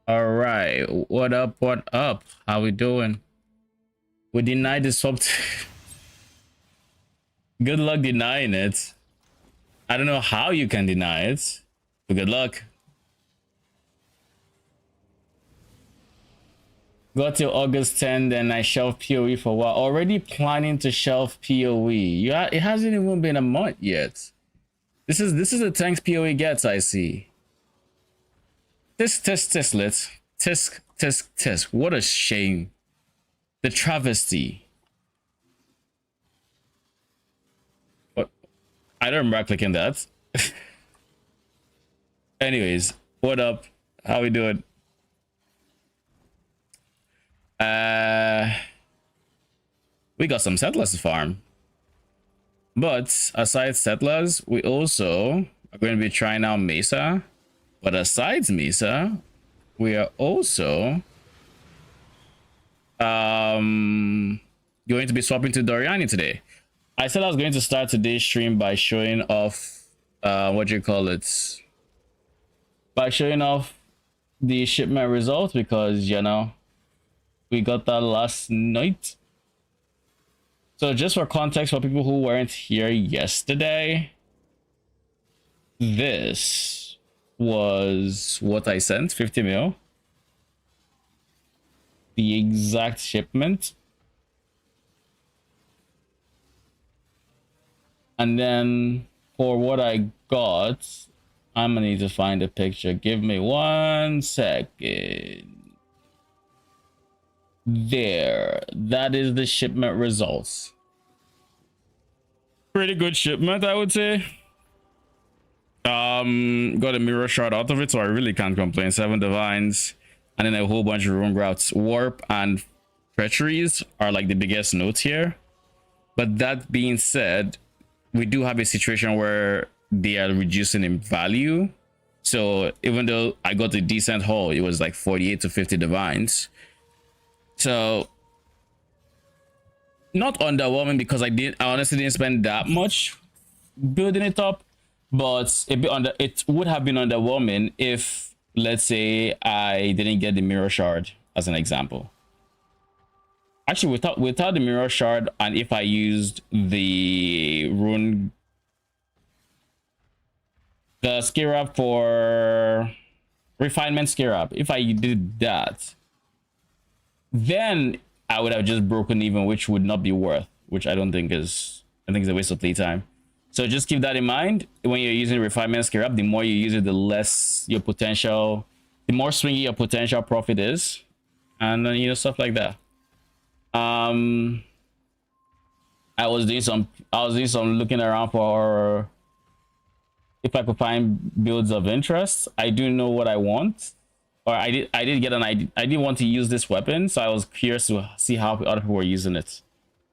All right, what up? What up? How we doing? We denied the swap. Good luck denying it. I don't know how you can deny it, but good luck. Got till August 10, then I shelved PoE for a while. Already planning to shelve PoE. It hasn't even been a month yet. This is the tanks PoE gets. I see. Test. Let's test. What a shame. The travesty. What? I don't remember clicking that. Anyways, what up? How we doing? We got some settlers to farm. But aside settlers, we also are going to be trying out Mesa. But aside Mesa, we are also going to be swapping to Doryani today. I said I was going to start today's stream by showing off what you call it, by showing off the shipment results, because you know we got that last night. So just for context, for people who weren't here yesterday, this was what I sent, 50 mil. The exact shipment. And then for what I got, I'm gonna need to find a picture. Give me 1 second. There, that is the shipment results. Pretty good shipment, I would say. Got a mirror shard out of it, so I really can't complain. 7 divines, and then a whole bunch of room routes. Warp and treacheries are like the biggest notes here. But that being said, we do have a situation where they are reducing in value. So even though I got a decent haul, it was like 48 to 50 divines. So not underwhelming, because I honestly didn't spend that much building it up, but it would have been underwhelming if, let's say, I didn't get the mirror shard as an example. Actually, without the mirror shard, and if I used the rune, the scarab for refinement scarab, if I did that, then I would have just broken even, which would not be worth, which I think is a waste of playtime. So just keep that in mind when you're using refinement scarab. The more you use it, the less your potential, the more swingy your potential profit is, and then you know, stuff like that. I was doing some looking around for if I could find builds of interest. I do know what I want. Or I did get an idea. I did want to use this weapon, so I was curious to see how other people were using it.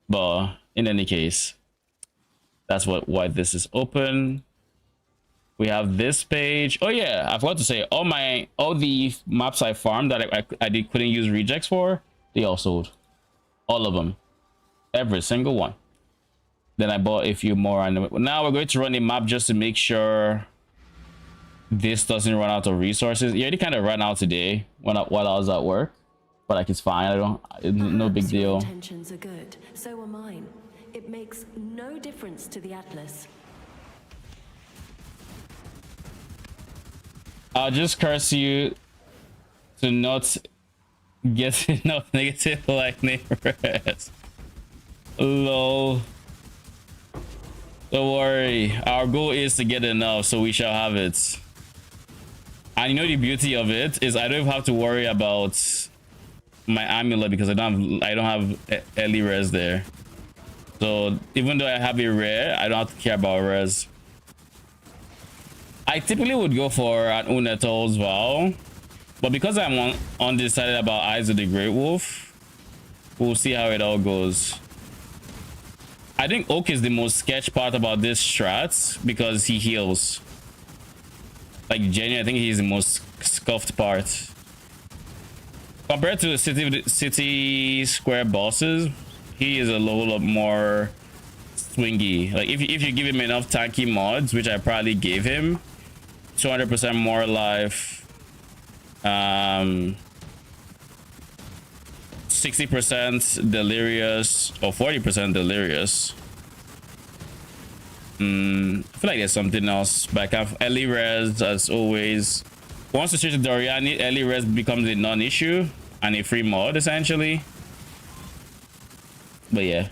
But in any case, that's why this is open. We have this page. Oh yeah, I forgot to say, all the maps I farmed that I couldn't use rejects for, they all sold. All of them, every single one. Then I bought a few more, and now we're going to run a map just to make sure this doesn't run out of resources. It already kind of ran out today while I was at work, but like it's fine. No big deal. Your intentions are good, so are mine. It makes no difference to the Atlas. I'll just curse you to not get enough negative lightning rest. Lol. Don't worry, our goal is to get enough, so we shall have it. And you know the beauty of it is I don't even have to worry about my amulet, because I don't have early res there. So even though I have a rare, I don't have to care about res. I typically would go for an Unetol's Vow, but because I'm undecided about Eyes of the Great Wolf, we'll see how it all goes. I think Oak is the most sketch part about this strat, because he heals. Like genuinely, I think he's the most scuffed part compared to the city square bosses. He is a little more swingy. Like if you give him enough tanky mods, which I probably gave him, 200% more life, 60% delirious or 40% delirious. I feel like there's something else, but I can't. Early res as always. Once you switch to Doryani, early res becomes a non-issue and a free mod essentially. But yeah.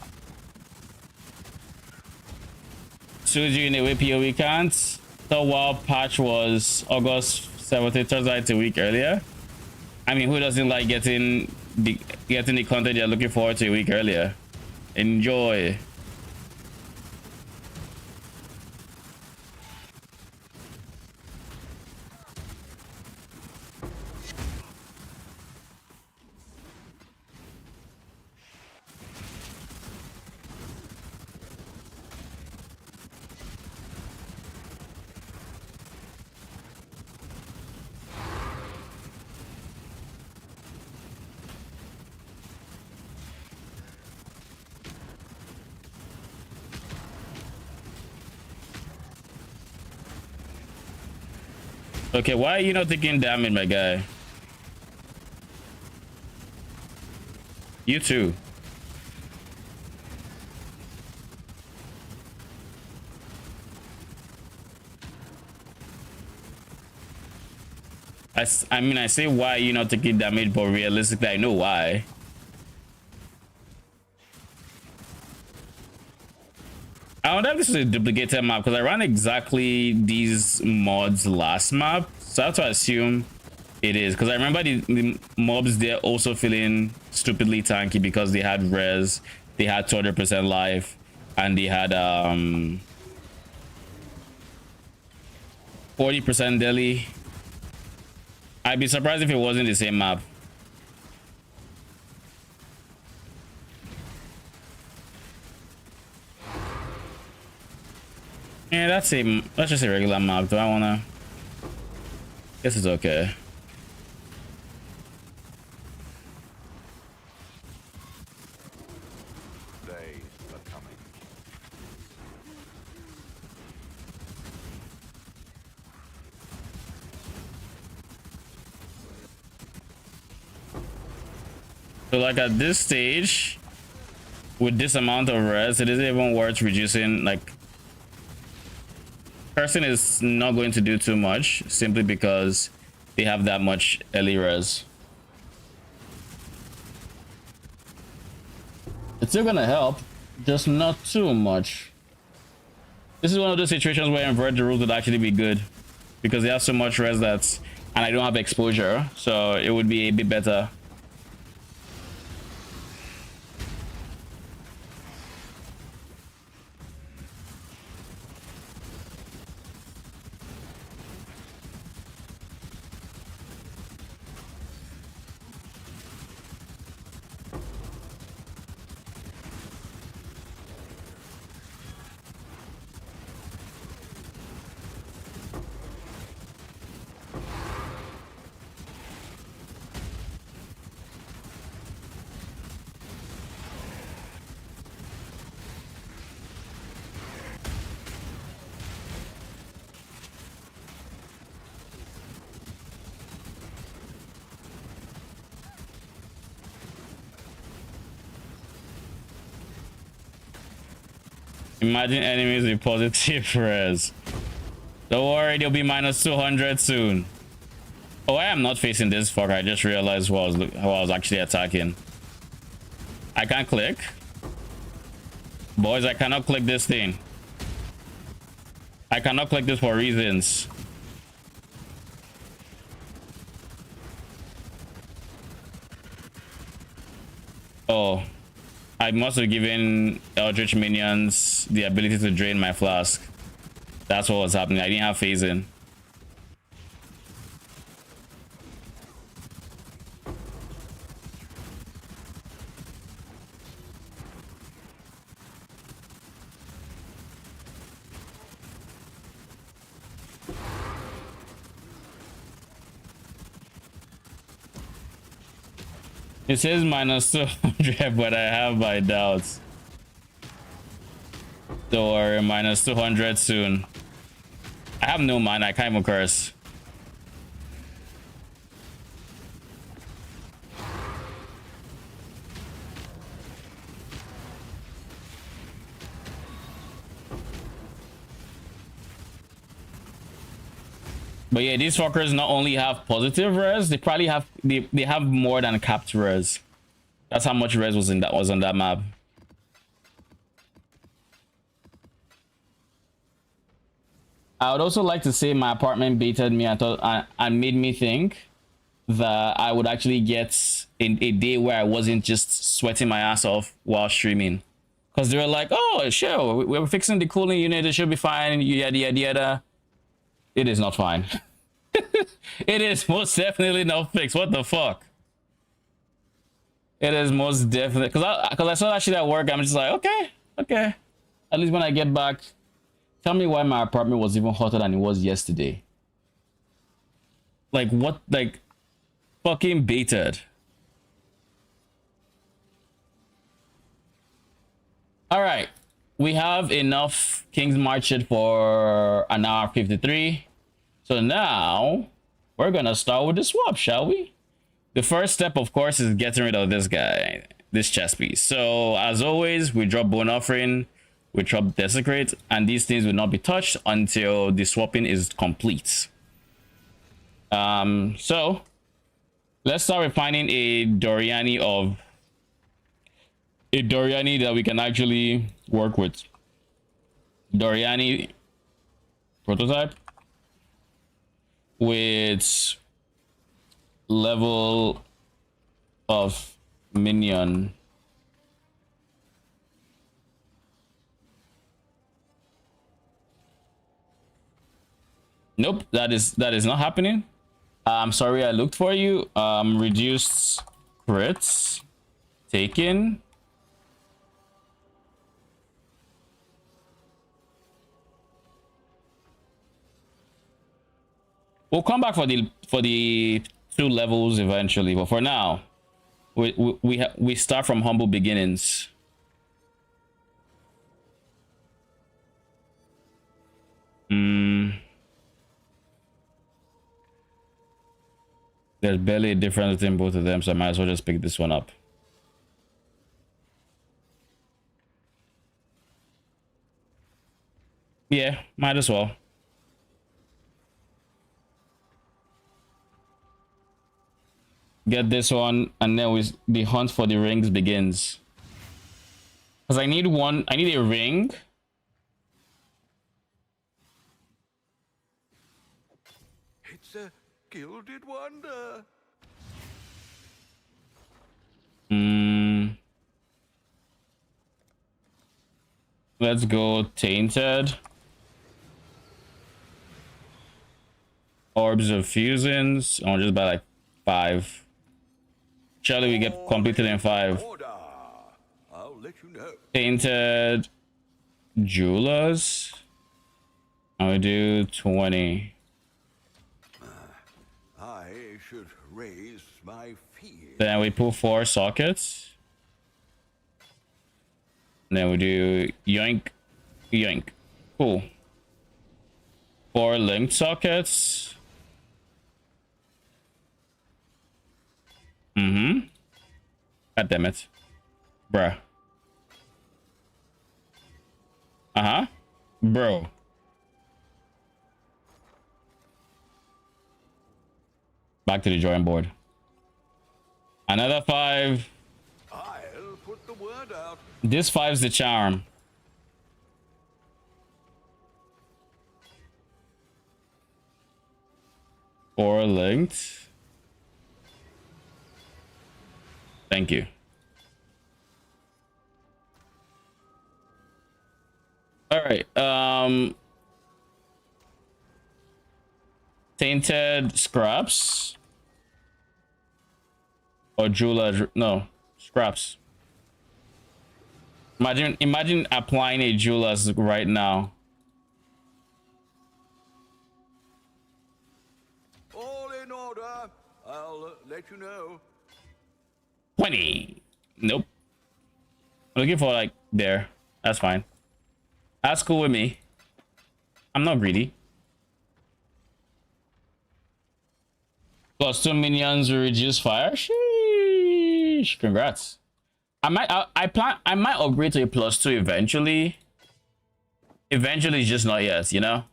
Suju in a way POE can't. The wild patch was August 17th, turns out it's a week earlier. I mean, who doesn't like getting the content you're looking forward to a week earlier? Enjoy. Okay, why are you not taking damage, my guy? You too. I mean, I say why you not taking damage, but realistically, I know why. I wonder if this is a duplicated map because I ran exactly these mods last map, so I have to assume it is because I remember the mobs there also feeling stupidly tanky because they had res, they had 200% life, and they had 40% deli. I'd be surprised if it wasn't the same map. Yeah, that's just a regular map. Do I wanna? Guess it's okay. They are coming. So like at this stage, with this amount of res, it isn't even worth reducing. Like, person is not going to do too much simply because they have that much early res. It's still gonna help, just not too much. This is one of those situations where invert the rules would actually be good because they have so much res that, and I don't have exposure, so it would be a bit better. Imagine enemies with positive res. Don't worry, they'll be minus 200 soon. Oh, I am not facing this fucker. I just realized who I was actually attacking. I can't click. Boys, I cannot click this thing. I cannot click this for reasons. Oh. I must have given Eldritch minions the ability to drain my flask. That's what was happening. I didn't have phasing. It says minus 200, but I have my doubts. Don't worry, minus 200 soon. I have no mana. I can't even curse. But yeah, these fuckers not only have positive res, they probably have they have more than capped res. That's how much res was on that map. I would also like to say my apartment baited me. I thought and made me think that I would actually get in a day where I wasn't just sweating my ass off while streaming. Because they were like, oh, sure, we're fixing the cooling unit. It should be fine. Yada, yada, yada. It is not fine. It is most definitely not fixed. What the fuck? It is most definitely. Because I saw that shit at work. I'm just like, okay, okay. At least when I get back, tell me why my apartment was even hotter than it was yesterday. Like, what? Like, fucking baited. All right, we have enough King's March for an hour 53. So now we're gonna start with the swap, shall we? The first step, of course, is getting rid of this guy, this chest piece. So as always, we drop Bone Offering, we drop Desecrate, and these things will not be touched until the swapping is complete. So let's start with finding a Doryani that we can actually work with. Doryani prototype with level of minion. Nope, that is not happening. I'm sorry, I looked for you. Reduced crits taken. We'll come back for the 2 levels eventually, but for now, we start from humble beginnings. There's barely a difference between both of them, so I might as well just pick this one up. Yeah, might as well. Get this one, and then the hunt for the rings begins. Because I need a ring. It's a gilded wonder. Let's go Tainted. Orbs of Fusions. I'll just buy like 5. Surely we get completed in 5. I'll let you know. Tainted Jewelers. I'll do 20. I should raise my feet. Then we pull 4 sockets. And then we do yoink, yoink. Cool. 4 linked sockets. God damn it. Bruh. Bro. Back to the drawing board. Another 5. I'll put the word out. This 5's the charm. Four linked. Thank you. All right. Tainted scraps or jeweler? No, scraps. Imagine applying a jeweler's right now. All in order. I'll let you know. 20. Nope. I'm looking for like there. That's fine. That's cool with me. I'm not greedy. +2 minions will reduce fire. Sheesh. Congrats. I might upgrade to a +2 eventually. Eventually, just not yet, you know.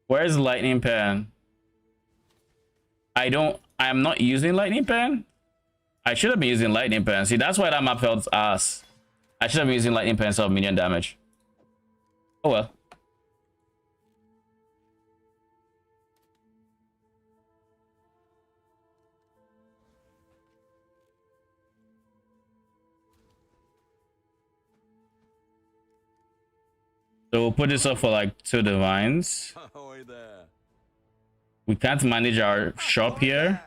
Where's lightning pen? I'm not using lightning pen. I should have been using lightning pen. See, that's why that map felt ass. I should have been using lightning pen instead of minion damage. Oh well. So we'll put this up for like 2 divines. Ahoy there. We can't manage our shop here.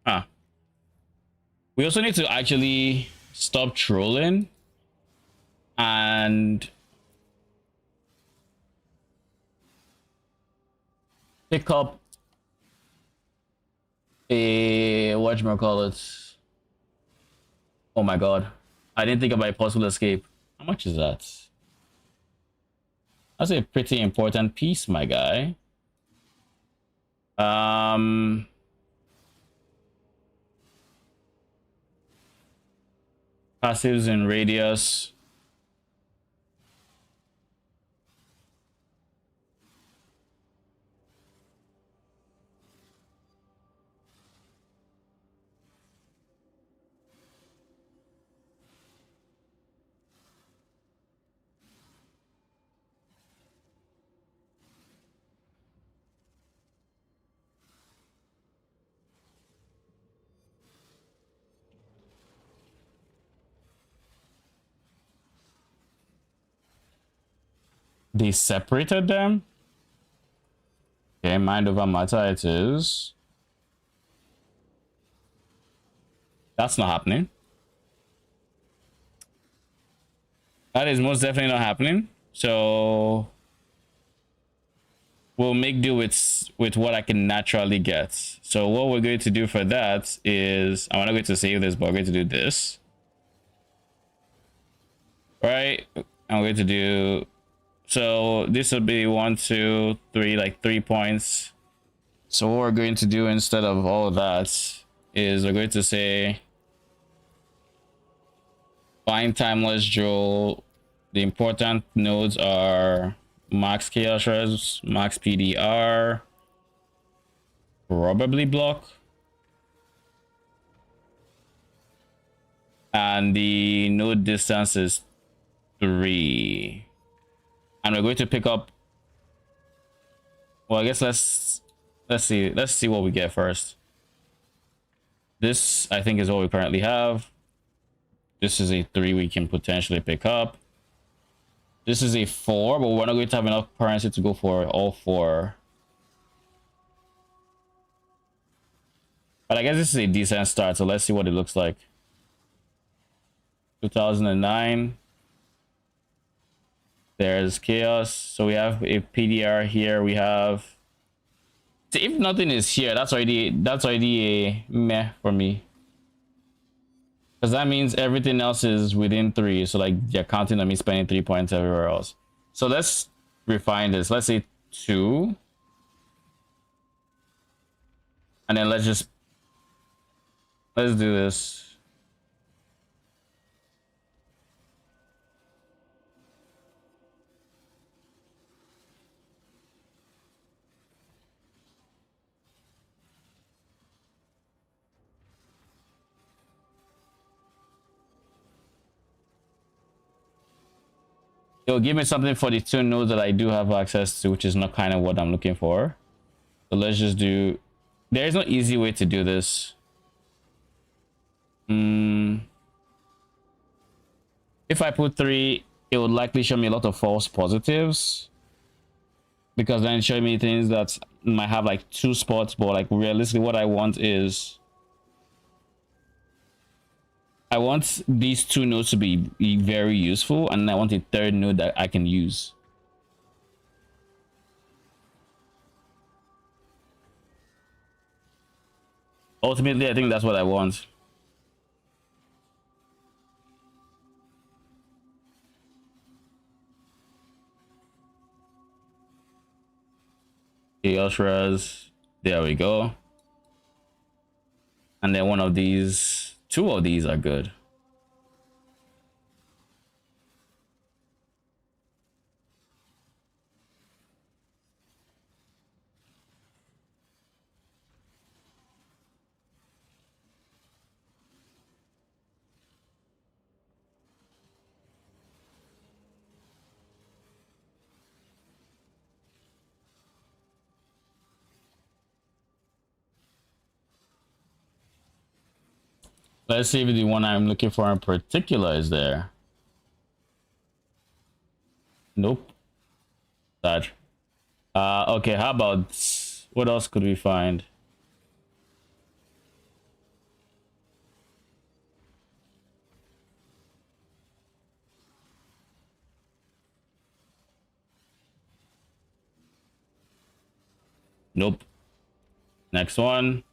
Ah. We also need to actually stop trolling and pick up a whatchamacallit. Oh my god. I didn't think about a possible escape. How much is that? That's a pretty important piece, my guy. Passives in radius. They separated them. Okay, mind over matter it is. That's not happening. That is most definitely not happening. So we'll make do with what I can naturally get. So what we're going to do for that is I'm not going to save this, but we're going to do this. Right? I'm going to do, so this will be 1, 2, 3, like 3 points. So what we're going to do instead of all of that is we're going to say find timeless jewel. The important nodes are max chaos res, max PDR, probably block, and the node distance is 3. And we're going to pick up, well, I guess let's see what we get first. This I think is what we currently have. This is a 3 we can potentially pick up. This is a 4, but we're not going to have enough currency to go for all 4. But I guess this is a decent start, so let's see what it looks like. 2009. There's chaos. So we have a PDR here. We have, so if nothing is here, that's already a meh for me. Because that means everything else is within 3. So like you're counting on me spending 3 points everywhere else. So let's refine this. Let's say 2. And then let's do this. It'll give me something for the 2 nodes that I do have access to, which is not kind of what I'm looking for. So let's just do, there is no easy way to do this. If I put 3, it would likely show me a lot of false positives, because then it show me things that might have like 2 spots, but like realistically what I want is I want these 2 nodes to be very useful, and I want a 3rd node that I can use. Ultimately, I think that's what I want. Chaos res, there we go. And then one of these, 2 of these are good. Let's see if the one I'm looking for in particular is there. Nope. That. Okay, how about what else could we find? Nope. Next one.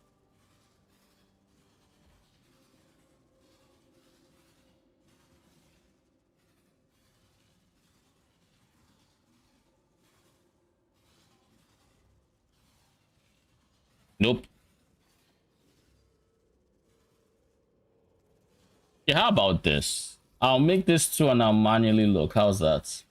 Nope. Yeah, how about this? I'll make this two and I'll manually look. How's that?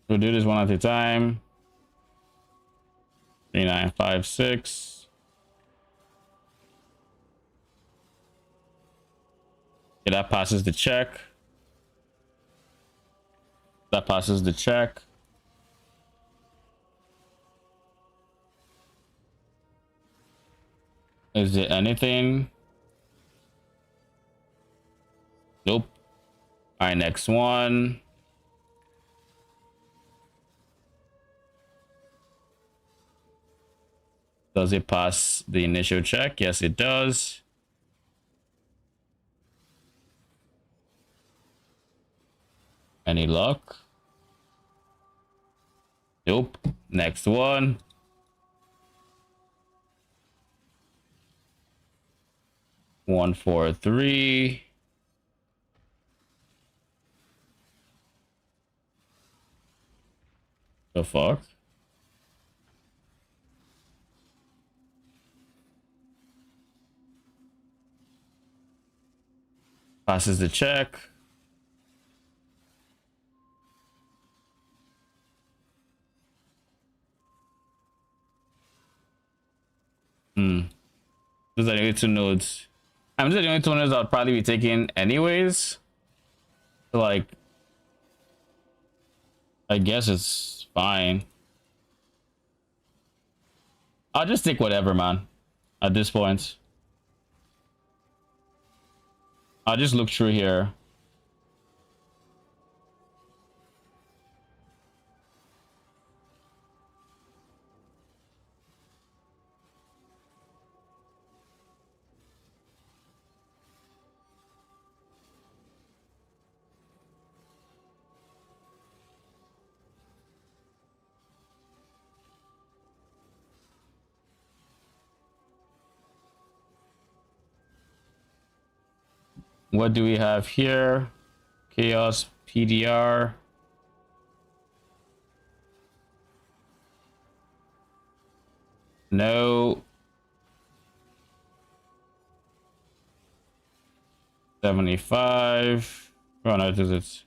We'll do this one at a time. 3956. Okay, that passes the check. That passes the check. Is there anything? Nope. All right, next one. Does it pass the initial check? Yes, it does. Any luck? Nope. Next one. One, 4, 3. The fuck? Passes the check. Those are the only two nodes. Those are the only two nodes I'll probably be taking anyways. So, like, I guess it's fine. I'll just take whatever, man. At this point. I'll just look through here. What do we have here? Chaos PDR. No. 75. Oh no, does it?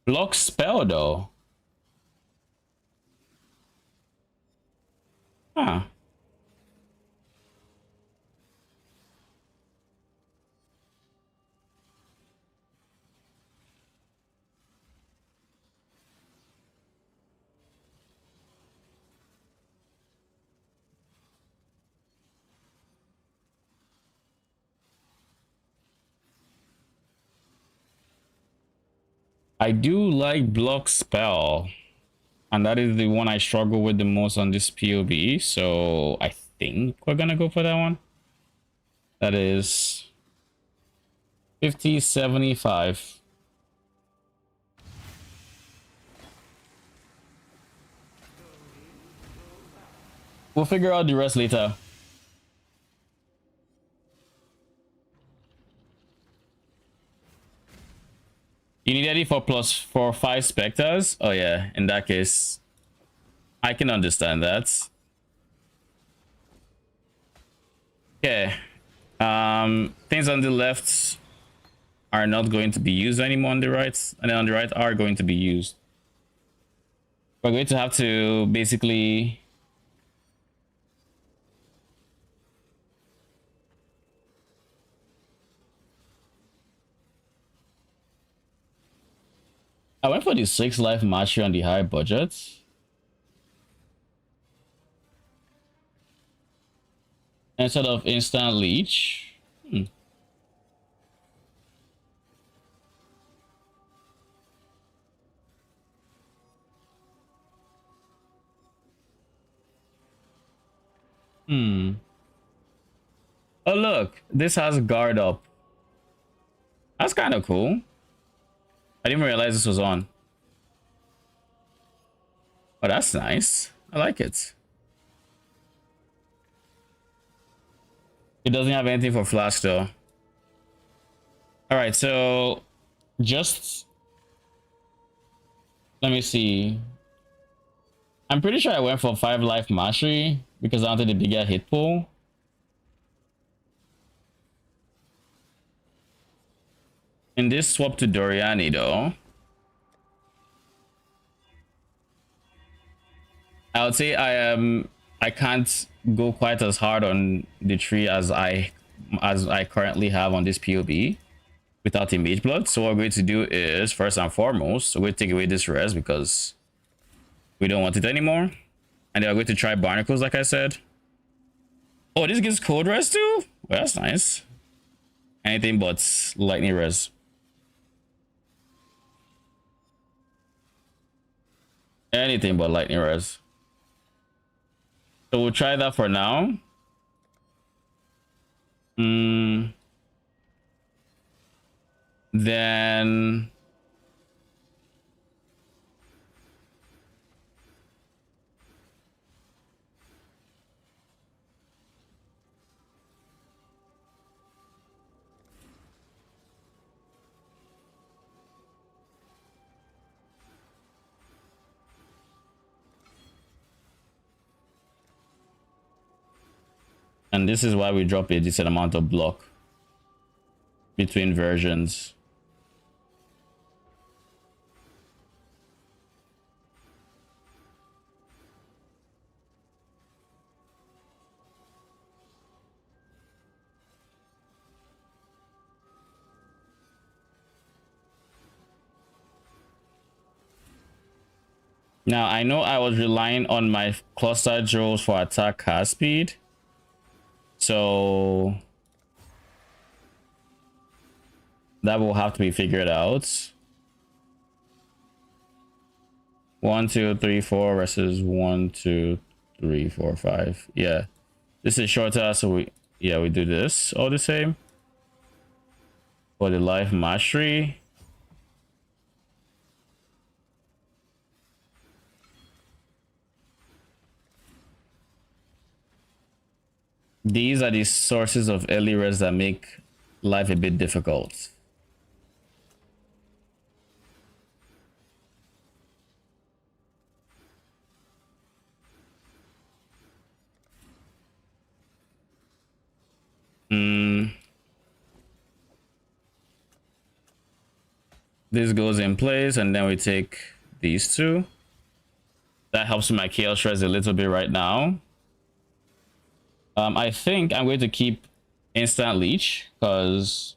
Block spell though. Huh. I do like block spell, and that is the one I struggle with the most on this POB, so I think we're gonna go for that one. That is 50, 75. We'll figure out the rest later. You need Eddie for 5 specters? Oh yeah, in that case, I can understand that. Okay. Things on the left are not going to be used anymore on the right, and then on the right are going to be used. We're going to have to basically I went for the 6 life mastery on the high budget. Instead of instant leech. Oh look, this has guard up. That's kind of cool. I didn't realize this was on. Oh, that's nice. I like it. It doesn't have anything for flash though. All right, so just let me see. I'm pretty sure I went for 5 life mastery because I wanted the bigger hit pool. In this swap to Doryani though, I would say I can't go quite as hard on the tree as I currently have on this POB without the mage blood. So what we're going to do is first and foremost, we're going to take away this res because we don't want it anymore. And then we're going to try barnacles like I said. Oh, this gives cold res too? Well, that's nice. Anything but lightning res. Anything but lightning res. So we'll try that for now. Then and this is why we drop a decent amount of block between versions. Now, I know I was relying on my cluster jewels for attack cast speed. So that will have to be figured out. 1, 2, 3, 4 versus 1, 2, 3, 4, 5. Yeah, this is shorter, so we do this all the same. For the life mastery. These are the sources of early res that make life a bit difficult. This goes in place, and then we take these two. That helps my chaos res a little bit right now. I think I'm going to keep instant leech because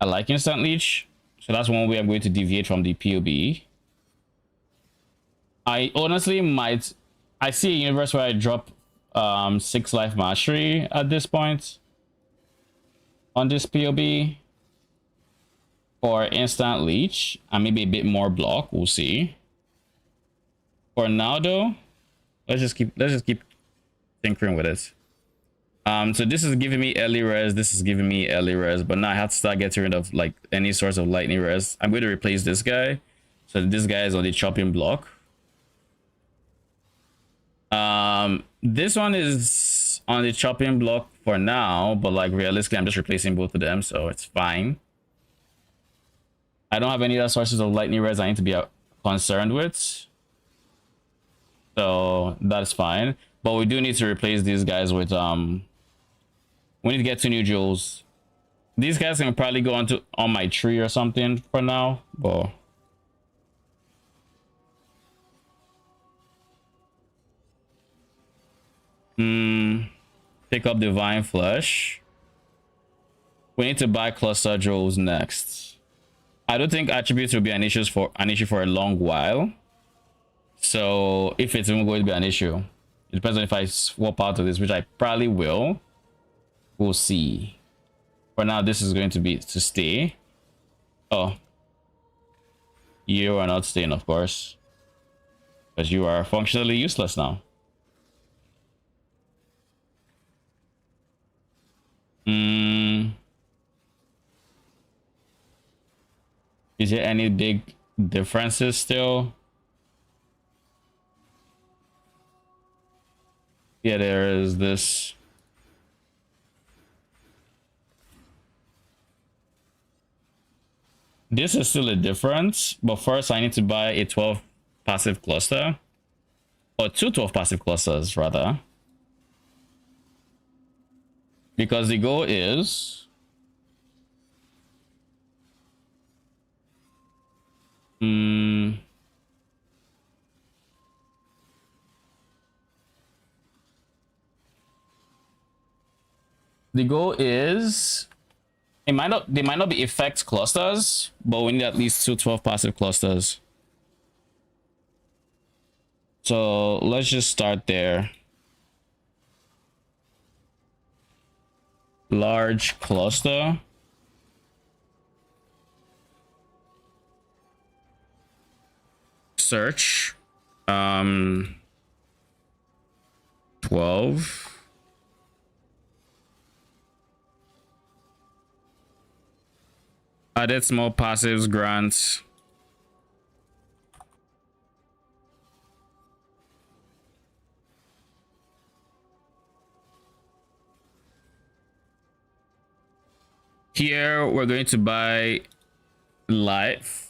I like instant leech. So that's one way I'm going to deviate from the POB. I honestly I see a universe where I drop 6 life mastery at this point on this POB for instant leech and maybe a bit more block. We'll see. For now though, let's just keep tinkering with it. So this is giving me early res, this is giving me early res, but now I have to start getting rid of like any source of lightning res. I'm going to replace this guy, so this guy is on the chopping block. This one is on the chopping block for now, but like realistically, I'm just replacing both of them, so it's fine. I don't have any other sources of lightning res I need to be concerned with, so that's fine. But we do need to replace these guys with we need to get 2 new jewels. These guys can probably go on my tree or something for now, but pick up divine flesh. We need to buy cluster jewels next. I don't think attributes will be an issue for a long while. So if it's even going to be an issue, it depends on if I swap out of this, which I probably will. We'll see. For now, this is going to be to stay. Oh, you are not staying, of course, because you are functionally useless now. Is there any big differences still? Yeah, there is this. This is still a difference, but first I need to buy a 12 passive cluster. Or 2 12 passive clusters, rather. Because the goal is... the goal is... they might not be effect clusters, but we need at least 2 12 passive clusters. So let's just start there. Large cluster. Search. 12. Added small passives grants. Here we're going to buy life.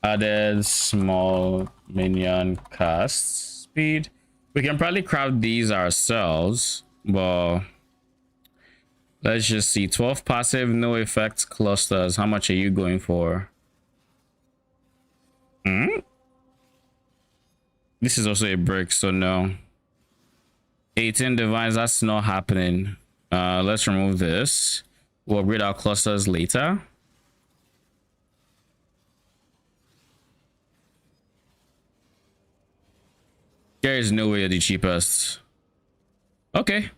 Added small minion cast speed. We can probably craft these ourselves, but let's just see. 12 passive, no effects clusters. How much are you going for? This is also a brick, so no. 18 divines, that's not happening. Let's remove this. We'll upgrade our clusters later. There is no way you're the cheapest. Okay.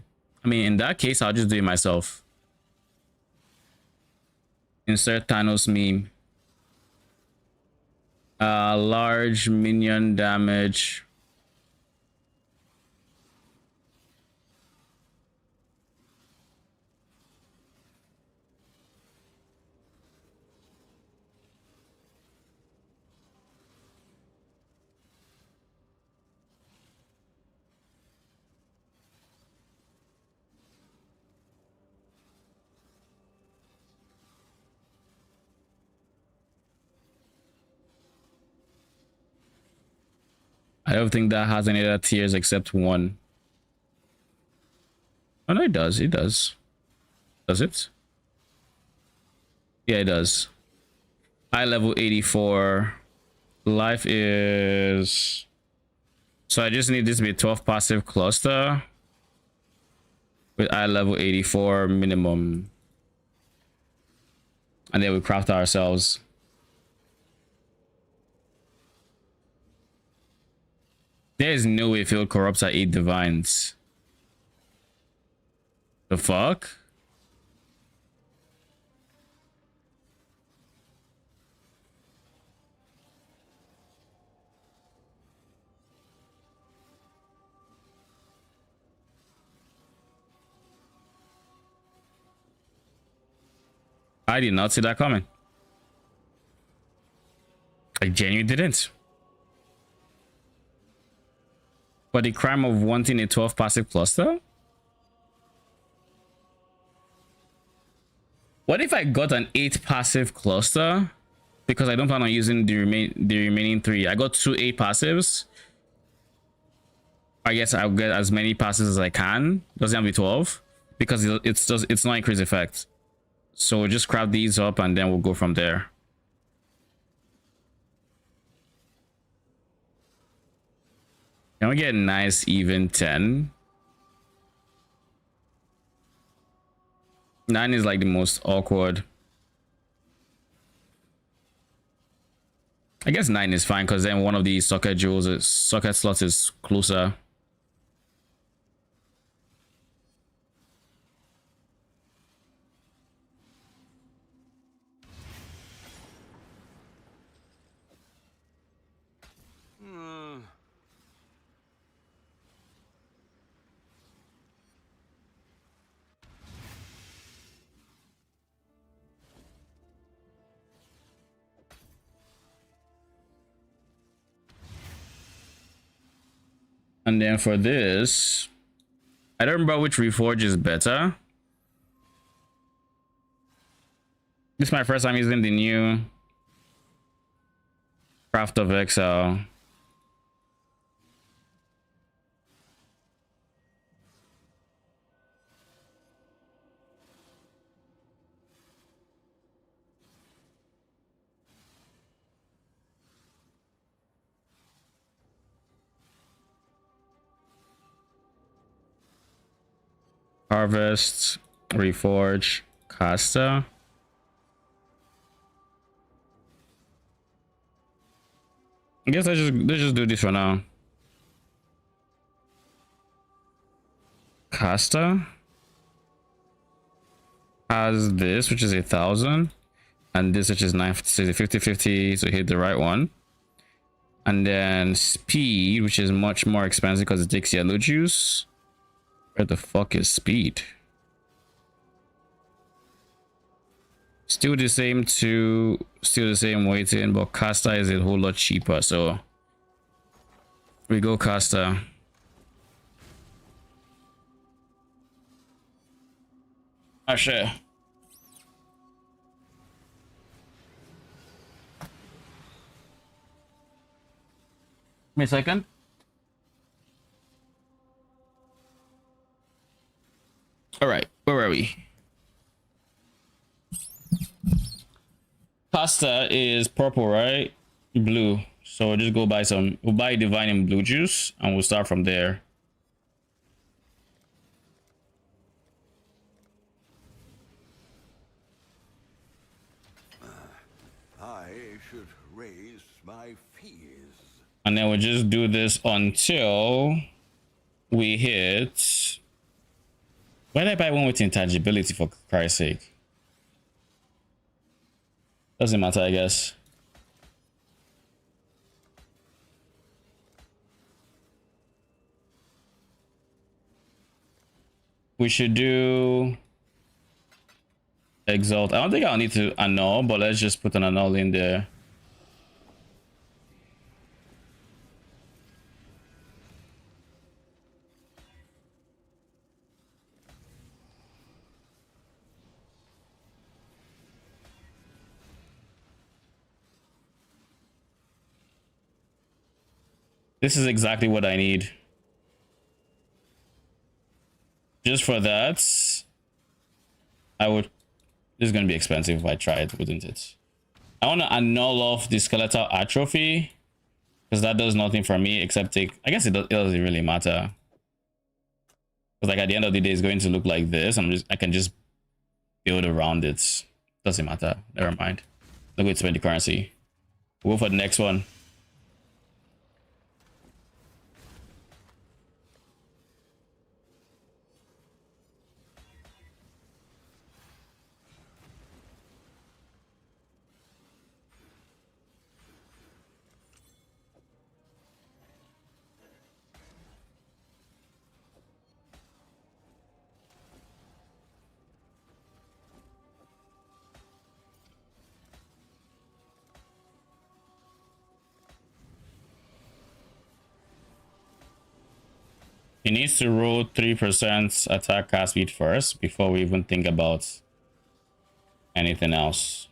I mean, in that case, I'll just do it myself. Insert Thanos meme. Large minion damage. I don't think that has any other tiers except one. Oh no, it does. It does. Does it? Yeah, it does. High level 84. Life is... so I just need this to be a 12 passive cluster with eye level 84 minimum. And then we craft ourselves. There's no way field corrupts at 8 divines. The fuck? I did not see that coming. I genuinely didn't. For the crime of wanting a 12 passive cluster? What if I got an 8 passive cluster? Because I don't plan on using the remaining 3. I got 2 8 passives. I guess I'll get as many passes as I can. Doesn't have to be 12. Because it's not increased effect. So we'll just craft these up and then we'll go from there. Can we get a nice even 10? 9 is like the most awkward. I guess 9 is fine because then one of the socket slots is closer. And then for this, I don't remember which reforge is better. This is my first time using the new Craft of Exile. Harvest, Reforge, Caster. I guess let's just do this for now. Caster has this, which is 1,000, and this, which is 950, 50-50 to hit the right one. And then speed, which is much more expensive because it takes yellow juice. Where the fuck is speed? Still the same weighting, but caster is a whole lot cheaper, so we go caster. Ah, sure. Give me a second. All right, where were we? Pasta is purple, right? Blue. So we'll just go buy some. We'll buy divine and blue juice, and we'll start from there. I should raise my fees. And then we'll just do this until we hit. Why did I buy one with intangibility, for Christ's sake? Doesn't matter, I guess. We should do Exalt. I don't think I'll need to annul, but let's just put an annul in there. This is exactly what I need. Just for that, I would. This is going to be expensive if I try it, wouldn't it? I want to annul off the skeletal atrophy because that does nothing for me except take. I guess it doesn't really matter. Because like at the end of the day, it's going to look like this. I can just build around it. Doesn't matter. Never mind. Look at spend the currency. We'll go for the next one. He needs to roll 3% attack cast speed first before we even think about anything else.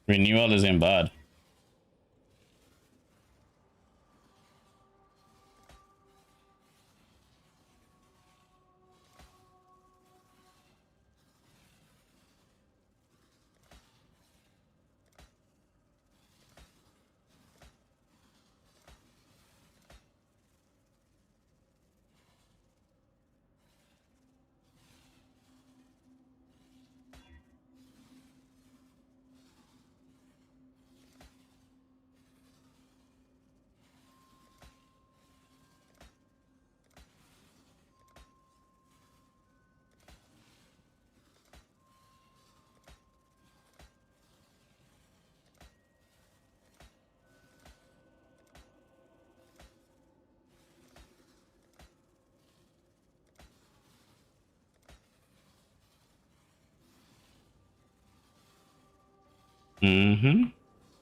Renewal isn't bad.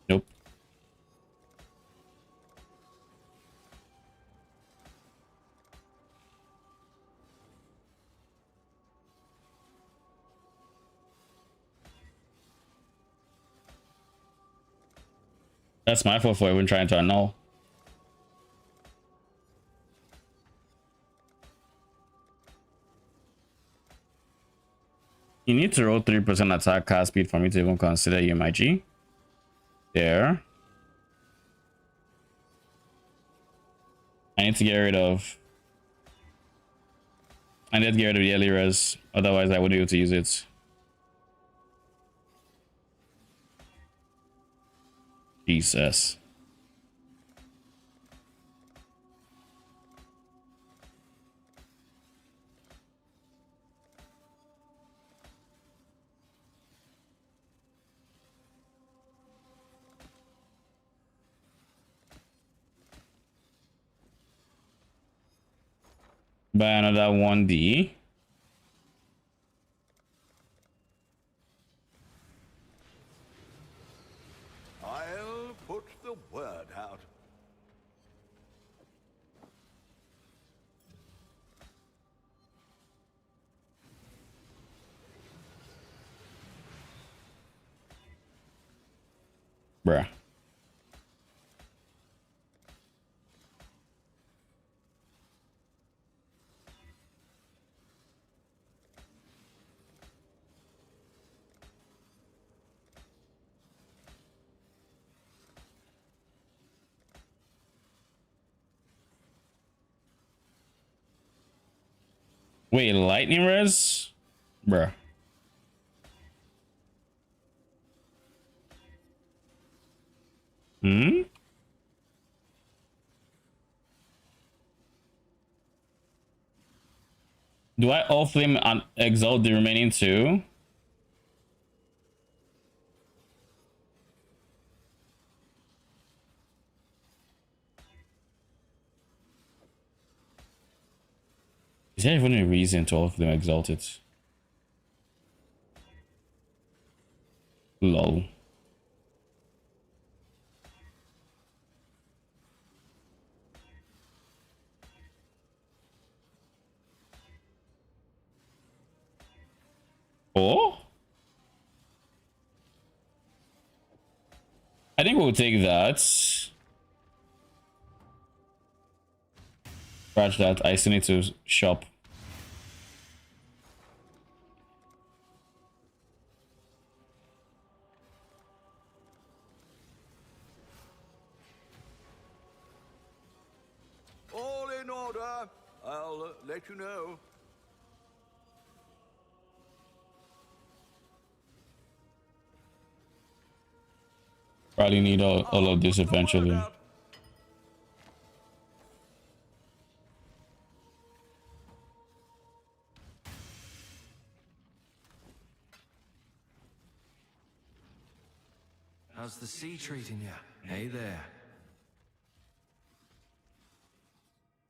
Nope. That's my fault for even trying to annul. You need to roll 3% attack cast speed for me to even consider you my G. There. I need to get rid of... I need to get rid of the early res, otherwise I wouldn't be able to use it. Jesus. Buy another 1D. I'll put the word out. Bruh. Wait, lightning res? Bruh. Hmm? Do I Allflame and Exile the remaining two? Is there even a reason to Allflame Exalt it? Lol. Oh? I think we'll take that. Scratch that. I still need to shop. All in order. I'll let you know. Probably need all of this eventually. How's the sea treating you? Hey there.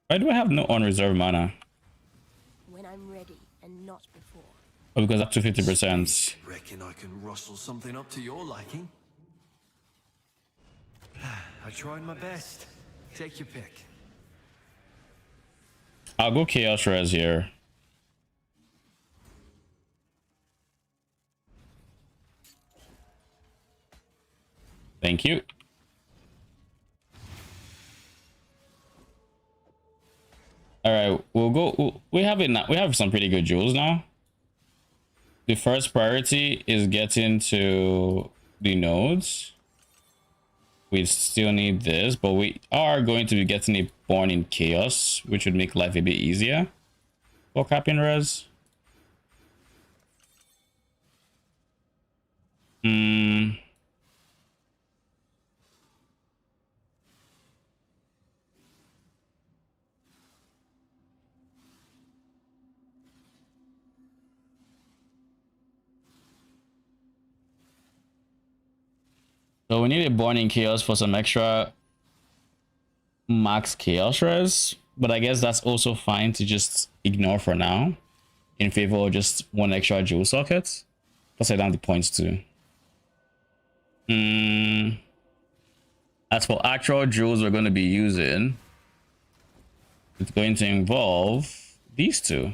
Why do I have no unreserved mana? When I'm ready and not before. Oh, because up to 50%. Reckon I can rustle something up to your liking? I tried my best. Take your pick. I'll go Chaos Res here. Thank you. All right, we'll go. We have some pretty good jewels now. The first priority is getting to the nodes. We still need this, but we are going to be getting a Born in Chaos, which would make life a bit easier for capping res. So we need a Born in Chaos for some extra max Chaos res, but I guess that's also fine to just ignore for now in favor of just one extra jewel socket. Plus I down the points too. As for actual jewels we're going to be using, it's going to involve these two.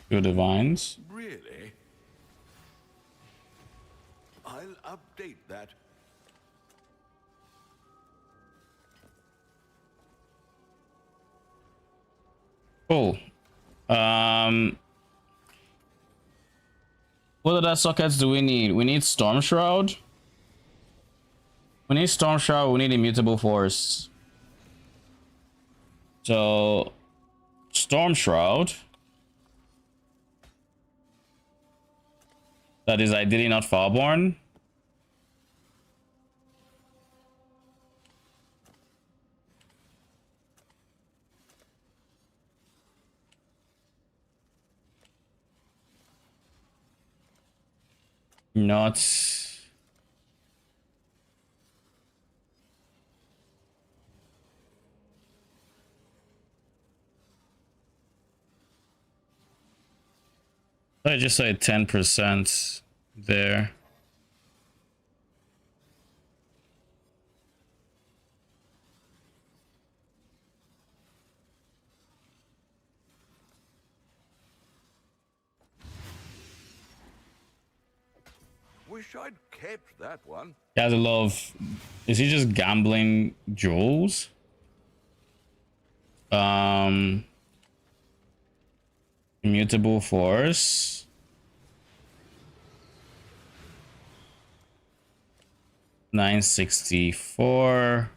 Two divines. Really? I'll update that. Oh, what other sockets do we need? We need Storm Shroud. We need Storm Shroud. We need Immutable Force. So, Storm Shroud. That is ideally not Farborn. Not. I just say 10% there. Wish I'd kept that one. He has a lot of. Is he just gambling jewels? Immutable Force. $964.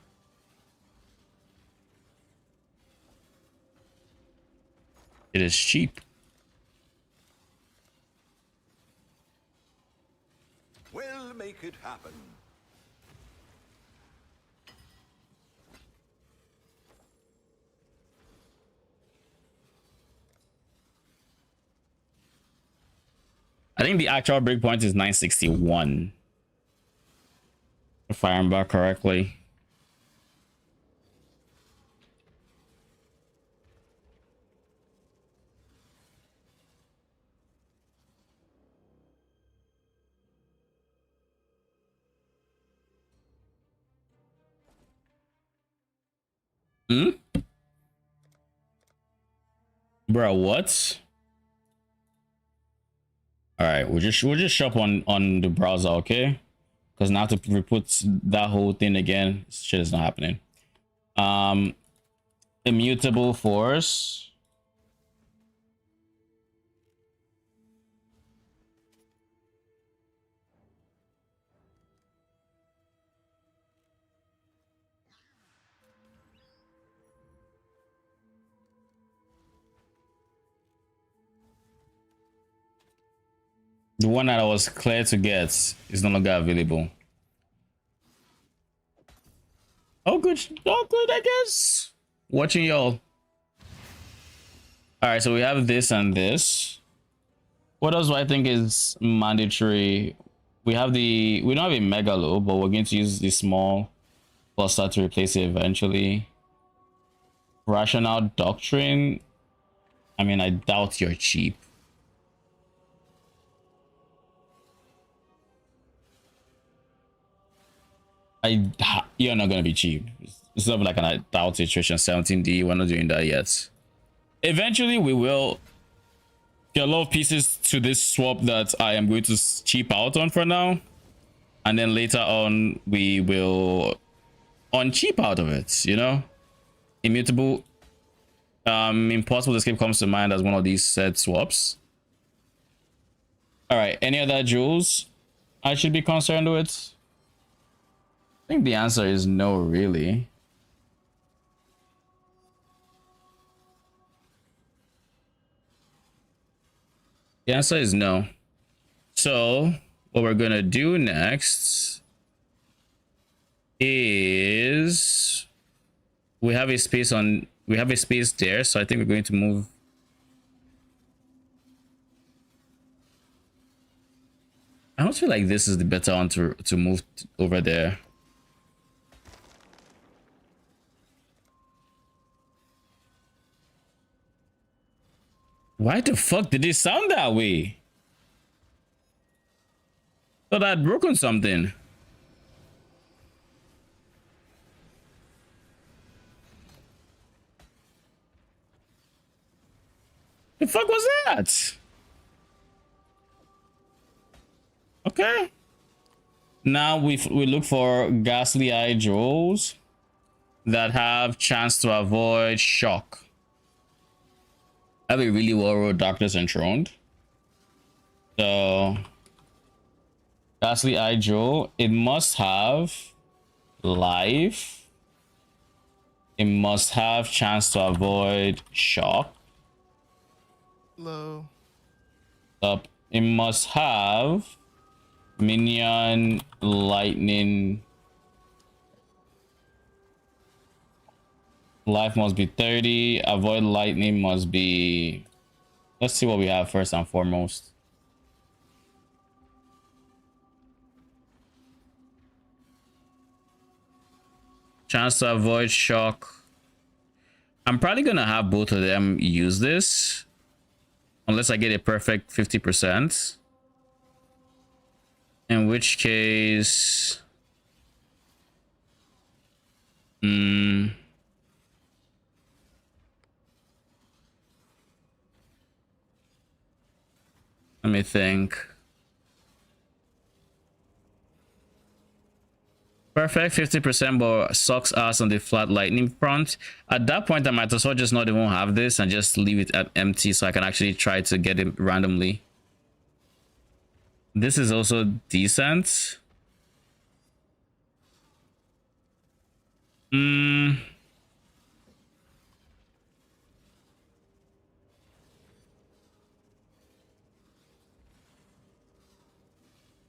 It is cheap. We'll make it happen. I think the actual breakpoint is 961. If I remember correctly. Bro, what? All right, we'll just shop on the browser, okay? Because now to put that whole thing again, shit is not happening. Immutable Force. The one that I was clear to get is no longer available. Oh, good. Oh, good, I guess. Watching y'all. All right, so we have this and this. What else do I think is mandatory? We don't have a megalo, but we're going to use the small cluster to replace it eventually. Rational doctrine. I mean, I doubt you're cheap. You're not gonna be cheap. It's not like an doubt situation 17D. We're not doing that yet. Eventually, we will get a lot of pieces to this swap that I am going to cheap out on for now, and then later on we will uncheap out of it. You know, immutable, impossible to escape comes to mind as one of these said swaps. All right, any other jewels I should be concerned with? I think the answer is no, really. The answer is no. So what we're gonna do next is we have a space there, so I think we're going to move. I don't feel like this is the better one to move over there. Why the fuck did it sound that way? Thought I'd broken something. The fuck was that? Okay. Now we look for ghastly eye jewels that have chance to avoid shock. I have a really well-rolled Darkness Enthroned. So ghastly eye jewel, it must have life. It must have chance to avoid shock. Low. Up. It must have minion lightning. Life must be 30. Avoid lightning must be. Let's see what we have first and foremost. Chance to avoid shock. I'm probably gonna have both of them use this. Unless I get a perfect 50%. In which case... let me think. Perfect 50%, but sucks ass on the flat lightning front. At that point, I might as well just not even have this and just leave it at empty so I can actually try to get it randomly. This is also decent.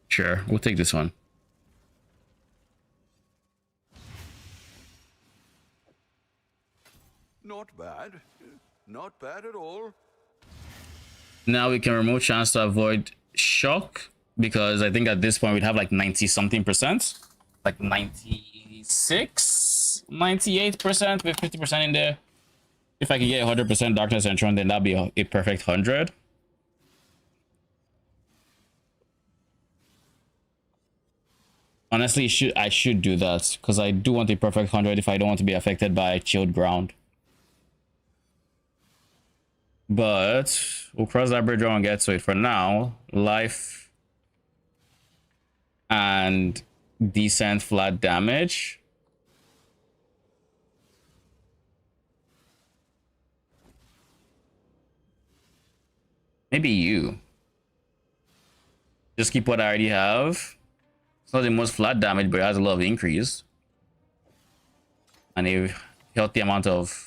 Sure, we'll take this one. Not bad. Not bad at all. Now we can remove chance to avoid shock, because I think at this point we'd have like 90 something percent, like 96, 98% with 50% in there. If I could get 100% Darkness Enthroned, then that'd be a perfect 100. Honestly, I should do that because I do want a perfect 100 if I don't want to be affected by chilled ground. But we'll cross that bridge when we get to it. For now, life and decent flat damage. Maybe you. Just keep what I already have. It's not the most flat damage, but it has a lot of increase. And a healthy amount of...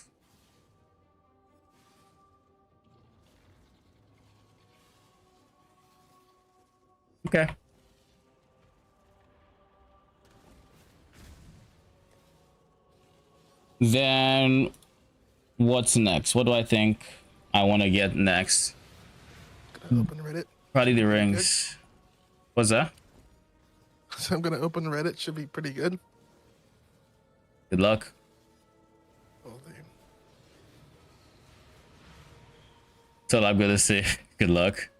Okay. Then what's next? What do I think I want to get next? Gonna open Reddit. Probably the Pretty rings. What's that? So I'm gonna open Reddit. Should be pretty good. Good luck. Oh, damn. That's all I'm gonna say. Good luck.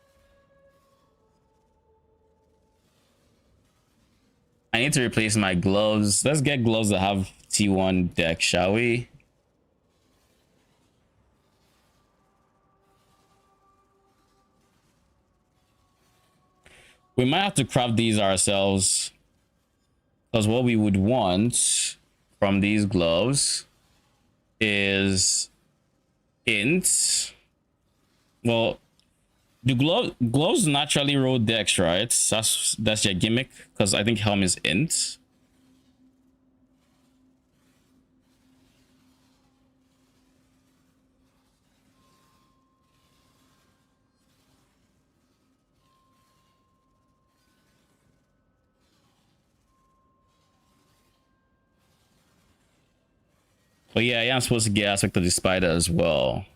I need to replace my gloves. Let's get gloves that have T1 deck, shall we? We might have to craft these ourselves, because what we would want from these gloves is int. Well, do gloves naturally roll dex, right? That's your gimmick, because I think helm is int. But yeah, I am supposed to get aspect of the spider as well.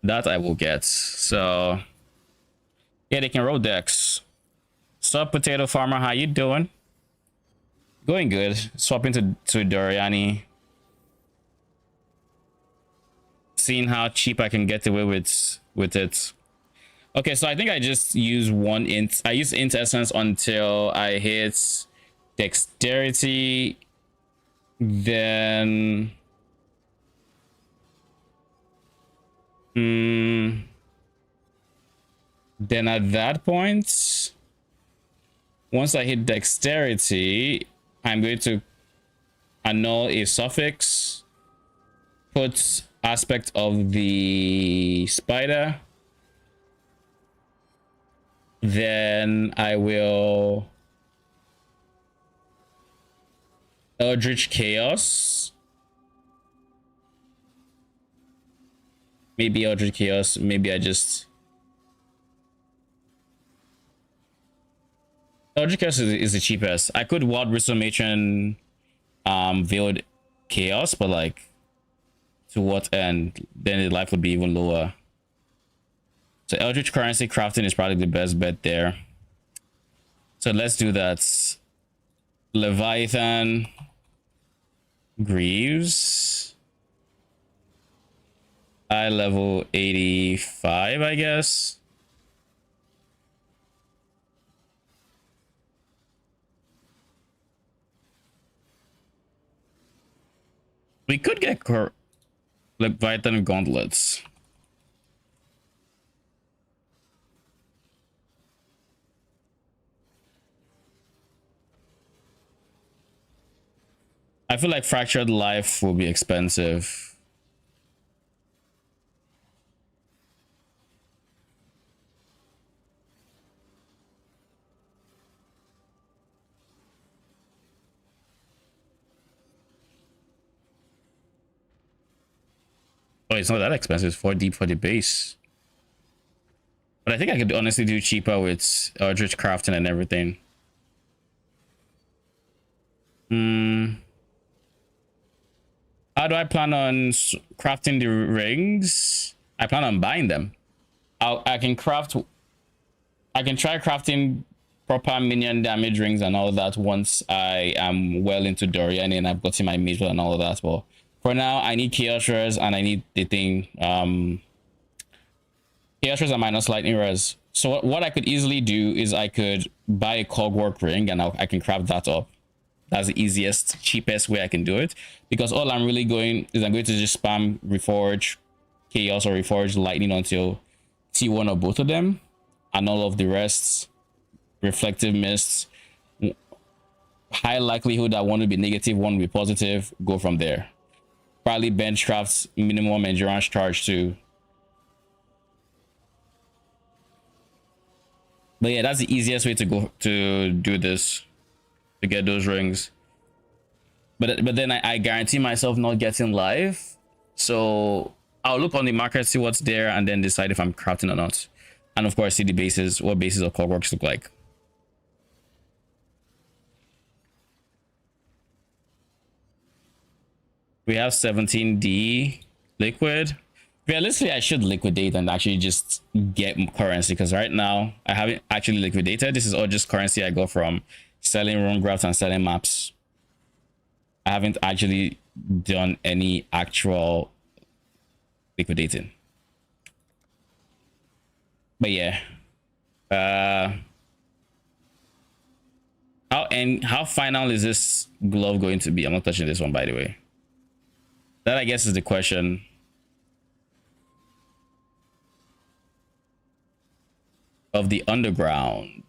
That I will get. So yeah, they can roll decks. Sup, potato farmer, how you doing? Going good. Swapping to Doryani. Seeing how cheap I can get away with it. Okay, so I think I just use one int. I use int essence until I hit dexterity. Then then at that point, once I hit dexterity, I'm going to annul a suffix, put aspect of the spider, then I will Eldritch Chaos. Maybe Eldritch Chaos. Maybe I just... Eldritch Chaos is the cheapest. I could Wild Bristle Matron Veiled Chaos, but like, to what end? Then the life would be even lower. So Eldritch Currency crafting is probably the best bet there. So let's do that. Leviathan, Greaves. I level 85, I guess. We could get Leviathan gauntlets. I feel like Fractured Life will be expensive. Oh, it's not that expensive. It's 4 deep for the base. But I think I could honestly do cheaper with Eldritch crafting and everything. How do I plan on crafting the rings? I plan on buying them. I can try crafting proper minion damage rings and all of that once I am well into Doryani and I've gotten my mage and all of that. But for now, I need Chaos Res and I need the thing. Chaos Res and minus lightning res. So what I could easily do is I could buy a cogwork ring and I can craft that up. That's the easiest, cheapest way I can do it, because all I'm really going is I'm going to just spam Reforge Chaos or Reforge Lightning until T1 of both of them, and all of the rest, Reflective Mists, high likelihood that one will be negative, one will be positive, go from there. Probably bench crafts minimum endurance charge too. But yeah, that's the easiest way to go to do this, to get those rings. But then I guarantee myself not getting live, so I'll look on the market, see what's there, and then decide if I'm crafting or not. And of course, see the bases, what bases of cogworks look like. We have 17D liquid. Realistically, I should liquidate and actually just get currency, because right now I haven't actually liquidated. This is all just currency I got from selling room graphs and selling maps. I haven't actually done any actual liquidating. But yeah. How final is this glove going to be? I'm not touching this one, by the way. That, I guess, is the question. Of the underground.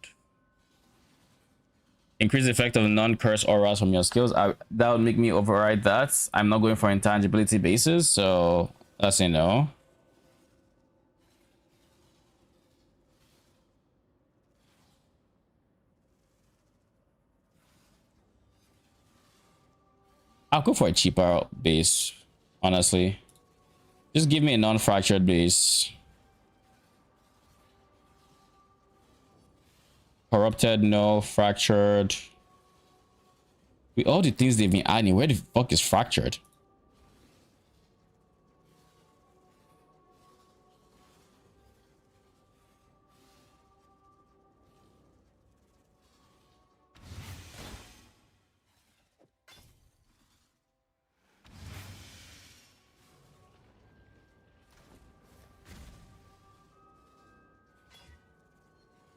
Increase the effect of non-curse auras from your skills. That would make me override that. I'm not going for intangibility basis, so that's a no. I'll go for a cheaper base, honestly. Just give me a non-fractured base. Corrupted, no. Fractured. With all the things they've been adding, where the fuck is fractured?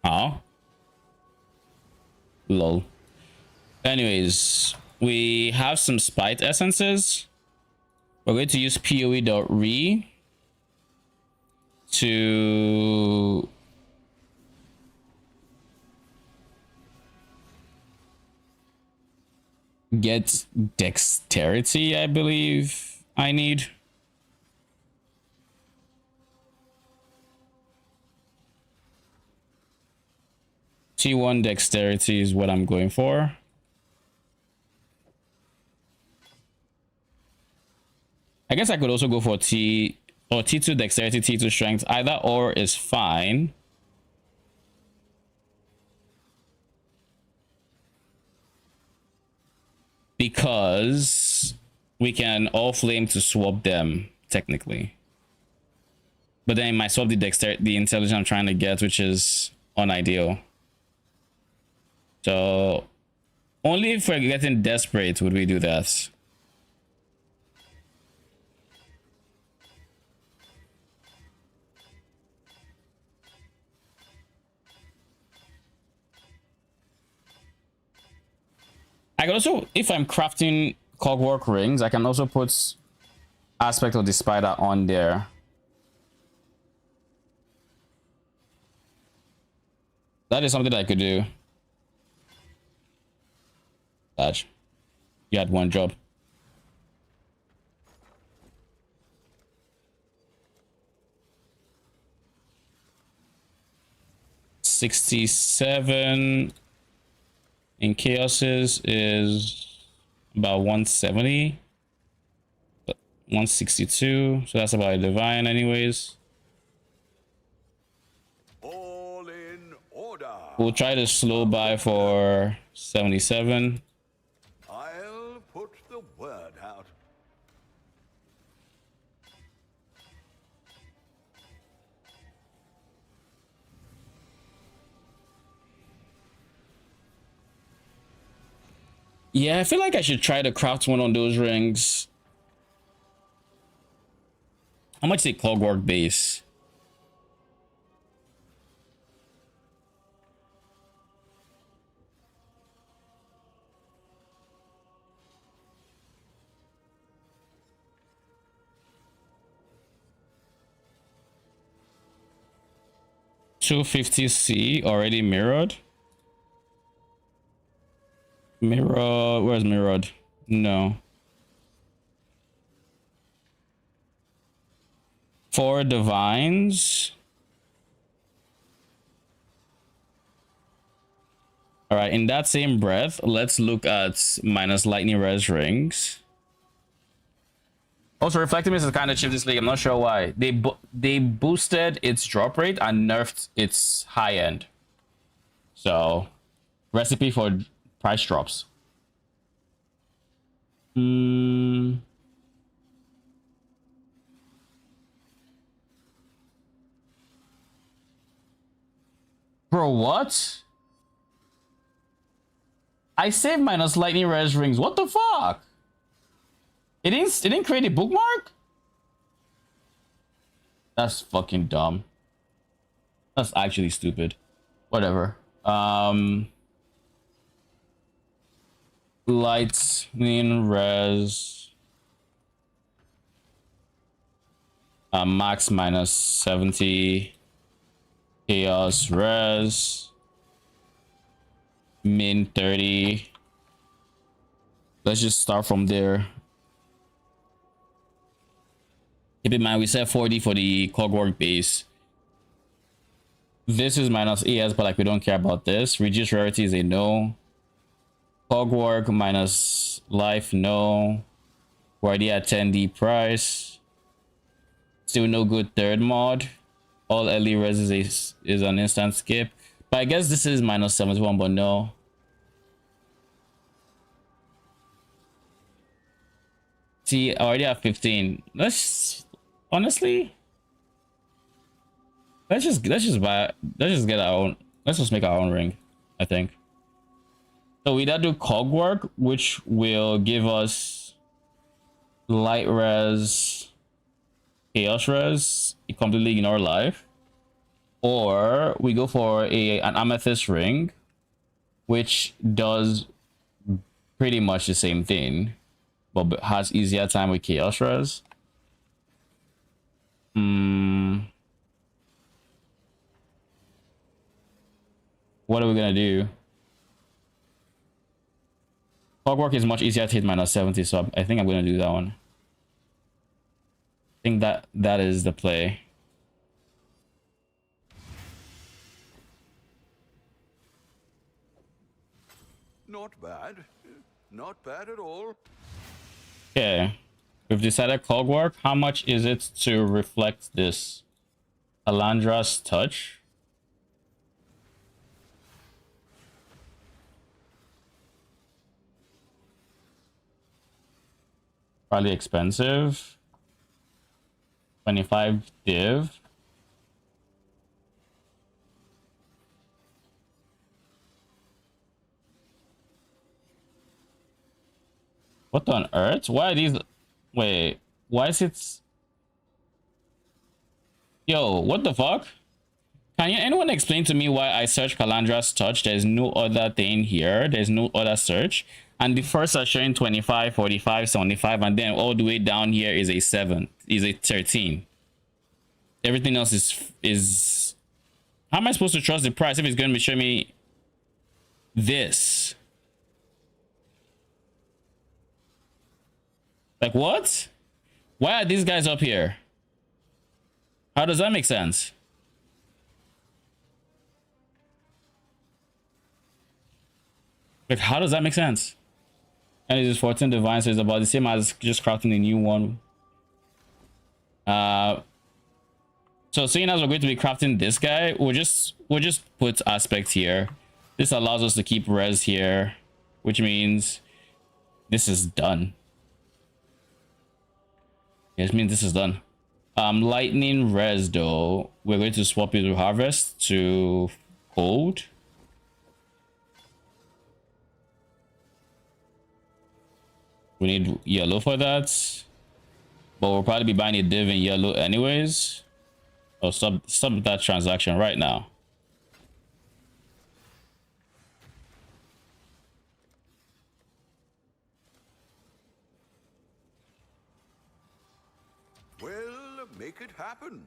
Oh. Lol. Anyways, we have some spite essences. We're going to use poe.re to get dexterity, I believe I need. T1 dexterity is what I'm going for. I guess I could also go for T2 dexterity, T2 strength. Either or is fine. Because we can Allflame to swap them, technically. But then I might swap the dexterity, the intelligence I'm trying to get, which is unideal. So only if we're getting desperate would we do that. I can also, if I'm crafting clockwork rings, I can also put aspect of the spider on there. That is something that I could do. You had one job. $67 in chaoses is about 170, 162, so that's about a divine anyways. All in order. We'll try to slow by for 77. I'll put the word out. Yeah, I feel like I should try to craft one on those rings. How much is a clockwork base? $250C already mirrored. Mirror, where's mirrored? No. 4 divines. All right, in that same breath, let's look at minus lightning res rings. Also, reflective is kind of cheap this league. I'm not sure why. They boosted its drop rate and nerfed its high end. So, recipe for price drops. Bro, what? I saved minus lightning res rings. What the fuck? It didn't create a bookmark? That's fucking dumb. That's actually stupid. Whatever. Lightning res. Max minus 70. Chaos res. Min 30. Let's just start from there. Keep in mind we set 40 for the cogwork base. This is minus ES, but like we don't care about this. Reduce rarity is a no. Cogwork minus life, no. We're already at 10D price. Still no good third mod. All early res is an instant skip. But I guess this is minus 71, but no. See, I already have 15. Let's honestly, let's just get our own. Let's just make our own ring, I think. So we either do cogwork, which will give us light res, chaos res, completely ignore life, or we go for an amethyst ring, which does pretty much the same thing, but has easier time with chaos res. What are we gonna do? Cogwork is much easier to hit minus 70, so I think I'm gonna do that one. I think that is the play. Not bad. Not bad at all. Okay, we've decided cogwork. How much is it to reflect this? Alandra's touch. Probably expensive. 25 div. What on earth? Why are these? Wait, why is it? Yo, what the fuck? Can anyone explain to me why I search Calandra's touch? There's no other thing here. There's no other search. And the first are showing 25, 45, 75, and then all the way down here is a 7, is a 13. Everything else is how am I supposed to trust the price if it's going to be showing me this? Like what? Why are these guys up here? How does that make sense? Like how does that make sense? And it is 14 divine, so it's about the same as just crafting a new one. So seeing as we're going to be crafting this guy, we'll just put aspect here. This allows us to keep res here, which means this is done. Yeah, it means this is done. Lightning res though, we're going to swap it to harvest to cold. We need yellow for that, but we'll probably be buying a div in yellow anyways. Oh, stop that transaction right now. Well, make it happen.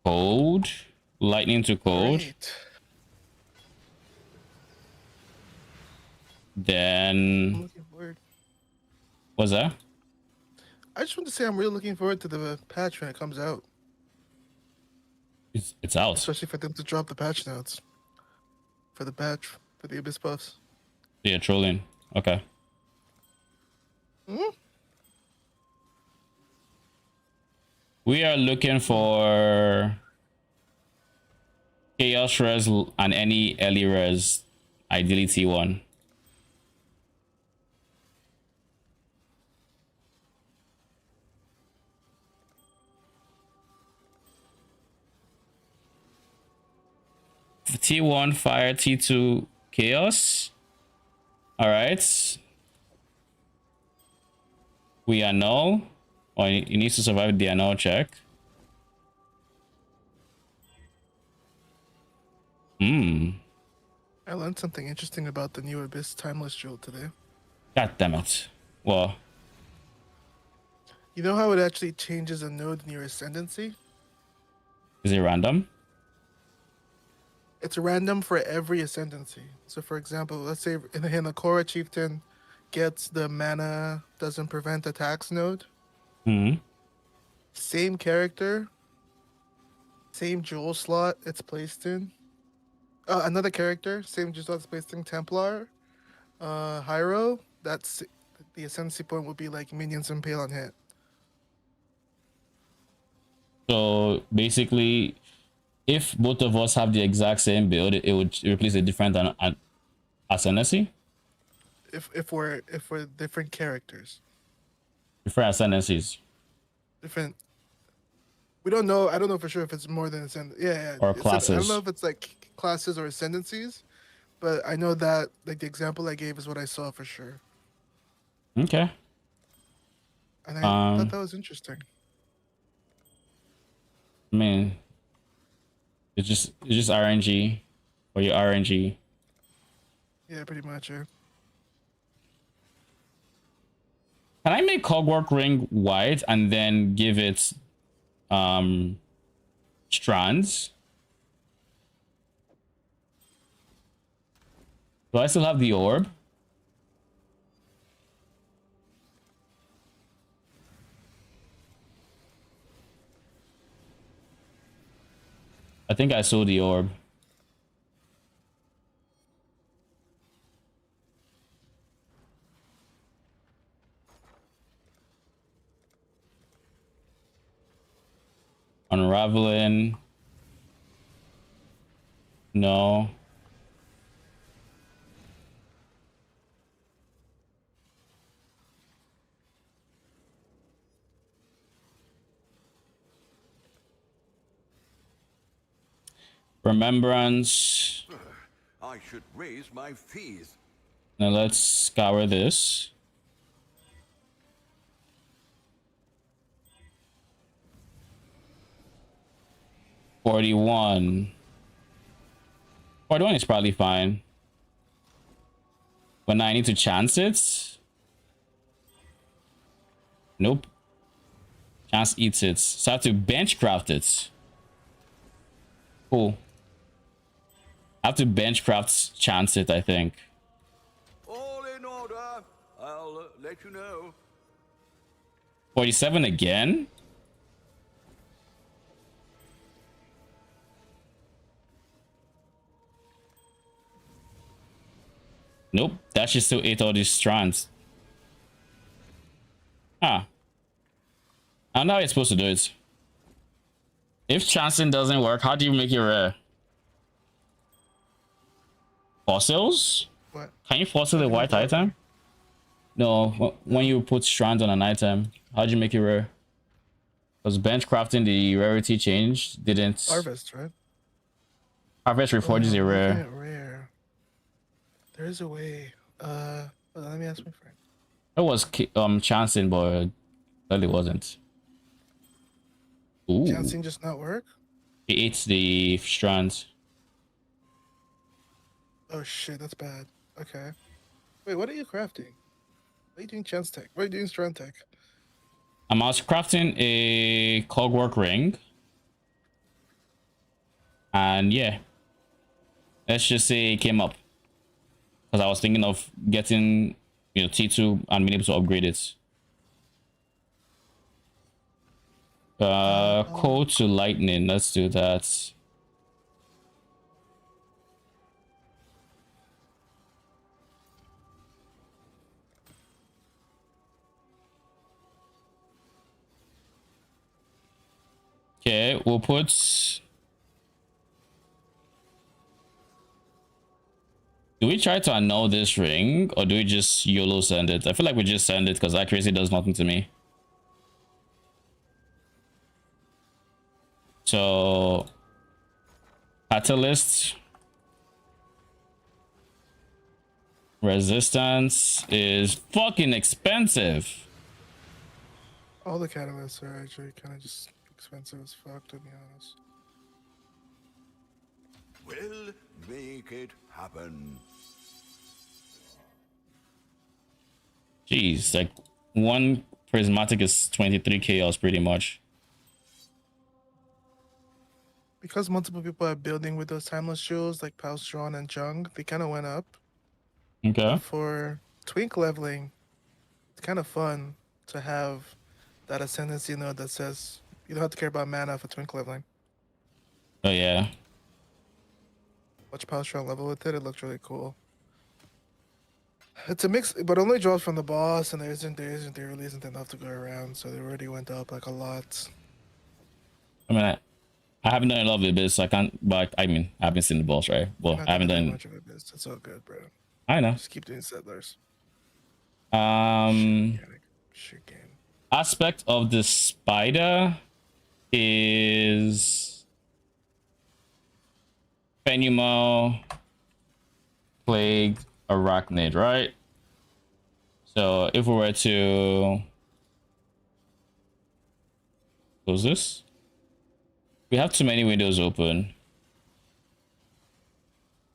Cold, lightning to cold. Great. I'm Then looking forward. what's that? I just want to say I'm really looking forward to the patch when it comes out, It's out. especially for them to drop the patch notes for the patch for the Abyss buffs. Yeah, trolling. Okay. We are looking for chaos res and any early res, ideally T1. T1 fire, T2 chaos. All right. We annul. Or he needs to survive the annul check. I learned something interesting about the new Abyss Timeless Jewel today. God damn it. Well, You know how it actually changes a node in your ascendancy? is it random? It's random for every ascendancy. So, for example, let's say in the Hinakora Chieftain gets the mana doesn't prevent attacks node. Same character, same jewel slot it's placed in. Another character, same jewel slot it's placed in. Templar, Hyro. That's the ascendancy point would be like minions impale on hit. So basically, if both of us have the exact same build, it would replace a different ascendancy. If we're different characters, Different ascendancies different. We don't know. I don't know for sure if it's more than yeah. or I don't classes. know if it's like classes or ascendancies, but I know that like the example I gave is what I saw for sure, Okay. and I thought that was interesting. I mean, it's just RNG or your RNG. Yeah, pretty much. Yeah. Can I make Cogwork Ring white and then give it strands? Do I still have the orb? I think I saw the orb. Unraveling. No. Remembrance. I should raise my fees. Now let's scour this. $41 is probably fine. But now I need to chance it. Nope. Chance eats it. So I have to bench craft it. Cool. I have to bench craft chance it, I think. All in order. I'll let you know. 47 again? Nope, that should still ate all these strands. Ah. I don't know how you're supposed to do it. If chancing doesn't work, how do you make it rare? Fossils? What? Can you fossil a white item? No, when you put strands on an item, how do you make it rare? Because bench crafting, the rarity change didn't. Harvest, right? Harvest reforges a rare. Rare. There is a way. Hold on, let me ask my friend. It was chancing, but clearly wasn't. Ooh. Chancing just not work? It eats the strands. Oh shit, that's bad. Okay. Wait, what are you crafting? What are you doing chance tech? What are you doing strand tech? I'm also crafting a cogwork ring. And yeah. Let's just say it came up. Because I was thinking of getting, T2 and being able to upgrade it. Code to lightning. Let's do that. Okay, we'll put. Do we try to annul this ring or do we just YOLO send it? I feel like we just send it because accuracy does nothing to me. So, catalyst, Resistance is fucking expensive. All the catalysts are actually kind of just expensive as fuck, to be honest. We'll make it happen. Jeez, like one prismatic is 23 chaos pretty much. Because multiple people are building with those timeless jewels like Paustron and Jung, they kind of went up. Okay. For twink leveling, it's kind of fun to have that ascendancy node that says you don't have to care about mana for twink leveling. Oh yeah. Watch Paustron level with it, it looks really cool. It's a mix, but only draws from the boss, and there really isn't enough to go around, so they already went up like a lot. I mean, I haven't done a lot of it, so I can't. But I mean, I haven't seen the boss, right? Well, I haven't done much of it. It's all good, bro. I know. Just keep doing settlers. Shit game. Aspect of the spider is Penumal, Plague, Arachnid, right? So if we were to close this, we have too many windows open.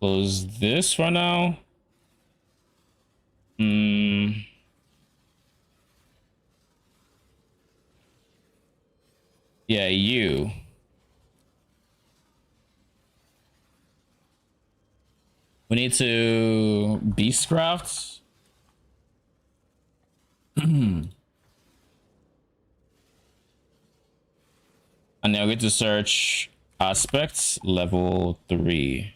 Close this for now. Yeah, you. We need to Beastcraft. And now we get to search aspects level 3.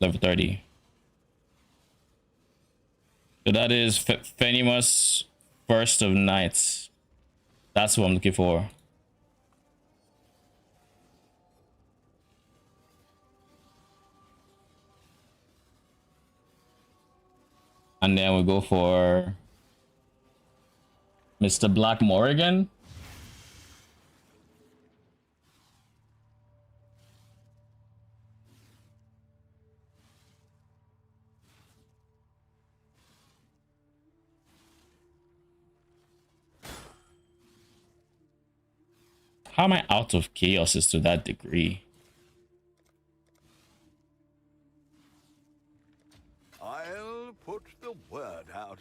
Level 30. So that is Fenimus First of Nights. That's what I'm looking for. And then we go for Mr. Black Morrigan. How am I out of chaoses to that degree? I'll put the word out.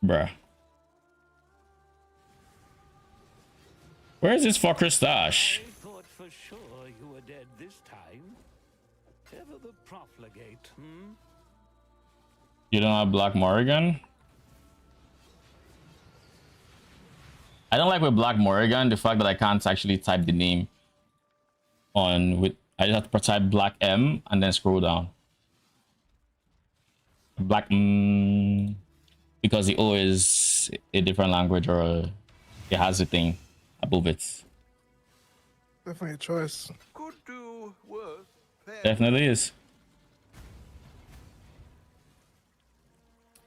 Bruh. Where is this fucker stash? I thought for sure you were dead this time. Ever the profligate, hmm? You don't have Black Morrigan? I don't like with Black Morrigan the fact that I can't actually type the name on with. I just have to type Black M and then scroll down. Black because the O is a different language or it has a thing above it. Definitely a choice. Could do worse. Definitely is.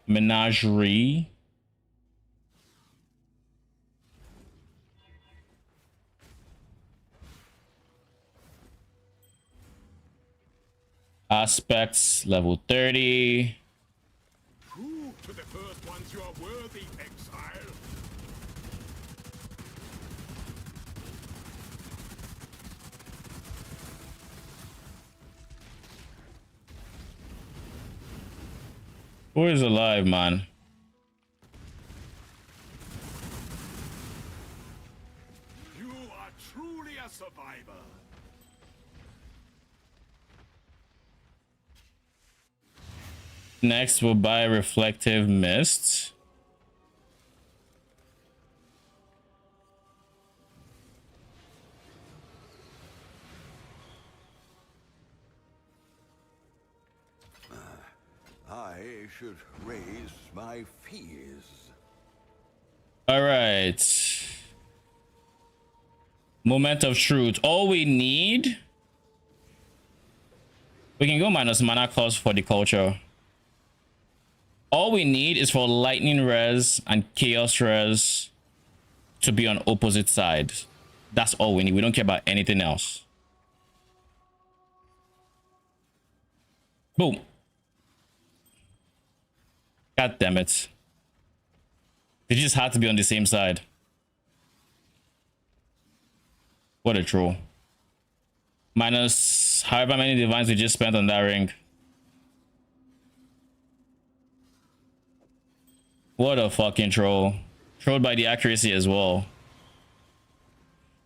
Menagerie. Aspects level 30. Prove to the first ones you are worthy, Exile. Who is alive, man? You are truly a survivor. Next, we'll buy Reflective Mist. I should raise my fees. All right. Moment of truth. All we need. We can go minus mana cost for the culture. All we need is for lightning res and chaos res to be on opposite side. That's all we need. We don't care about anything else. Boom. God damn it. They just had to be on the same side. What a troll. Minus however many divines we just spent on that ring. What a fucking troll. Trolled by the accuracy as well.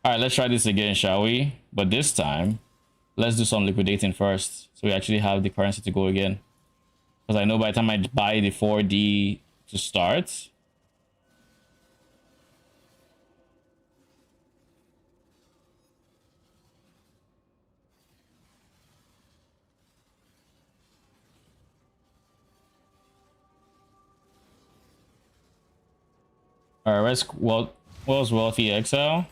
Alright, let's try this again, shall we? But this time, let's do some liquidating first. So we actually have the currency to go again. Because I know by the time I buy the 4D to start, alright, where's wealthy Exile?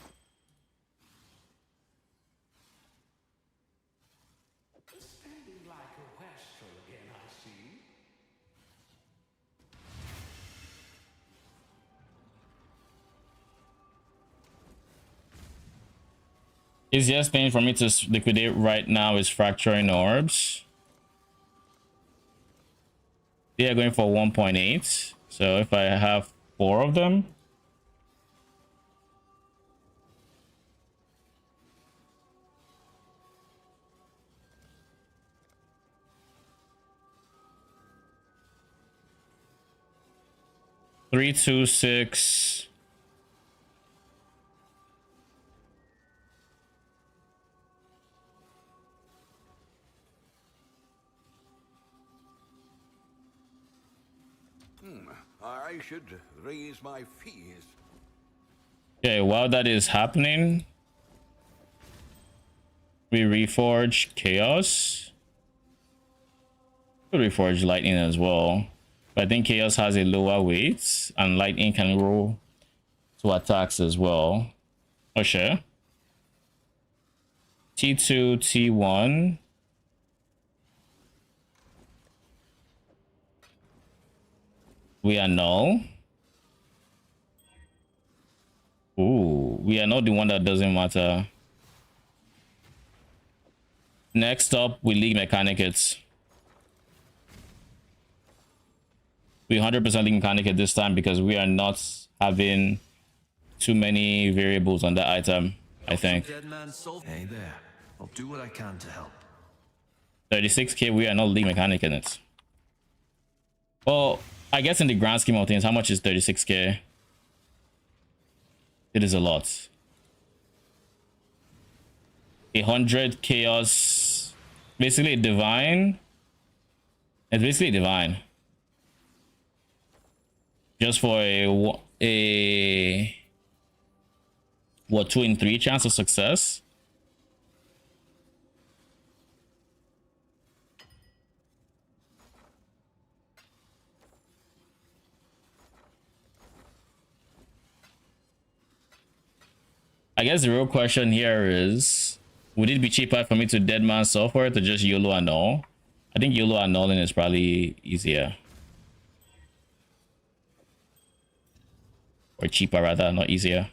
Standing like a wastrel again, I see. Easiest thing for me to liquidate right now is fracturing orbs. They are going for 1.8. So if I have 4 of them, three, 2, 6. I should raise my fees. Okay, while that is happening, we reforge Chaos. Could reforge Lightning as well. But I think Chaos has a lower weight, and Lightning can roll to attacks as well. Oh, sure. T2, T1. We are null. Ooh, we are not the one that doesn't matter. Next up, we league Mechanicate. We 100% league Mechanicate this time because we are not having too many variables on that item, I think. Dead man's soul. Hey there. I'll do what I can to help. 36k, we are not league Mechanic in it. Well, I guess in the grand scheme of things, how much is 36k? It is a lot. 100 chaos, basically divine. It's basically divine. Just for a what, 2 in 3 chance of success. I guess the real question here is, would it be cheaper for me to deadman software to just YOLO annul? I think YOLO annulling is probably easier. Or cheaper rather, not easier.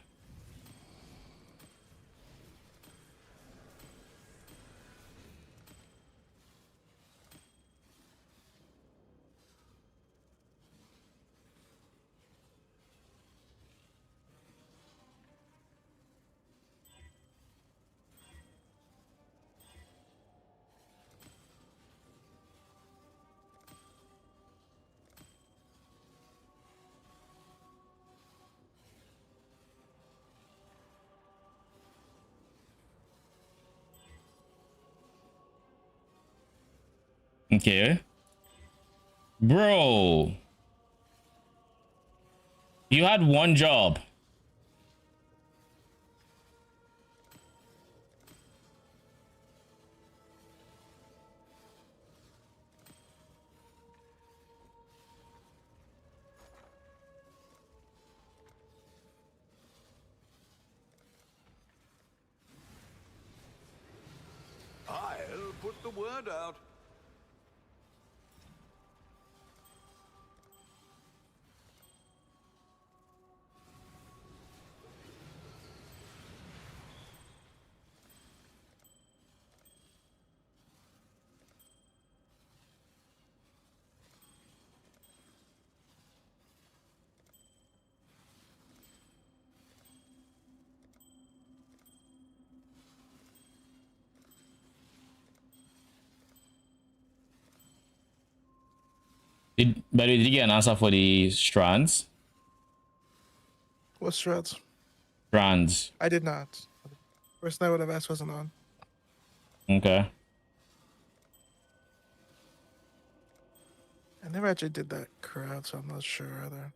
Okay. Bro. You had one job. I'll put the word out. By the way, did you get an answer for the strands? What strats? Strands. I did not. First night would have asked wasn't on. Okay. I never actually did that crowd, so I'm not sure either.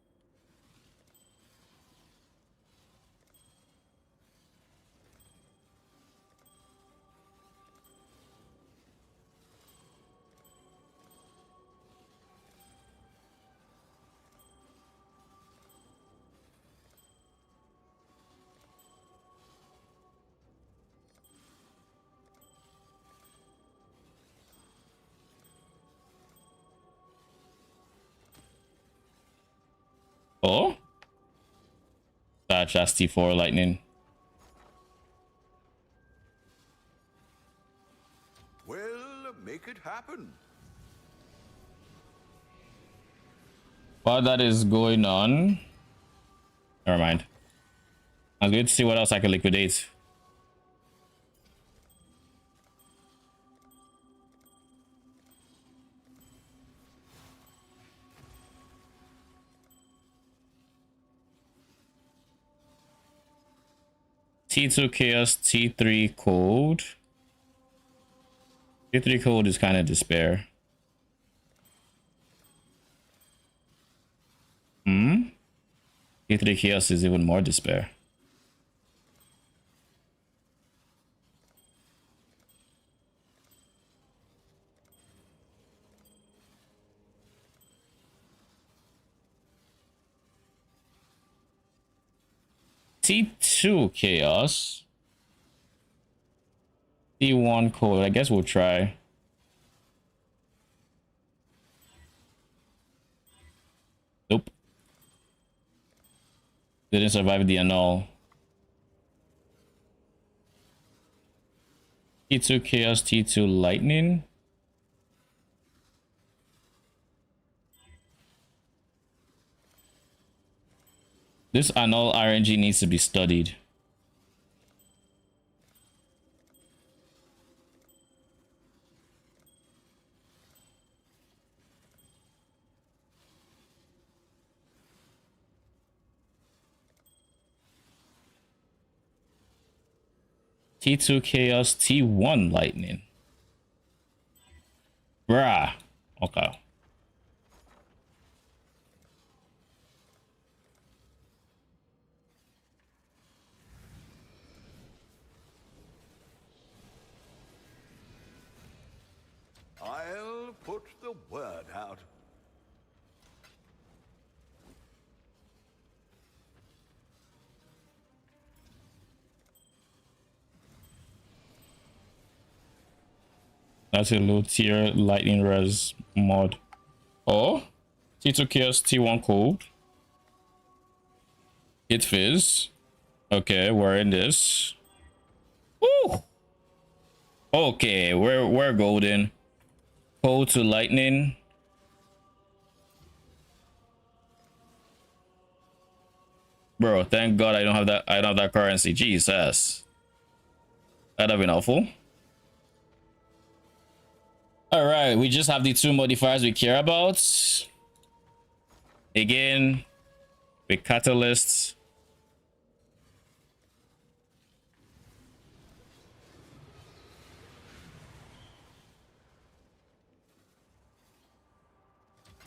Oh? That's T4 lightning. Well, make it happen. While that is going on, never mind. I'm going to see what else I can liquidate. T2 chaos, T3 cold. T3 cold is kind of despair. T3 chaos is even more despair. T2 chaos. T1 cold. I guess we'll try. Nope. Didn't survive the annul. T2 chaos, T2 lightning. This annul RNG needs to be studied. T2 chaos, T1 lightning. Bruh. Okay. I'll put the word out. That's a low tier lightning res mod. Oh, T2 chaos, T1 cold. It fizz. Okay, we're in this. Ooh. Okay, we're golden. Cold to lightning. Bro, thank God I don't have that. I don't have that currency. Jesus, that'd have been awful. All right, we just have the two modifiers we care about. Again, with catalysts.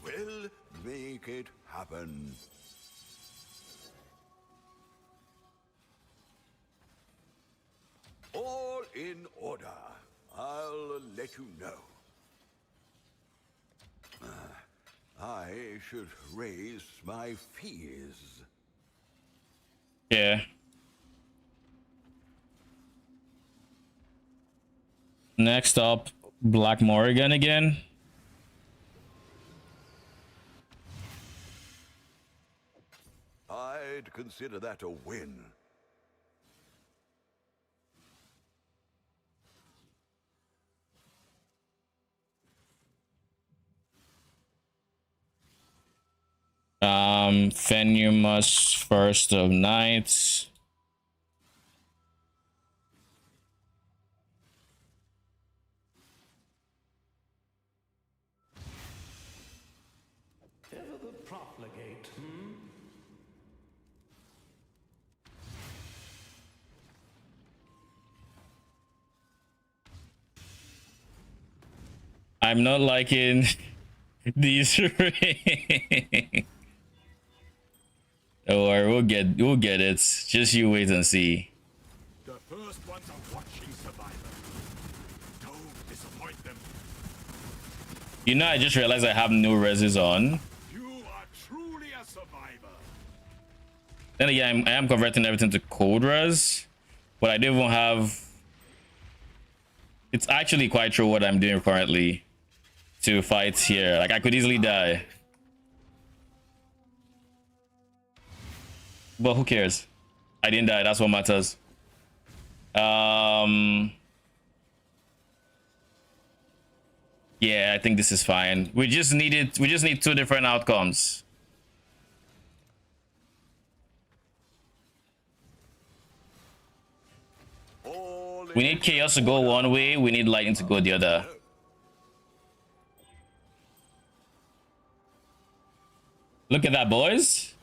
We'll make it happen. All in order. I'll let you know. I should raise my fees. Yeah. Next up, Black Morrigan again. I'd consider that a win. Fenumus, First of Knights. profligate, hmm? I'm not liking these rings. Don't worry, we'll get it. Just you wait and see. The first ones are watching Survivor. Don't disappoint them. You know, I just realized I have no reses on. You are truly a survivor. Then again, I am converting everything to cold res, but I don't even have. It's actually quite true what I'm doing currently to fight here. Like I could easily die, but who cares? I didn't die. That's what matters. Yeah, I think this is fine. We just need two different outcomes. We need chaos to go one way, we need lightning to go the other. Look at that, boys.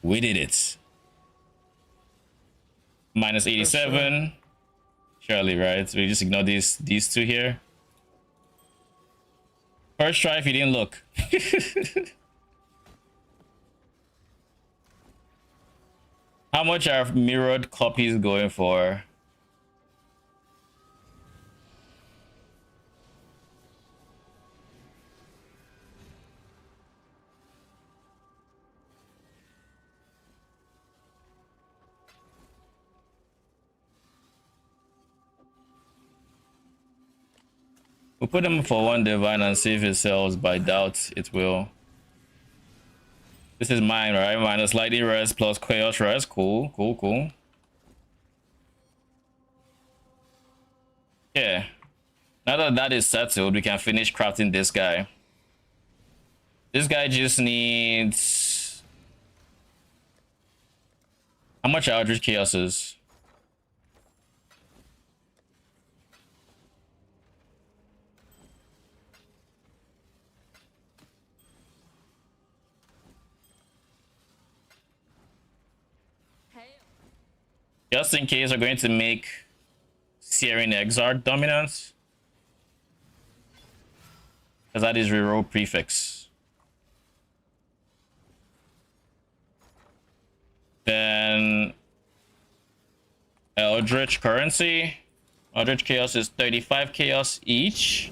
We did it. Minus 87. Surely, right? So we just ignore these two here. First try if you didn't look. How much are mirrored copies going for? We'll put them for one divine and see if it sells. By doubt it will. This is mine, right? Minus lightning res plus chaos res. Cool, cool, cool. Yeah. Now that that is settled, we can finish crafting this guy. This guy just needs... How much are Eldritch Chaoses? Just in case we're going to make Searing Exarch dominant. Because that is reroll prefix. Then Eldritch currency. Eldritch chaos is 35 chaos each.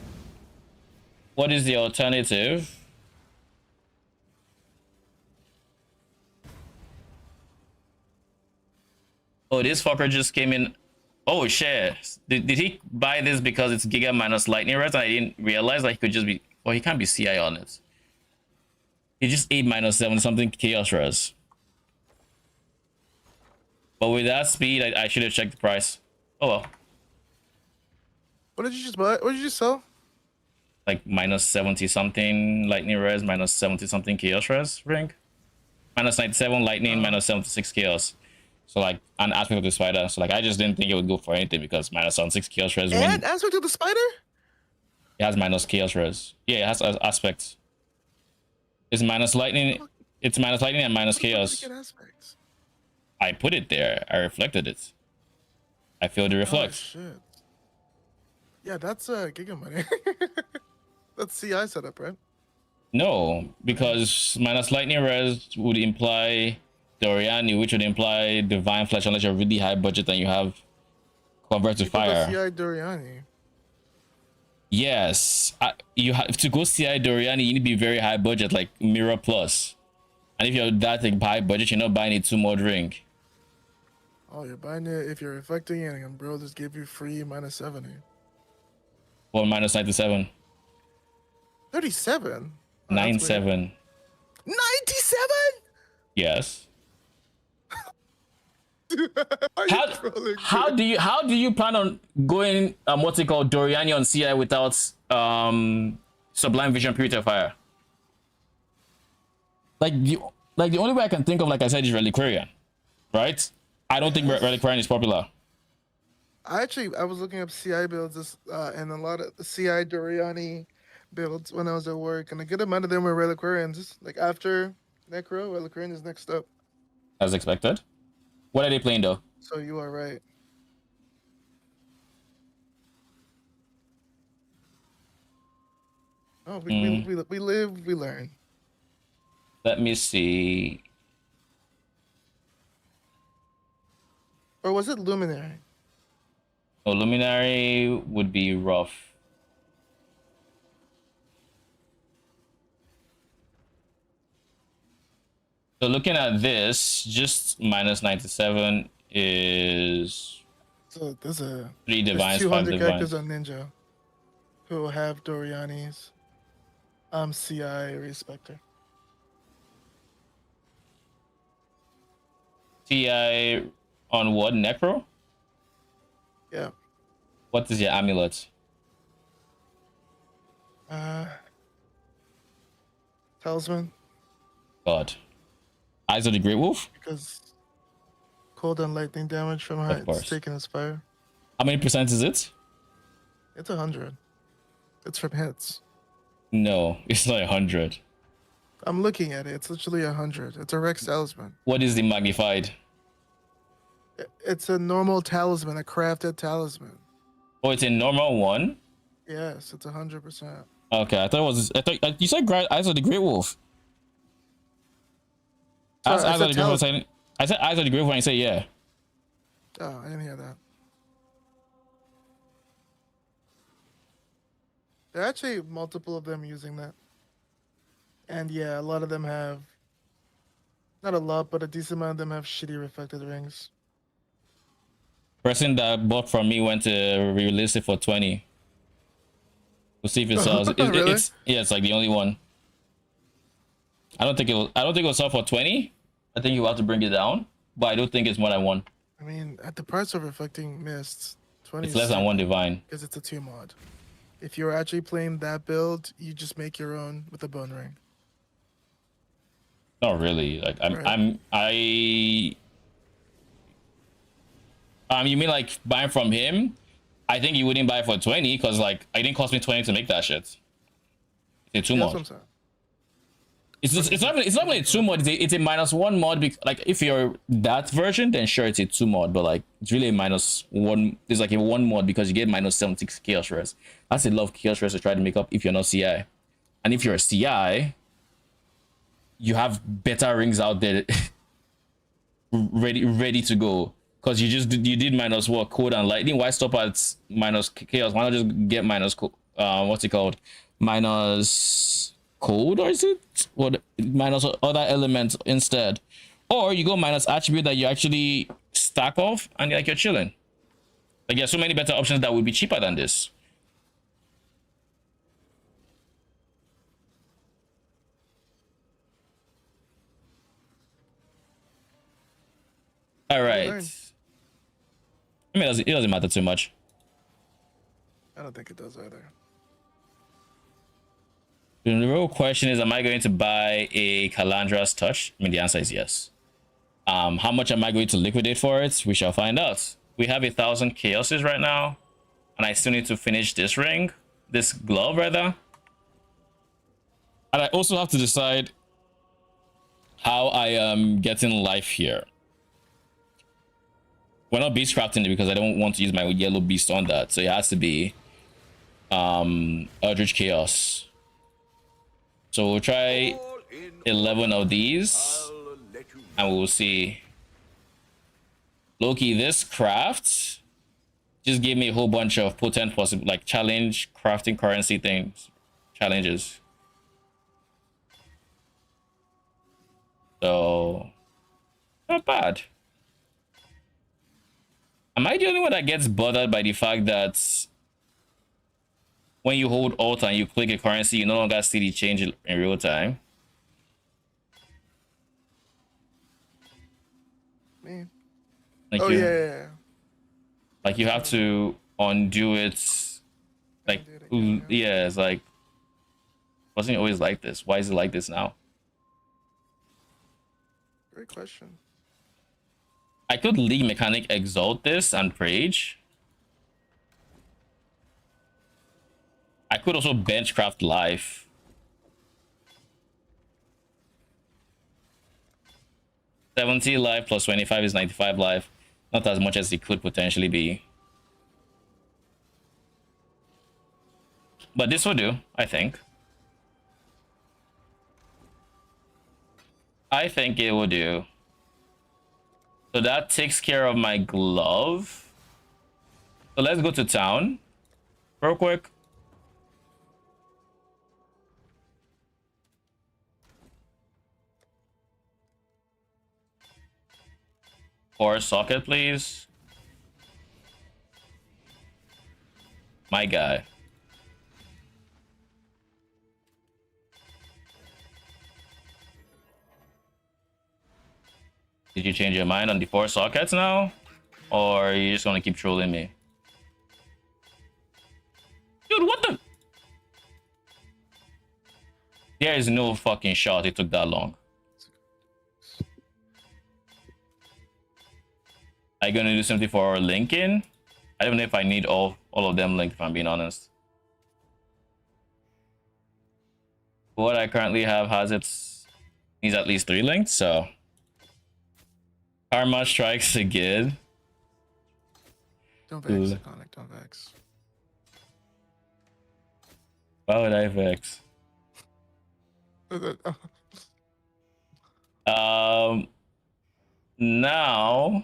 What is the alternative? Oh, this fucker just came in. Oh shit. Did he buy this because it's Giga minus lightning res? And I didn't realize that he could just be... Oh, he can't be CI on it. He just 8 minus 7 something chaos res. But with that speed, I should have checked the price. Oh well. What did you just buy? What did you just sell? Like minus 70 something lightning res, minus 70 something chaos res ring. Minus 97 lightning, minus 76 chaos. So like an aspect of the spider. So like I just didn't think it would go for anything because minus 76 chaos res. And aspect of the spider? It has minus chaos res. Yeah, it has aspects. It's minus lightning. It's minus lightning and minus chaos. I put it there. I reflected it. I feel the reflect. Oh, shit. Yeah, that's Giga money. That's CI setup, right? No, because minus lightning res would imply Doryani, which would imply divine flesh unless you're really high budget and you have convert to fire. CI Doryani. Yes, you have to go CI Doryani. You need to be very high budget, like Mirror Plus. And if you're that like, high budget, you're not buying a 2-mod ring. Oh, you're buying it if you're reflecting it, and bro just gave you free minus 70. Well, minus 97. 37. 97. 97. Yes. How do you plan on going what's it called Doryani on CI without Sublime Vision Purifier? Like the only way I can think of, like I said, is Reliquarian, right? I don't think Reliquarian is popular. I was looking up CI builds and a lot of the CI Doryani builds when I was at work, and a good amount of them were Reliquarians. Like after Necro, Reliquarian is next up. As expected. What are they playing though? So you are right. Oh, we live, we learn. Let me see. Or was it Luminary? Oh, Luminary would be rough. So looking at this, just minus 97 is So there's 3 there's divines, 5 200 characters divines. on Ninja who have Doryani's CI Respecter. TI on what? Necro? Yeah. What is your amulet? Talisman, God. Eyes of the Great Wolf? because cold and lightning damage from Of heights course. taken as fire. How many percent is it? It's 100. It's from hits. No, it's not 100. I'm looking at it. It's literally 100. It's a Rex talisman. What is the magnified? It's a normal talisman, a crafted talisman. Oh, it's a normal one? Yes, it's 100%. Okay, I thought you said Eyes of the Great Wolf. I Sorry, asked Eyes of the Great Wolf. I said Eyes of the Great Wolf and you said yeah. Oh, I didn't hear that. There are actually multiple of them using that. And yeah, a lot of them have, not a lot, but a decent amount of them have shitty reflected rings. Person that bought from me went to release it for 20. We'll see if it sells. Really? It's like the only one. I don't think it'll sell for 20. I think you have to bring it down, but I don't think it's more than one. I mean, at the price of reflecting mists, 20 It's less than one divine. because it's a 2 mod. If you're actually playing that build, you just make your own with a bone ring. Not really. Like you mean like buying from him? I think you wouldn't buy it for 20 because like it didn't cost me 20 to make that shit. It's a 2 That's what I'm mod. saying. It's not really a 2 mod. It's a -1 mod. Like if you're that version, then sure it's a 2 mod. But like it's really a -1. It's like a 1 mod because you get -76 chaos rest. That's a lot of chaos rest to try to make up if you're not CI. And if you're a CI, you have better rings out there ready to go. Because you did minus what, code and lightning. Why stop at minus chaos? Why not just get minus what's it called? Minus code, or is it what, minus other elements instead? Or you go minus attribute that you actually stack off and you're chilling. Like there's so many better options that would be cheaper than this. All right. I mean, it doesn't matter too much. I don't think it does either. The real question is, am I going to buy a Calandra's Touch? I mean, the answer is yes. How much am I going to liquidate for it? We shall find out. We have 1,000 chaoses right now, and I still need to finish this ring, this glove rather. And I also have to decide how I am getting life here. We're not beast crafting it because I don't want to use my yellow beast on that, so it has to be Eldritch Chaos. So we'll try 11 of these and we'll see. Loki, this craft just gave me a whole bunch of potent possible like challenge crafting currency things, challenges. So not bad. Am I the only one that gets bothered by the fact that when you hold Alt and you click a currency, you no longer see the change in real time? Me. Like Oh, you, yeah. like you have to undo it. Like, yeah, it's like, wasn't it always like this? Why is it like this now? Great question. I could League Mechanic Exalt this and Rage. I could also benchcraft life. $70 life plus 25 is 95 life. Not as much as it could potentially be. But this will do, I think. I think it will do. So that takes care of my glove. So let's go to town real quick. Or socket, please. My guy. Did you change your mind on the 4 sockets now? Or are you just gonna keep trolling me? Dude, what the? There is no fucking shot it took that long. Are you gonna do something for Lincoln? I don't know if I need all of them linked, if I'm being honest. What I currently have needs at least 3 linked, so Karma strikes again. Don't vex, Iconic, don't vex. Why would I vex? Now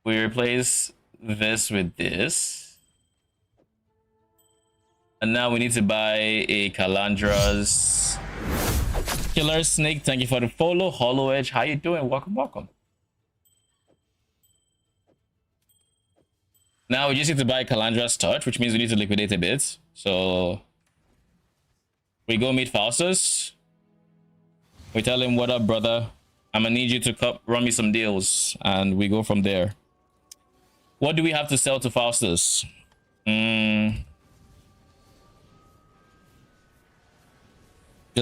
we replace this with this. And now we need to buy a Calandra's Killer Snake. Thank you for the follow. Hollow Edge, how you doing? Welcome, welcome. Now we just need to buy Calandra's Touch, which means we need to liquidate a bit. So we go meet Faustus. We tell him, what up, brother? I'm gonna need you to run me some deals. And we go from there. What do we have to sell to Faustus? There's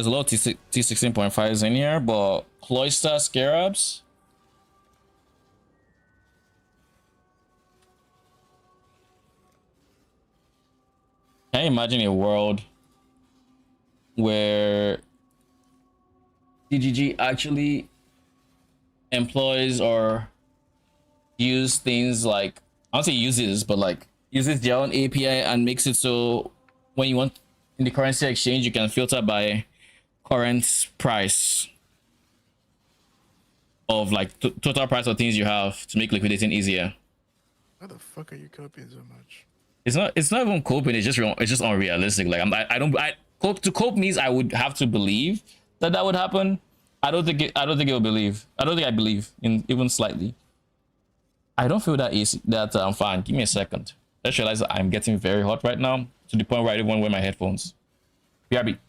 a lot of T16.5s in here, but Cloister Scarabs. Can you imagine a world where DGG actually employs or use things like, I don't say uses, but like uses their own API and makes it so when you want in the currency exchange, you can filter by current price of like total price of things you have to make liquidating easier. Why the fuck are you copying so much? It's not even coping, it's just unrealistic. Like to cope means I would have to believe that would happen. I don't think I believe in even slightly. I don't feel that easy that I'm fine. Give me a second. Let's realize that I'm getting very hot right now to the point where I don't want to wear my headphones. BRB.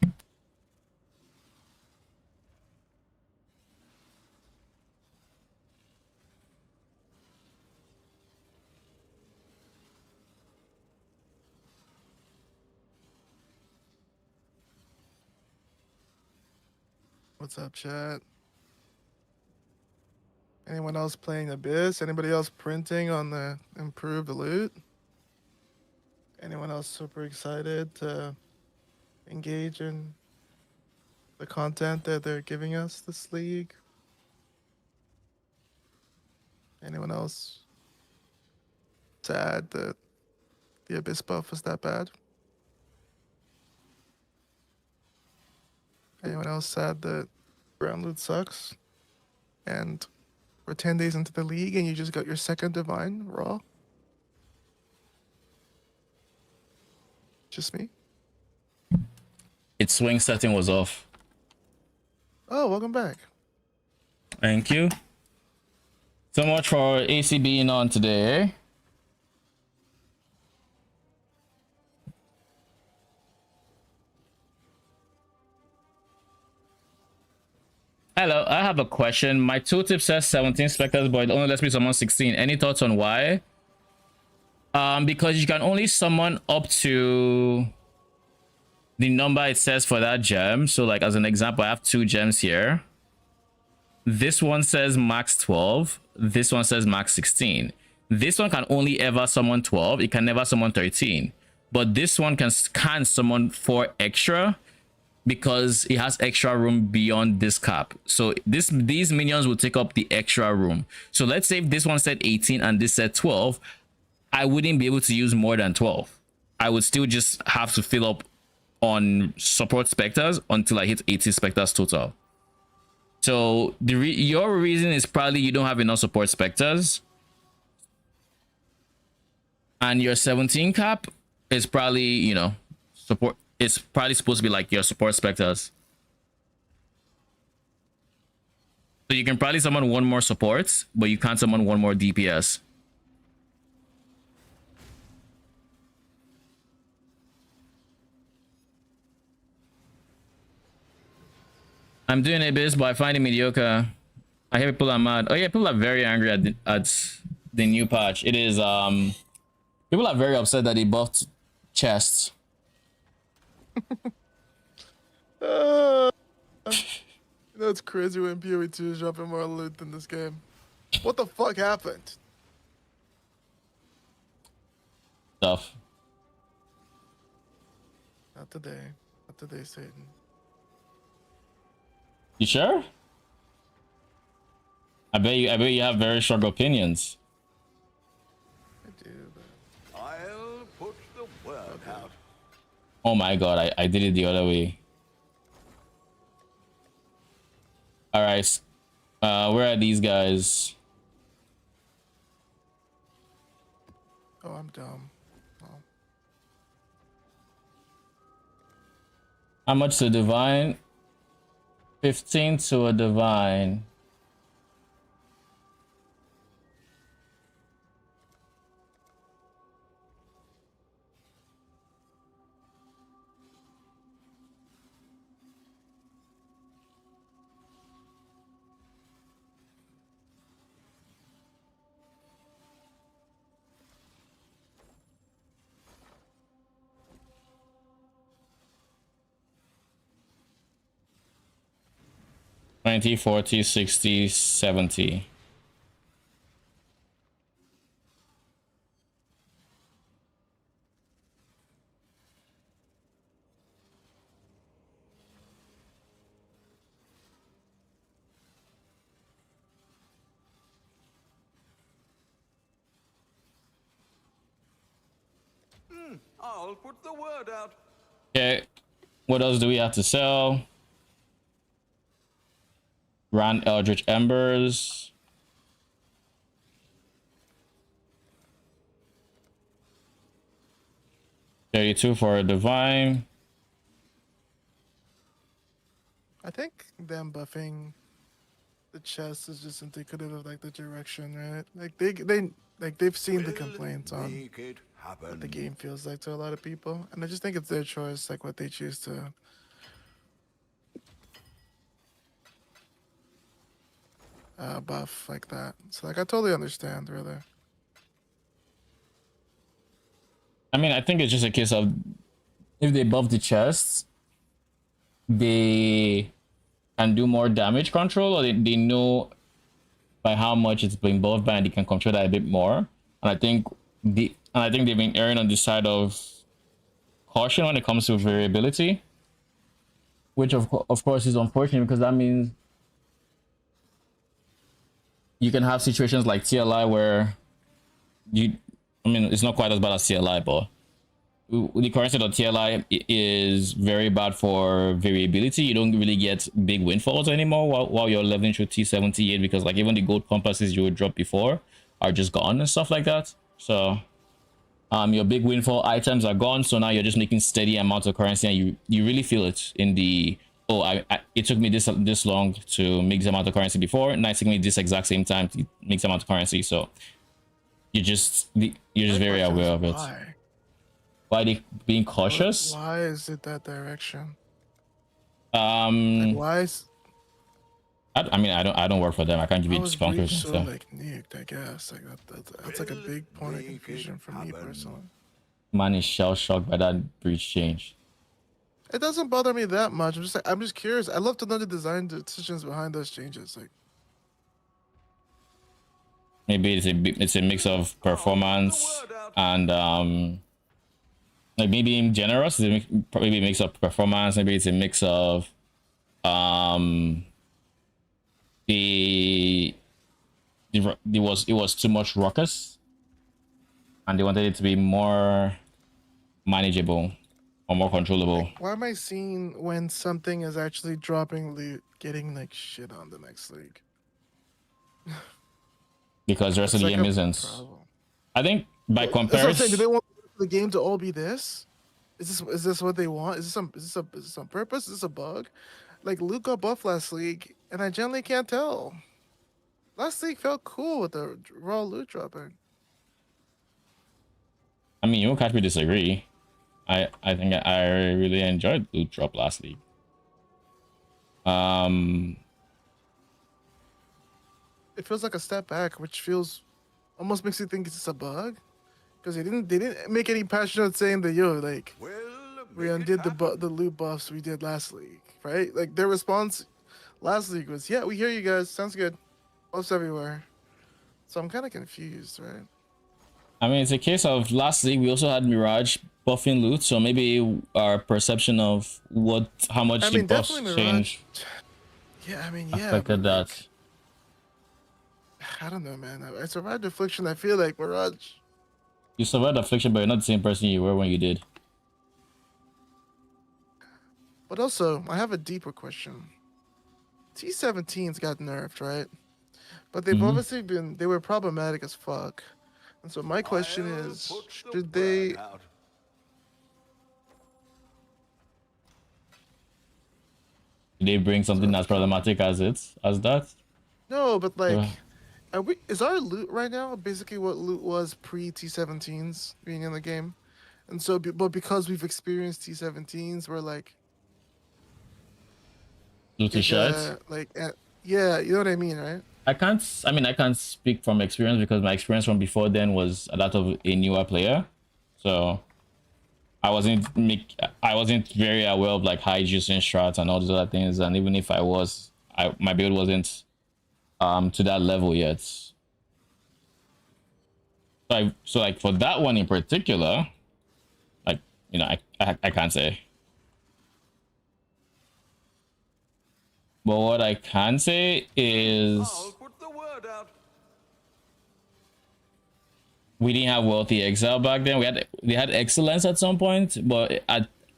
What's up, chat? Anyone else playing Abyss? Anybody else printing on the improved loot? Anyone else super excited to engage in the content that they're giving us this league? Anyone else sad that the Abyss buff was that bad? Anyone else sad that ground loot sucks? And we're 10 days into the league and you just got your second divine raw? Just me? Its swing setting was off. Oh, welcome back. Thank you. So much for AC being on today, eh? Hello, I have a question. My tooltip says 17 specters, but it only lets me summon 16. Any thoughts on why? Because you can only summon up to the number it says for that gem. So like as an example, I have 2 gems here. This one says max 12. This one says max 16. This one can only ever summon 12. It can never summon 13. but this one can summon 4 extra because it has extra room beyond this cap. So these minions will take up the extra room. So let's say if this one said 18 and this said 12, I wouldn't be able to use more than 12. I would still just have to fill up on support specters until I hit 80 specters total. So your reason is probably you don't have enough support specters, and your 17 cap is probably, you know, support. It's probably supposed to be like your support specters. So you can probably summon 1 more support, but you can't summon 1 more DPS. I'm doing a bit, but I find it mediocre. I hear people are mad. Oh yeah, people are very angry at the new patch. It is people are very upset that they buffed chests. You know, it's crazy when PoE2 is dropping more loot than this game. What the fuck happened? Stuff. Not today. Not today, Satan. You sure? I bet you have very strong opinions. I do, but... I'll put the word out. Oh my god, I did it the other way. Alright. Where are these guys? Oh, I'm dumb. Oh. How much to divine? 15 to a divine. $20, $40, $60, $70. I'll put the word out. Okay, what else do we have to sell? Rand Eldritch Embers. $32 for a divine. I think them buffing the chest is just indicative of like the direction, right? Like they've seen the complaints on Make it happen. what the game feels like to a lot of people, and I just think it's their choice, like what they choose to buff like that. So like I totally understand, really. I mean, I think it's just a case of if they buff the chest, they can do more damage control, or they know by how much it's being buffed by, and they can control that a bit more. And I think they've been erring on the side of caution when it comes to variability, which of course is unfortunate, because that means you can have situations like TLI where I mean, it's not quite as bad as TLI, but the currency of TLI is very bad for variability. You don't really get big windfalls anymore while you're leveling through T78, because like even the gold compasses you would drop before are just gone and stuff like that. So your big windfall items are gone, so now you're just making steady amounts of currency, and you really feel it in the it took me this long to make this amount of currency before, now it's taking me this exact same time to make some amount of currency. So you're just very aware of it. Why they being cautious? Why is it that direction? Like why is... I mean, I don't work for them. I can't give you discount and so stuff. like nicked, I guess. Like that's like a big point of confusion for me personally. Man is shell shocked by that breach change. It doesn't bother me that much. I'm just curious. I love to know the design decisions behind those changes. Like Maybe it's a mix of performance and Like maybe being generous, maybe a mix of performance, maybe it's a mix of um the, it was too much ruckus and they wanted it to be more manageable or more controllable. Like, why am I seeing when something is actually dropping loot, getting like shit on the next league? Because the rest of It's the like game a isn't. problem. I think by Well, that's what I'm saying. Do they comparison, want the game to all be this? Is this what they want? Is this on purpose? Is this a bug? Like Luke got buff last league, and I generally can't tell. Last league felt cool with the raw loot dropping. I mean, you won't catch me disagree. I think I really enjoyed loot drop last league. Um, It feels like a step back, which feels almost makes you think it's just a bug, because they didn't make any patch notes saying that like Well, we make it undid happen. the loot buffs we did last league, right? Like their response last league was, "Yeah, we hear you guys. Sounds good. Buffs everywhere." So I'm kind of confused, right? I mean, it's a case of last league we also had Mirage buffing loot, so maybe our perception of how much I the mean, buffs definitely Mirage. change Yeah, I mean, yeah, but affected that. like, I don't know, man. I survived Affliction. I feel like Mirage. You survived affliction, but you're not the same person you were when you did. But also, I have a deeper question. T17s got nerfed, right? But they've Hmm. obviously they were problematic as fuck. And so my question I'll is, put the should word they? out. Did they bring So something that's as a problem. problematic as that? No, but like, Uh, is our loot right now basically what loot was pre T17s being in the game? And so, but because we've experienced T17s, we're loot is shite. yeah, you know what I mean, right? I can't. I mean, I can't speak from experience because my experience from before then was that of a newer player, so I wasn't very aware of like high juicing strats and all these other things. And even if I was, my build wasn't to that level yet. So like for that one in particular, like I can't say. But what I can say I'll is put the word out. we didn't have wealthy exile back then. They had excellence at some point, but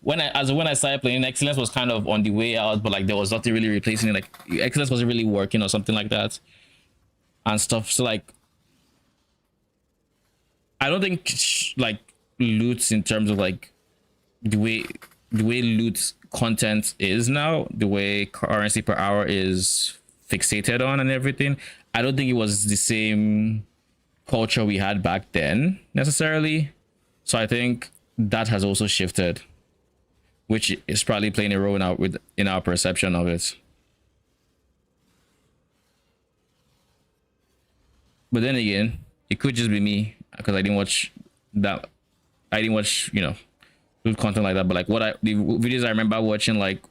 when I started playing, excellence was kind of on the way out, but like there was nothing really replacing it. Like excellence wasn't really working or something like that and stuff. So like I don't think like loot in terms of like the way loot content is now, the way currency per hour is fixated on and everything. I don't think it was the same culture we had back then necessarily. So I think that has also shifted, which is probably playing a role in our perception of it. But then again, it could just be me because I didn't watch that. I didn't watch good content like that. But like the videos I remember watching, like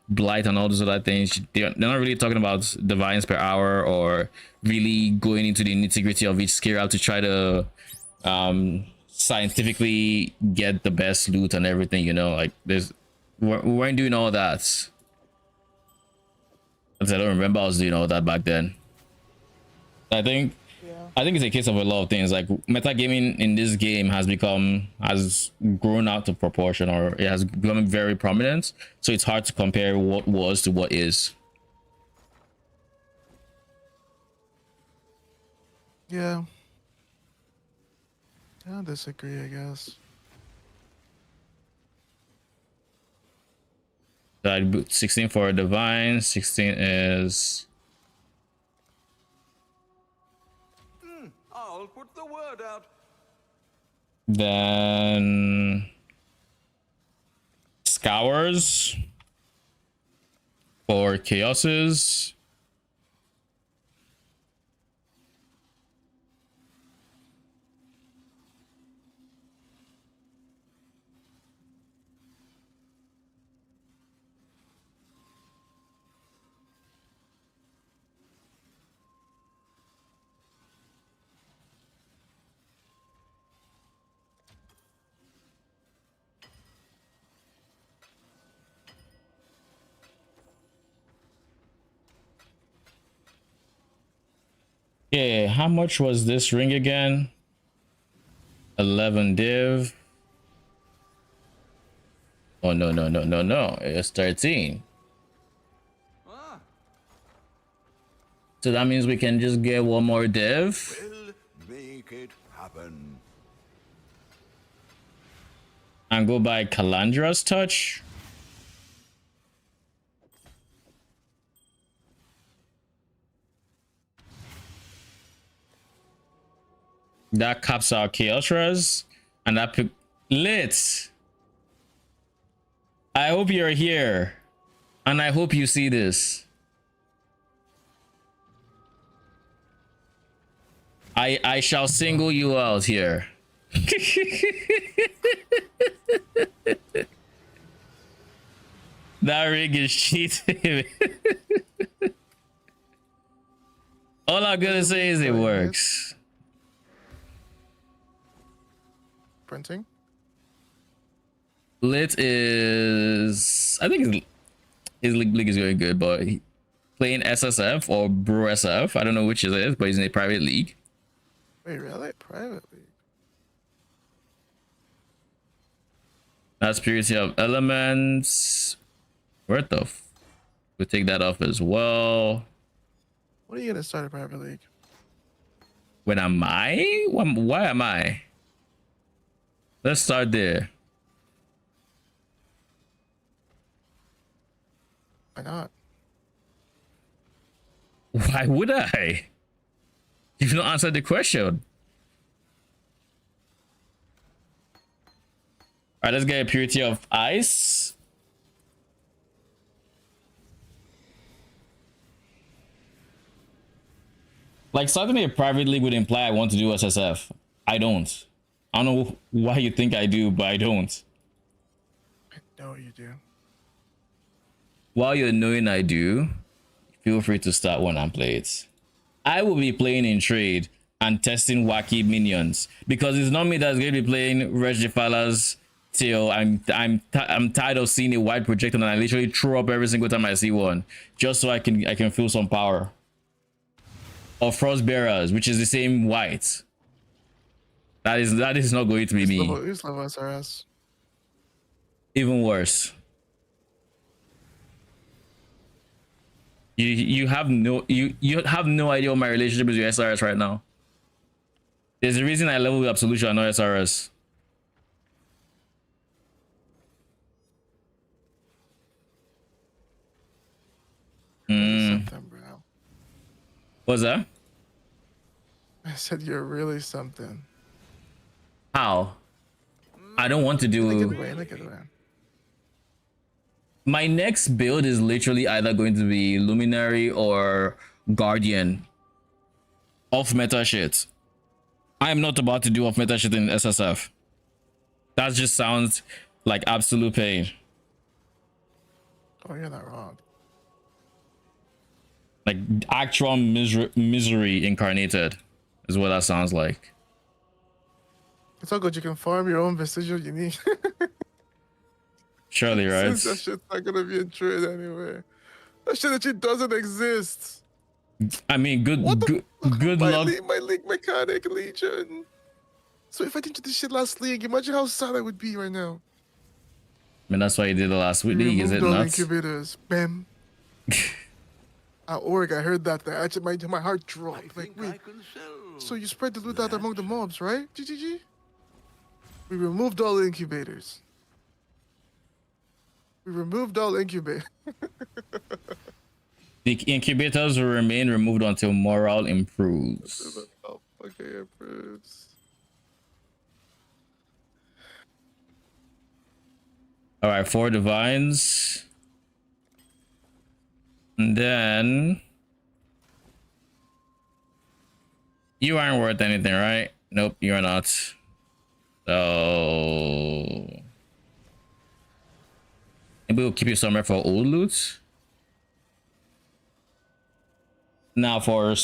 Blight and all those other things, they're not really talking about divines per hour or really going into the nitty gritty of each skill to try to scientifically get the best loot and everything. Like we weren't doing all that. Because I don't remember I was doing all that back then. I think Yeah. I think it's a case of a lot of things. Like metagaming in this game has grown out of proportion, or it has become very prominent. So it's hard to compare what was to what is. Yeah. I disagree, I guess. So I'd boot 16 for a divine. 16 is I'll put the word out. then scours for chaoses. Okay, how much was this ring again? 11 div. Oh, no, no, no, no, no. It's 13. Ah, So that means we can just get one more div. we'll make it happen. And go by Calandra's touch. That caps our Chaos Res. And that pick lit. I hope you're here. And I hope you see this. I shall single you out here. That rig is cheating. All I'm gonna say is it works. Printing. Lit is, I think his league is going good, but playing SSF or Bro SF, I don't know which it is, but he's in a private league. Wait, really? Privately? That's purity of elements. Where the we'll take that off as well. When are you gonna start a private league? When am I? Why am I? Let's start there. Why not? Why would I? You've not answered the question. All right, let's get a purity of ice. Like starting a private league would imply I want to do SSF. I don't. I don't know why you think I do, but I don't. I know you do. While you're knowing I do, feel free to start one and play it. I will be playing in trade and testing wacky minions because it's not me that's going to be playing Wretched Defilers till I'm tired of seeing a white projector and I literally throw up every single time I see one just so I can feel some power. Or Frost Bearers, which is the same white. That is not going to be me. Who's level SRS? Even worse. You have no idea what my relationship is with SRS right now. There's a reason I level with Absolution and not SRS. Something, bro. What's that? I said you're really something. How? I don't want to do. In a good way, in a good way. My next build is literally either going to be Luminary or Guardian. Off meta shit. I am not about to do off meta shit in SSF. That just sounds like absolute pain. Oh, you're not wrong. Like actual misery incarnated is what that sounds like. It's all good. You can farm your own vestigial unique. Surely, right? Since that shit's not gonna be in trade anyway. That shit actually doesn't exist. I mean, good luck. My league mechanic legion. So if I didn't do this shit last league, imagine how sad I would be right now. I mean, that's why you did the last league, is it Removed all nuts? incubators. Bam. At org, I heard that. Actually, my heart dropped. I Like, think I wait. can sell. So you spread the loot out among the mobs, right? GGG. We removed all incubators. We removed all incubators. The incubators will remain removed until morale improves. Oh, okay, improves. All right, 4 divines. And then you aren't worth anything, right? Nope, you're not. So maybe we'll keep you somewhere for old loot. Now for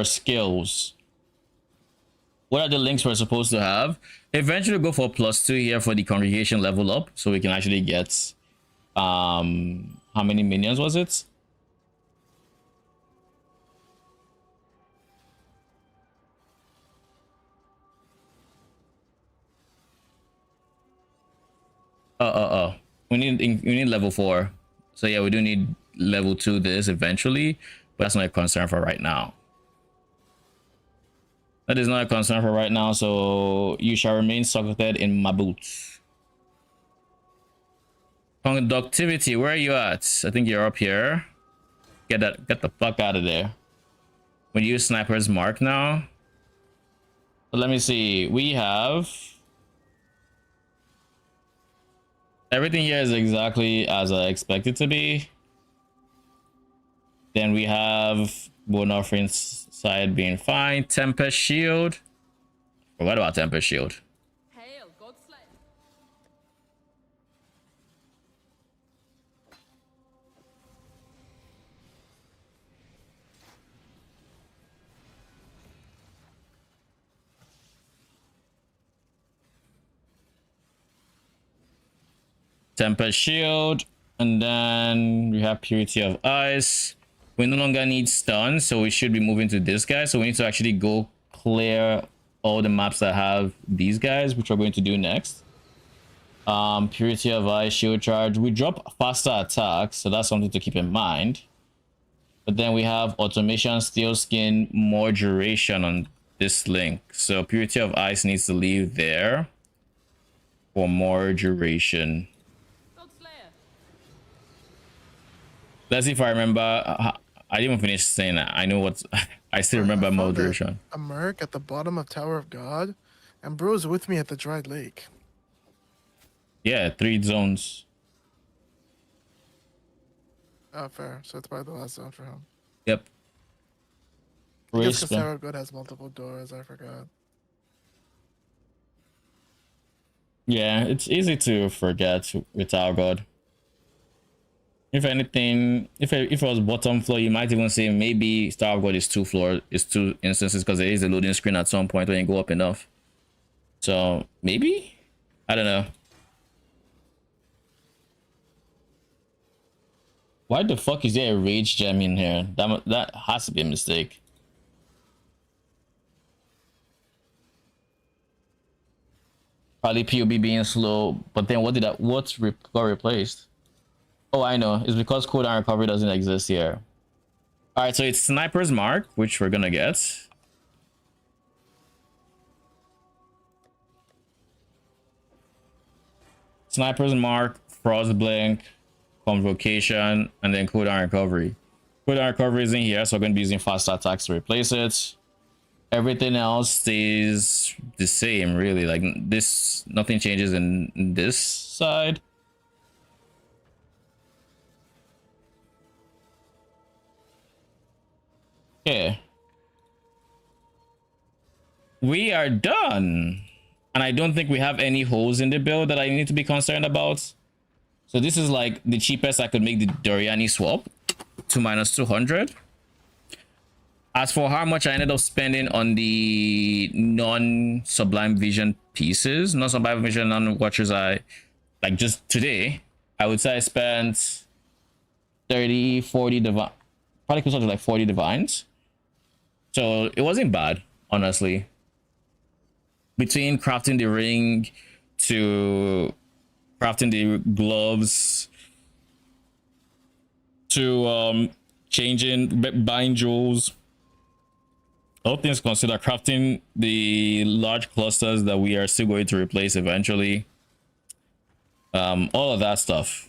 skills. What are the links we're supposed to have? Eventually go for +2 here for the congregation level up, so we can actually get how many minions was it? We need level 4. So yeah, we do need level 2 this eventually, but that's not a concern for right now. That is not a concern for right now, so you shall remain socketed in my boots. Conductivity, where are you at? I think you're up here. Get the fuck out of there. We use Sniper's Mark now. So let me see. We have everything here is exactly as I expect it to be. Then we have Bone Offering side being fine. Tempest Shield. Forgot about Tempest Shield. Hail, Godslayer. Tempest Shield. And then we have Purity of Ice. We no longer need stun, so we should be moving to this guy. So we need to actually go clear all the maps that have these guys, which we're going to do next. Purity of Ice, Shield Charge. We drop faster attacks, so that's something to keep in mind. But then we have Automation, Steel Skin, more duration on this link. So Purity of Ice needs to leave there for more duration. Godslayer. Let's see if I remember. I didn't even finish saying that. I know what I still remember more duration. A merc at the bottom of Tower of God, and bro's with me at the Dried Lake. Yeah, 3 zones. Oh, fair. So it's probably the last zone for him. Yep. I guess because Respawn. Tower of God has multiple doors. I forgot. Yeah, it's easy to forget with Tower God. If anything, if it was bottom floor, you might even say maybe Star of God is 2 instances because there is a loading screen at some point when you go up enough. So maybe? I don't know. Why the fuck is there a rage gem in here? That has to be a mistake. Probably POB being slow, but then got replaced? Oh, I know. It's because cooldown recovery doesn't exist here. All right, so it's Sniper's Mark, which we're gonna get. Sniper's Mark, Frostblink, Convocation, and then cooldown recovery. Cooldown recovery is in here, so we're gonna be using faster attacks to replace it. Everything else stays the same, really. Like this, nothing changes in this side. Okay. We are done. And I don't think we have any holes in the build that I need to be concerned about. So this is like the cheapest I could make the Doryani swap to -200. As for how much I ended up spending on the non-Sublime Vision pieces, non-Sublime Vision, non-Watcher's Eye, like just today, I would say I spent 30, 40 divine, probably closer to like 40 divines. So it wasn't bad, honestly. Between crafting the ring to crafting the gloves to changing, buying jewels, all things considered, crafting the large clusters that we are still going to replace eventually, all of that stuff.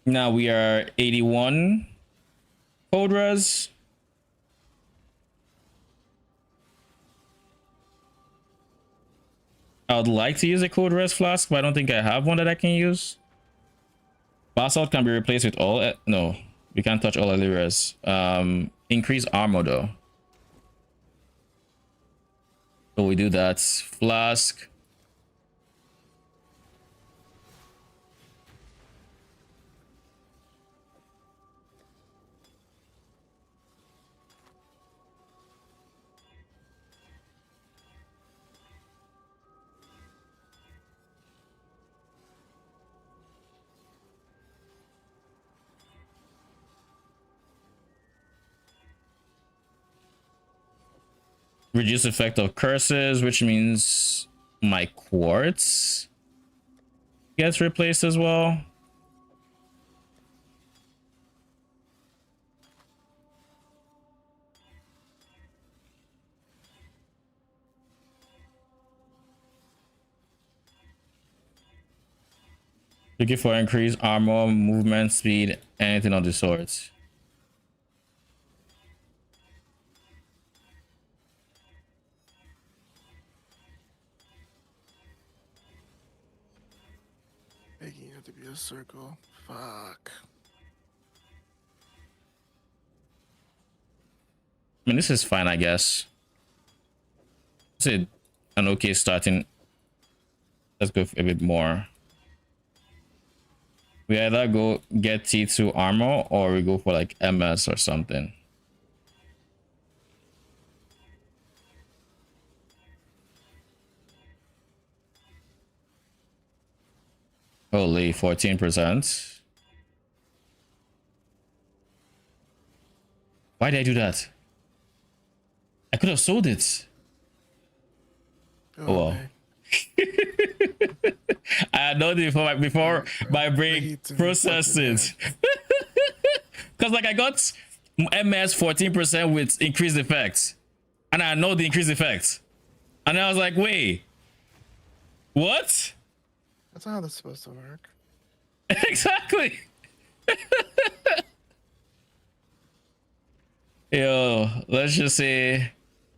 Now we are 81 cold res. I would like to use a cold res flask, but I don't think I have one that I can use. Basalt can be replaced with all. No, we can't touch all early res. Increase armor though. So we do that. Flask. Reduce effect of curses, which means my quartz gets replaced as well. Looking for increased armor, movement speed, anything of the sort. Making it to be a circle. Fuck. I mean, this is fine, I guess. It's an okay starting. Let's go for a bit more. We either go get T2 armor or we go for like MS or something. Holy, 14%. Why did I do that? I could have sold it. Oh well. man. I had known it before my brain processed it. Because like I got MS 14% with increased effects. And I know the increased effects. And I was like, wait. What? That's not how that's supposed to work. Exactly. Yo, let's just say,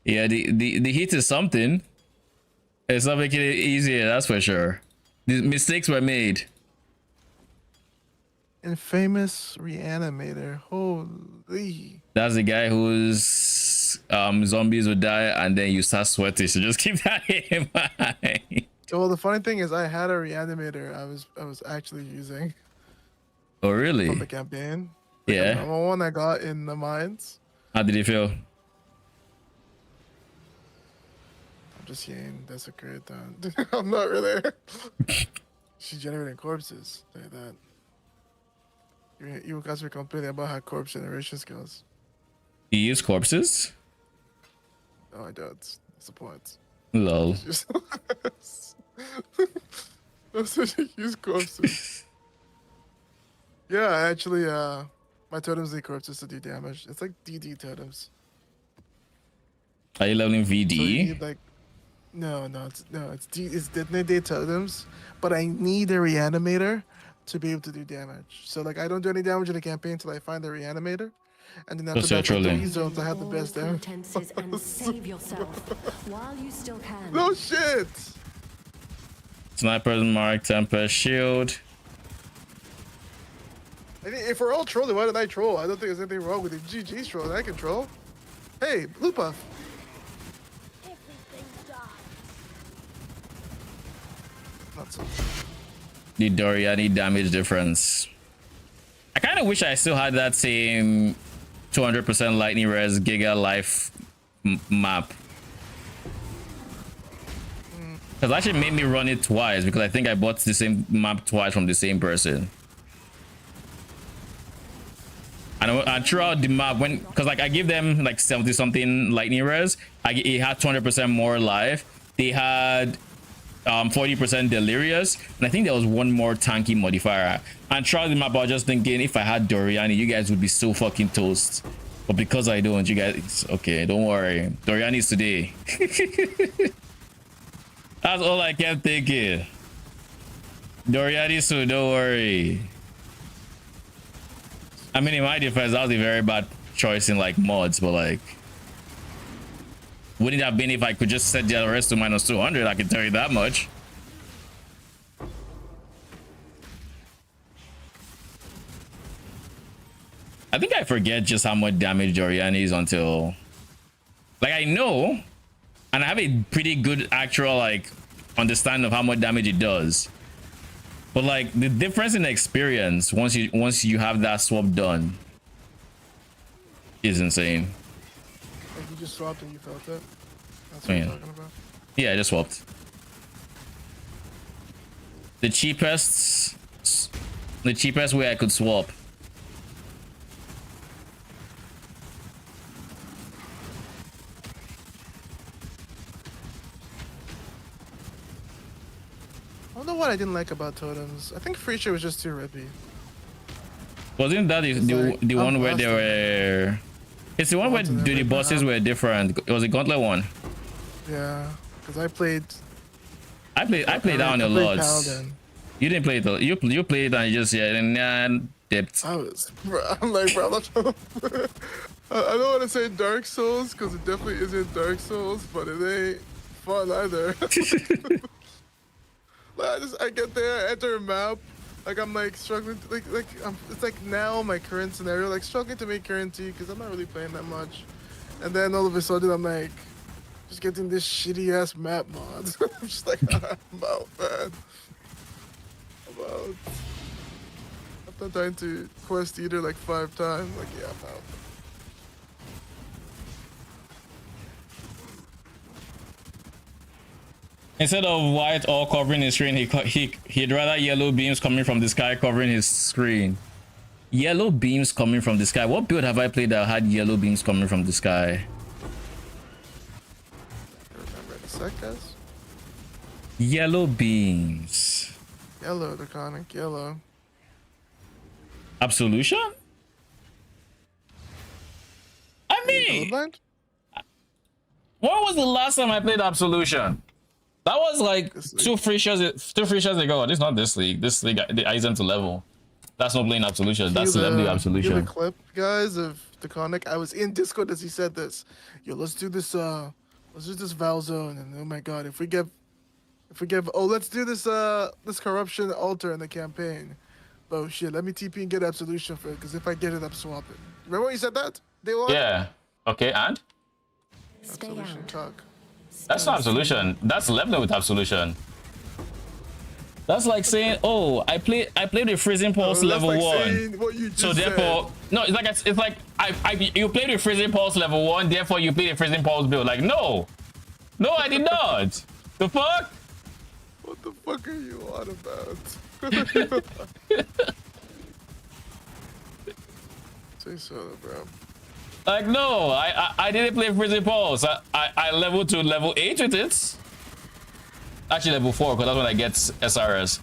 yeah, the heat is something. It's not making it easier, that's for sure. The mistakes were made. Infamous reanimator. Holy. That's the guy whose zombies would die and then you start sweating. So just keep that in mind. Well, the funny thing is, I had a reanimator. I was actually using Oh really? from the campaign. Yeah. The one I got in the mines. How did it feel? I'm just saying, desecrate that. I'm not really. She's generating corpses. Like that. You guys were complaining about how corpse generation skills. You use corpses? No, I don't. That's the point. Lol. Just that's what you use corpses. Yeah, I actually my totems need corpses to do damage. It's like DD totems. Are you leveling So you VD? need like it's detonate totems, but I need a reanimator to be able to do damage. So like I don't do any damage in the campaign until I find the reanimator. And then after So you're that, like, trolling. 3 zones I have the best Roll for damage. tenses and save yourself while you still can. No shit! Sniper's mark, Tempest shield. I mean, if we're all trolling, why did I troll? I don't think there's anything wrong with it. GG's trolling, I can troll. Hey, blue buff. Not so. The Doryani damage difference. I kind of wish I still had that same 200% lightning res giga life map. Because actually made me run it twice because I think I bought the same map twice from the same person. And throughout the map, because like I give them like 70 something lightning res, it had 200% more life. They had 40% delirious, and I think there was one more tanky modifier. And throughout the map I was just thinking, if I had Doryani, you guys would be so fucking toast. But because I don't, you guys, okay, don't worry, Doryani's today. That's all I kept thinking. Doryani, so don't worry. I mean, in my defense, that was a very bad choice in like mods, but like, wouldn't it have been if I could just set the rest to minus 200? I can tell you that much. I think I forget just how much damage Doryani is until, like, I know, and I have a pretty good actual like understanding of how much damage it does. But like the difference in experience once you have that swap done is insane. Like you just swapped and you felt it. That's what Yeah. you're talking about. Yeah, I just swapped. The cheapest way I could swap. don't know what I didn't like about totems. I think Freezer was just too rippy. Wasn't that the one where they were? It's the one where the bosses were different. It was a gauntlet one. Yeah, because I played that one a lot. Paladin. You didn't play it though. You played it and you just dipped. I'm like, bro, I don't want to say Dark Souls because it definitely isn't Dark Souls, but it ain't fun either. Like, I get there, I enter a map, like I'm like struggling to, it's like now my current scenario, like struggling to make currency because I'm not really playing that much, and then all of a sudden I'm like just getting this shitty ass map mods. I'm just like, I'm out, man. I'm out. After trying to quest Eater like 5 times, like yeah, I'm out. Instead of white all covering his screen, he'd rather yellow beams coming from the sky covering his screen. Yellow beams coming from the sky. What build have I played that had yellow beams coming from the sky? Remember the sec, guys? Yellow beams. Yellow, Draconic, yellow. Absolution? I mean, Colorblind? when was the last time I played Absolution? That was like two free shows ago. This is not this league. This league, I use them to level. That's not playing Absolution. That's leveling Absolution. The clip, guys, of Draconic. I was in Discord as he said this. Yo, let's do this Val Zone, and oh my god, if we get, oh, let's do this this corruption altar in the campaign. Oh shit, let me TP and get Absolution for it, because if I get it, I'm swapping. Remember when you said that? Day one? Yeah. Okay, and? Stay Absolution out. talk. That's not Absolution. That's leveling with Absolution. That's like saying, oh, I played the Freezing Pulse level like 1. What you just So therefore, no, it's like you played the Freezing Pulse level 1, therefore you played the Freezing Pulse build. Like, no, I did not. The fuck? What the fuck are you on about? Say so, bro. Like, no, I didn't play Freezing Pulse. I leveled to level 8 with it. Actually, level 4, because that's when I get SRS.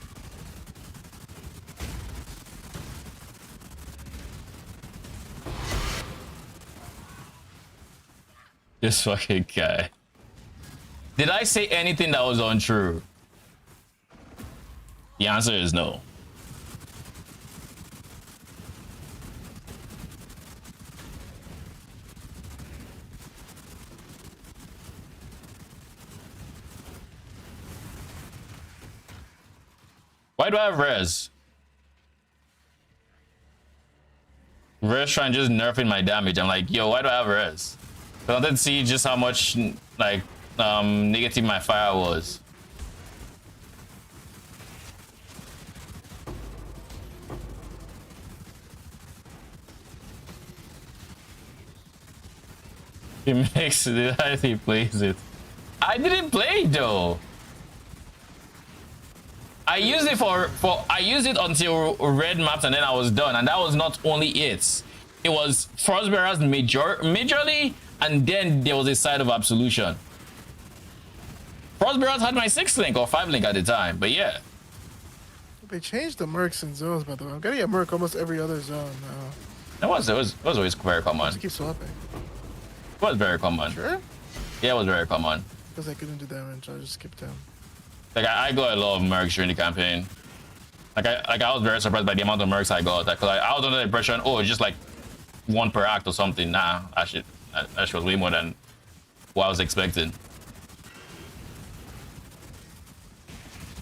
This fucking guy. Did I say anything that was untrue? The answer is no. Why do I have res? Res trying just nerfing my damage. I'm like, yo, why do I have res? I wanted to see just how much like negative my fire was. He makes it as he plays it. I didn't play it though. I used it I used it until red maps and then I was done, and that was not only it. It was Frostbearers majorly, and then there was a side of Absolution. Frostbearers had my 6th link or 5 link at the time, but yeah. They changed the mercs in zones, by the way. I'm getting a merc almost every other zone now. It was always very common. Just keep swapping. It was very common. Sure? Yeah, it was very common. Because I couldn't do damage, I just skipped down. Like I got a lot of mercs during the campaign. Like I was very surprised by the amount of mercs I got. Like, I was under the impression, oh, it's just like 1 per act or something. Nah, actually, that was way more than what I was expecting.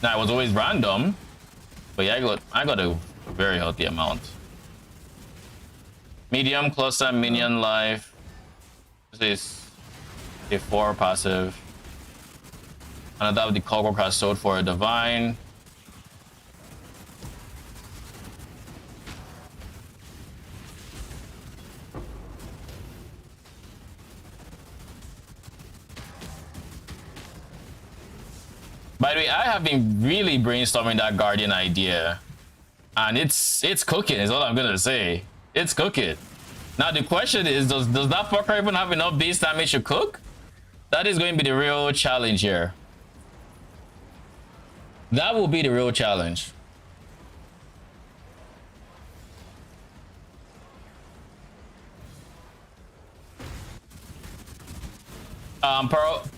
Now it was always random, but yeah, I got a very healthy amount. Medium cluster minion life. This is a 4 passive. Another of the Cockroach has sold for a divine. By the way, I have been really brainstorming that Guardian idea, and it's cooking is all I'm gonna say. It's cooking. Now the question is, does that fucker even have enough base damage to cook? That is going to be the real challenge here. That will be the real challenge.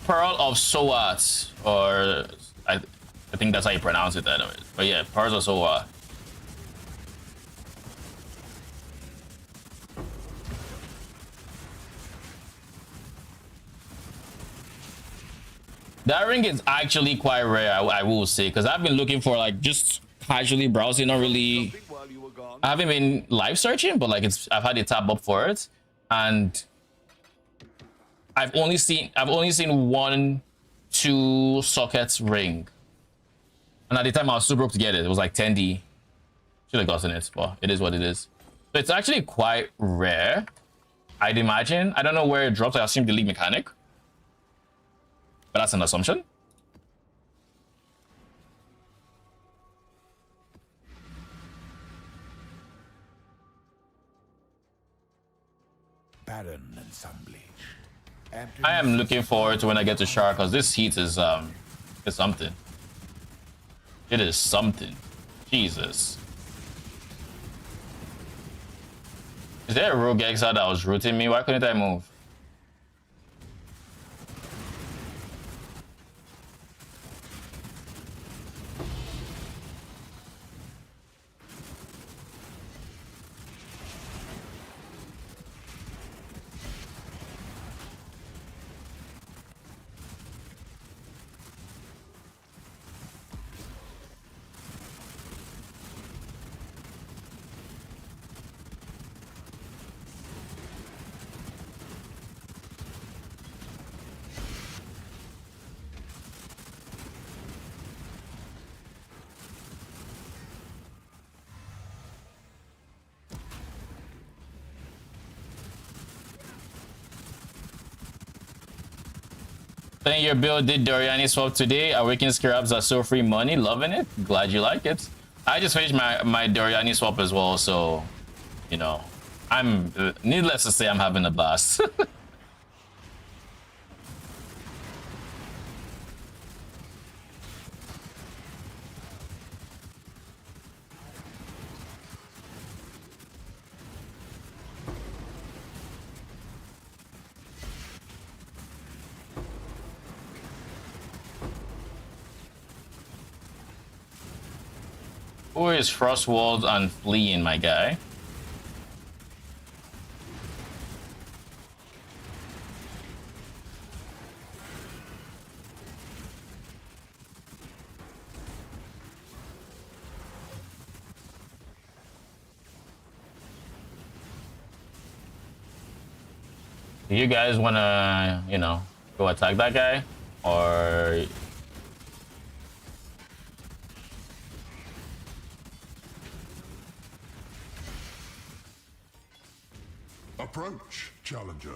Pearl of Soat, or I think that's how you pronounce it anyway. But yeah, Pearls of Soat. That ring is actually quite rare, I will say, because I've been looking for like just casually browsing, not really. While you were gone. I haven't been live searching, but like I've had it tab up for it, and I've only seen 1-2 sockets ring, and at the time I was too broke to get it. It was like 10D. Should have gotten it, but it is what it is. So it's actually quite rare, I'd imagine. I don't know where it drops. I assume the league mechanic, but that's an assumption. Barren and sun-bleached. I am looking forward to when I get to Shark, because this heat is something. It is something. Jesus. Is there a rogue Exile that was rooting me? Why couldn't I move? Saying your build did Doryani swap today. Awakened Scarabs are so free money. Loving it. Glad you like it. I just finished my Doryani swap as well, so you know, I'm needless to say I'm having a blast. Who is Frostwald and fleeing, my guy? Do you guys wanna, you know, go attack that guy? Or Approach, challenger.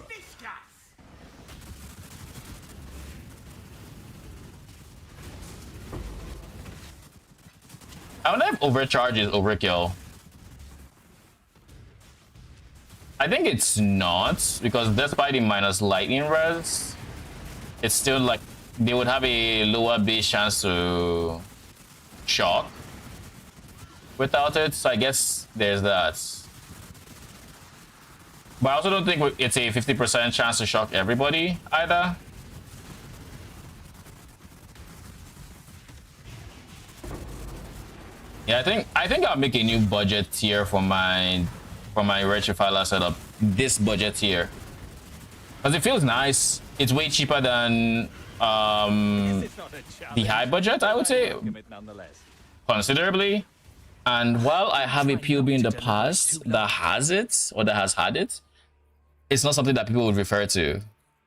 I wonder if overcharge is overkill. I think it's not, because despite the minus lightning res, it's still like they would have a lower base chance to shock without it, so I guess there's that. But I also don't think it's a 50% chance to shock everybody either. Yeah, I think I'll make a new budget tier for my Wretched Defiler setup. This budget tier, because it feels nice. It's way cheaper than the high budget, I would say, considerably. And while I have a POB in the past that has it, or that has had it, it's not something that people would refer to.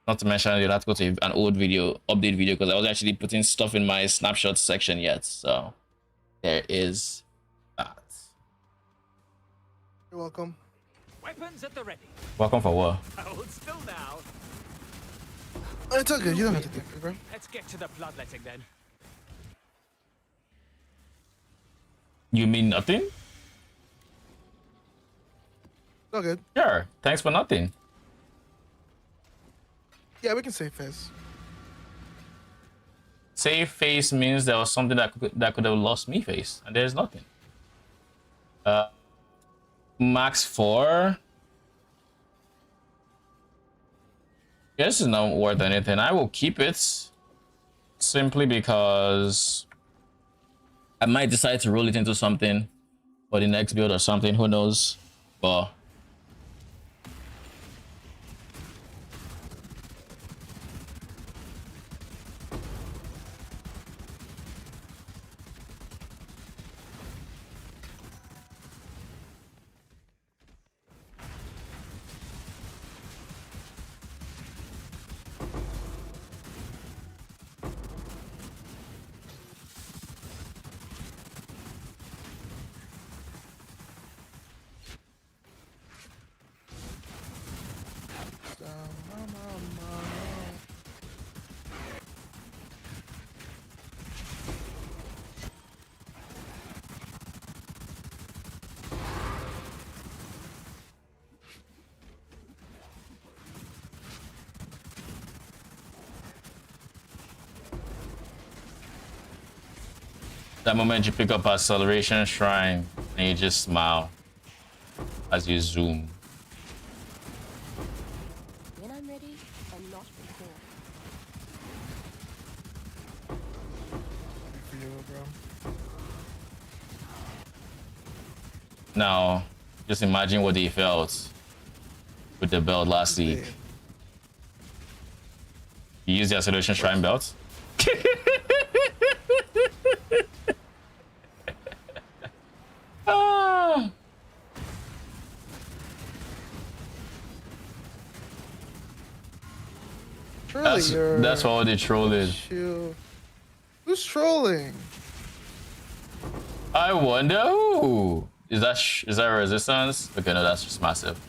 Not to mention you'd have to go to an old video, update video, because I was actually putting stuff in my snapshots section yet. So there is that. You're welcome. Weapons at the ready. Welcome for what? Hold still now. Oh, it's all good. You don't have to think, bro. Let's get to the bloodletting then. You mean nothing? It's all good. Sure. Thanks for nothing. Yeah, we can say Fizz. save face means there was something that could have lost me face, and there's nothing. Max 4. This is not worth anything. I will keep it simply because I might decide to roll it into something for the next build or something. Who knows? But that moment you pick up Acceleration Shrine and you just smile as you zoom. When I'm ready, and not before. For you, bro. Now, just imagine what he felt with the belt last week. You used the Acceleration Shrine belt? Ah. That's what they trolled. Who's trolling? I wonder who. Is that resistance? Okay, no, that's just massive.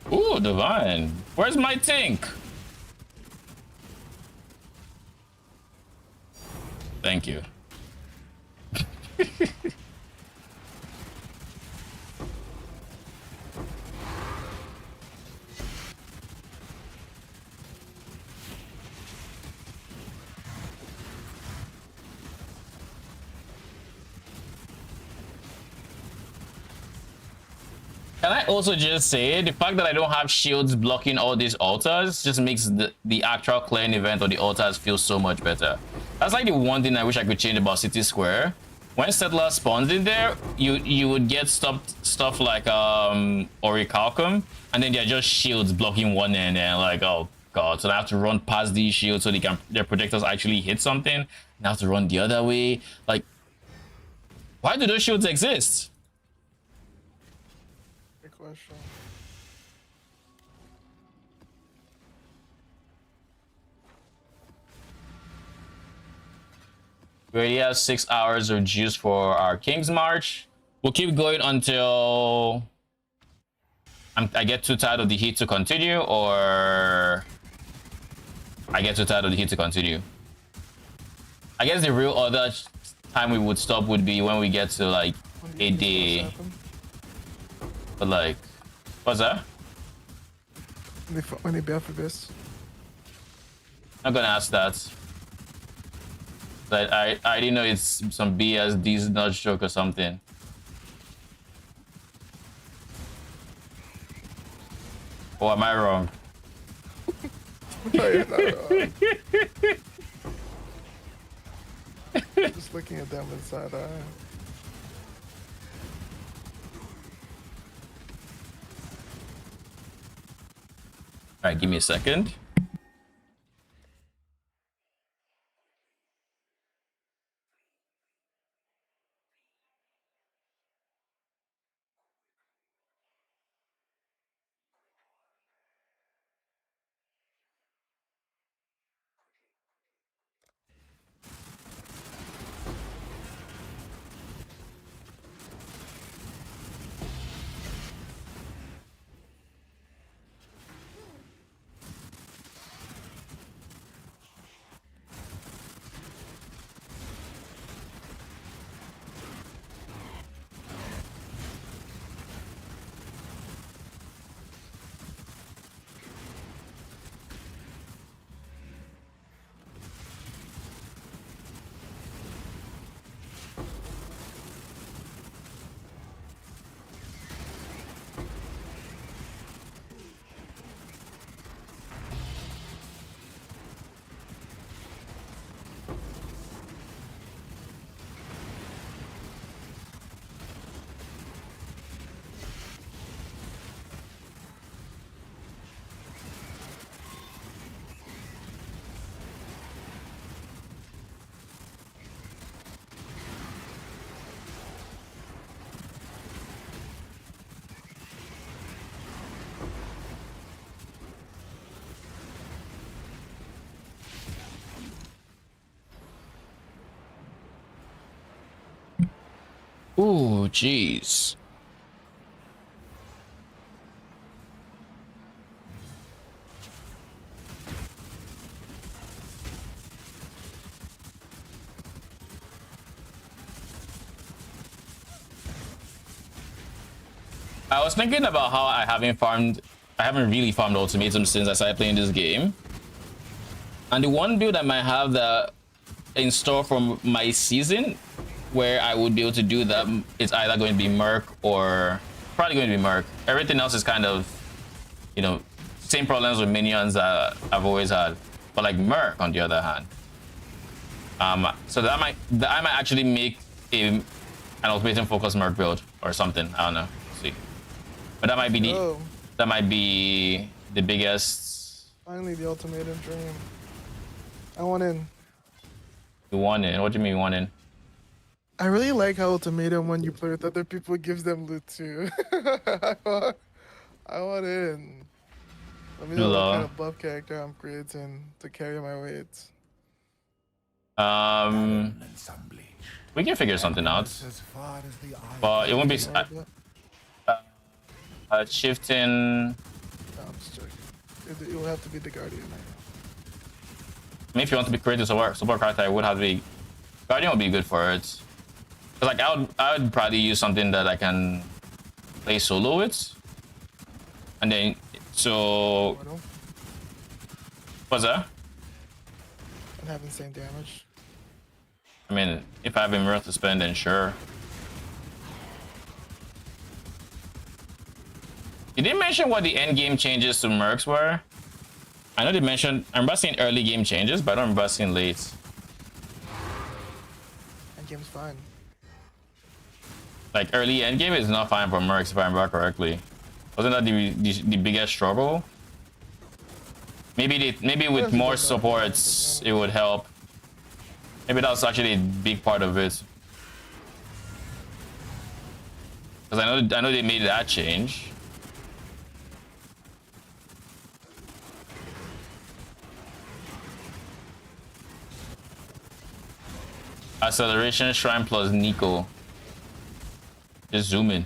Ooh, divine. Where's my tank? Thank you. Can I also just say the fact that I don't have shields blocking all these altars just makes the actual clearing event or the altars feel so much better. That's like the one thing I wish I could change about City Square. When Settler spawns in there, you would get stuff like Orichalcum, and then they're just shields blocking one end, and like, oh god, so I have to run past these shields so their projectors actually hit something, and I have to run the other way. Like, why do those shields exist? Question. We already have 6 hours of juice for our King's March. We'll keep going until I get too tired of the heat to continue, or I get too tired of the heat to continue. I guess the real other time we would stop would be when we get to like a day. But like, what's that? When they buff for this. I'm gonna ask that. But I didn't know it's some BS D's nudge joke or something. Or am I wrong? No, you're not wrong. Just looking at them inside eye. All right, give me a second. Ooh, jeez. I was thinking about how I haven't really farmed ultimatum since I started playing this game. And the one build I might have that in store from my season where I would be able to do that is either going to be Merc or probably going to be Merc. Everything else is kind of, you know, same problems with minions that I've always had. But like Merc on the other hand. So that I might actually make an ultimatum focused Merc build or something. I don't know. See. But that might be the biggest. Finally, the ultimatum dream. I want in. You want in? What do you mean you want in? I really like how ultimatum when you play with other people gives them loot too. I want in. Let me know what kind of buff character I'm creating to carry my weight. We can figure something out, but it won't be shifting. No, I'm just joking. It will have to be the Guardian. I mean, if you want to be creative support character, it would have to be Guardian would be good for it. Cause like I would probably use something that I can play solo with, and then so what's that? And have insane damage. I mean, if I have Emerald to spend, then sure. You didn't mention what the end game changes to Mercs were. I know they mentioned. I remember seeing early game changes, but I don't remember seeing late. End game's fine. Like early end game is not fine for Mercs if I remember correctly. Wasn't that the biggest struggle? Maybe with more supports it would help. Maybe that was actually a big part of it. Because I know they made that change. Acceleration Shrine plus Nico. Just zoom in.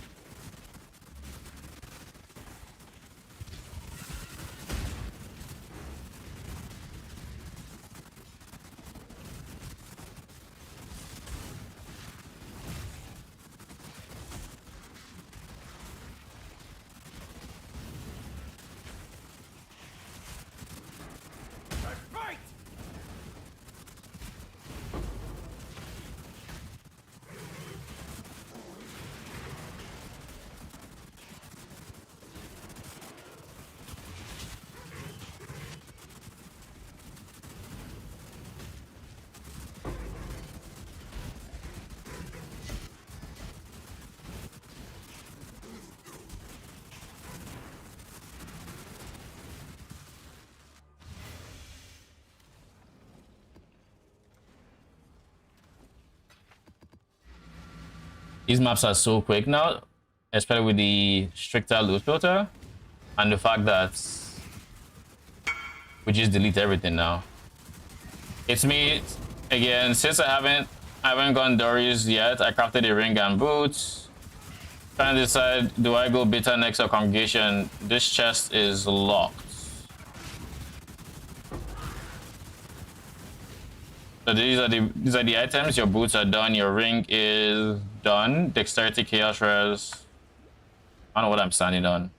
These maps are so quick now, especially with the stricter loot filter and the fact that we just delete everything now. It's me again. Since I haven't gone Dory's yet, I crafted a ring and boots. Trying to decide, do I go beta next or congregation? This chest is locked. So these are the items. Your boots are done. Your ring is done. Dexterity, chaos res. I don't know what I'm standing on.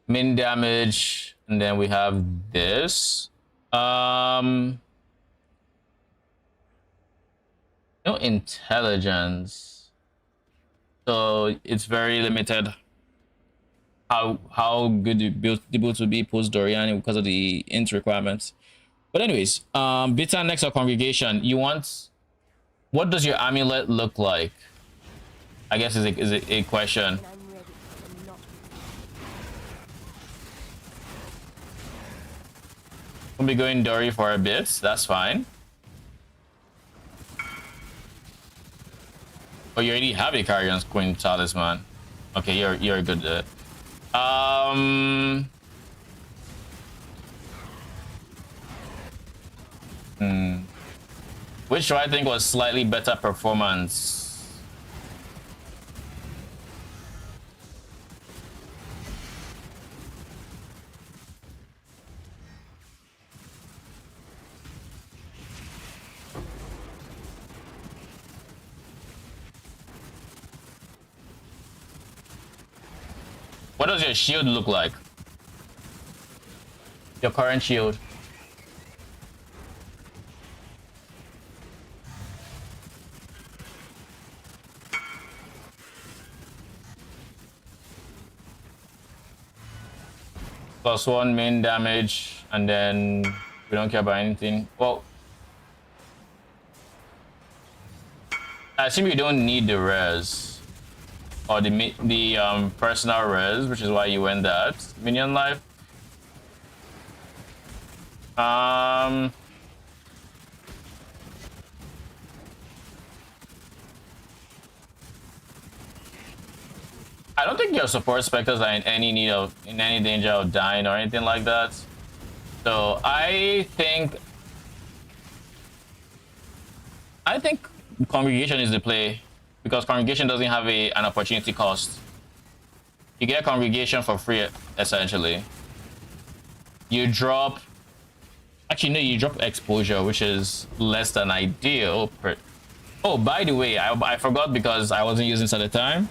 Min damage, and then we have this. No intelligence. So it's very limited. How good the boots will be post Doryani because of the int requirements. But anyways, beta next or congregation. You want, what does your amulet look like? I guess is a question. We'll be going Dory for a bit. That's fine. Oh, you already have a Carrion's Queen Talisman. Okay, you're good at it. Which do I think was slightly better performance? What does your shield look like? Your current shield. +1 main damage, and then we don't care about anything. Well, I assume you don't need the res or the personal res, which is why you went that minion life. I don't think your support specters are in any danger of dying or anything like that. So I think Congregation is the play, because Congregation doesn't have an opportunity cost. You get Congregation for free essentially. You drop, actually no, you drop Exposure, which is less than ideal. Oh, by the way, I forgot because I wasn't using this at the time.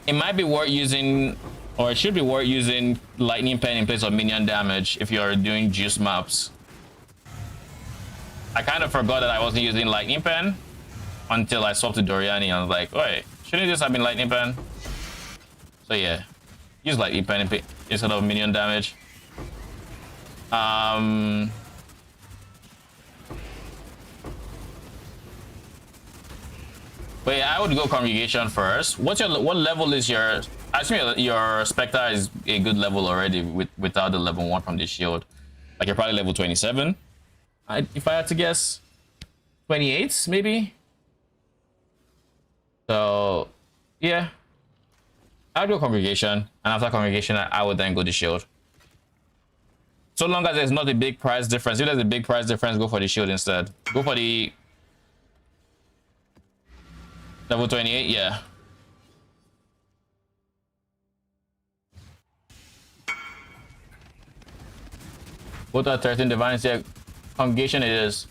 It might be worth using, or it should be worth using Lightning Pen in place of minion damage if you're doing juice maps. I kind of forgot that I wasn't using Lightning Pen until I swapped to Doryani, and I was like, wait, shouldn't this have been Lightning Pen? So yeah, use Lightning Pen instead of minion damage. But yeah, I would go Congregation first. What level is your? I assume your Spectre is a good level already without the level 1 from the shield. Like you're probably level 27. If I had to guess, 28 maybe. So yeah, I'd go Congregation, and after Congregation, I would then go the shield. So long as there's not a big price difference. If there's a big price difference, go for the shield instead. Go for the level 28, yeah. Both are 13 divines, yeah. Congregation it is.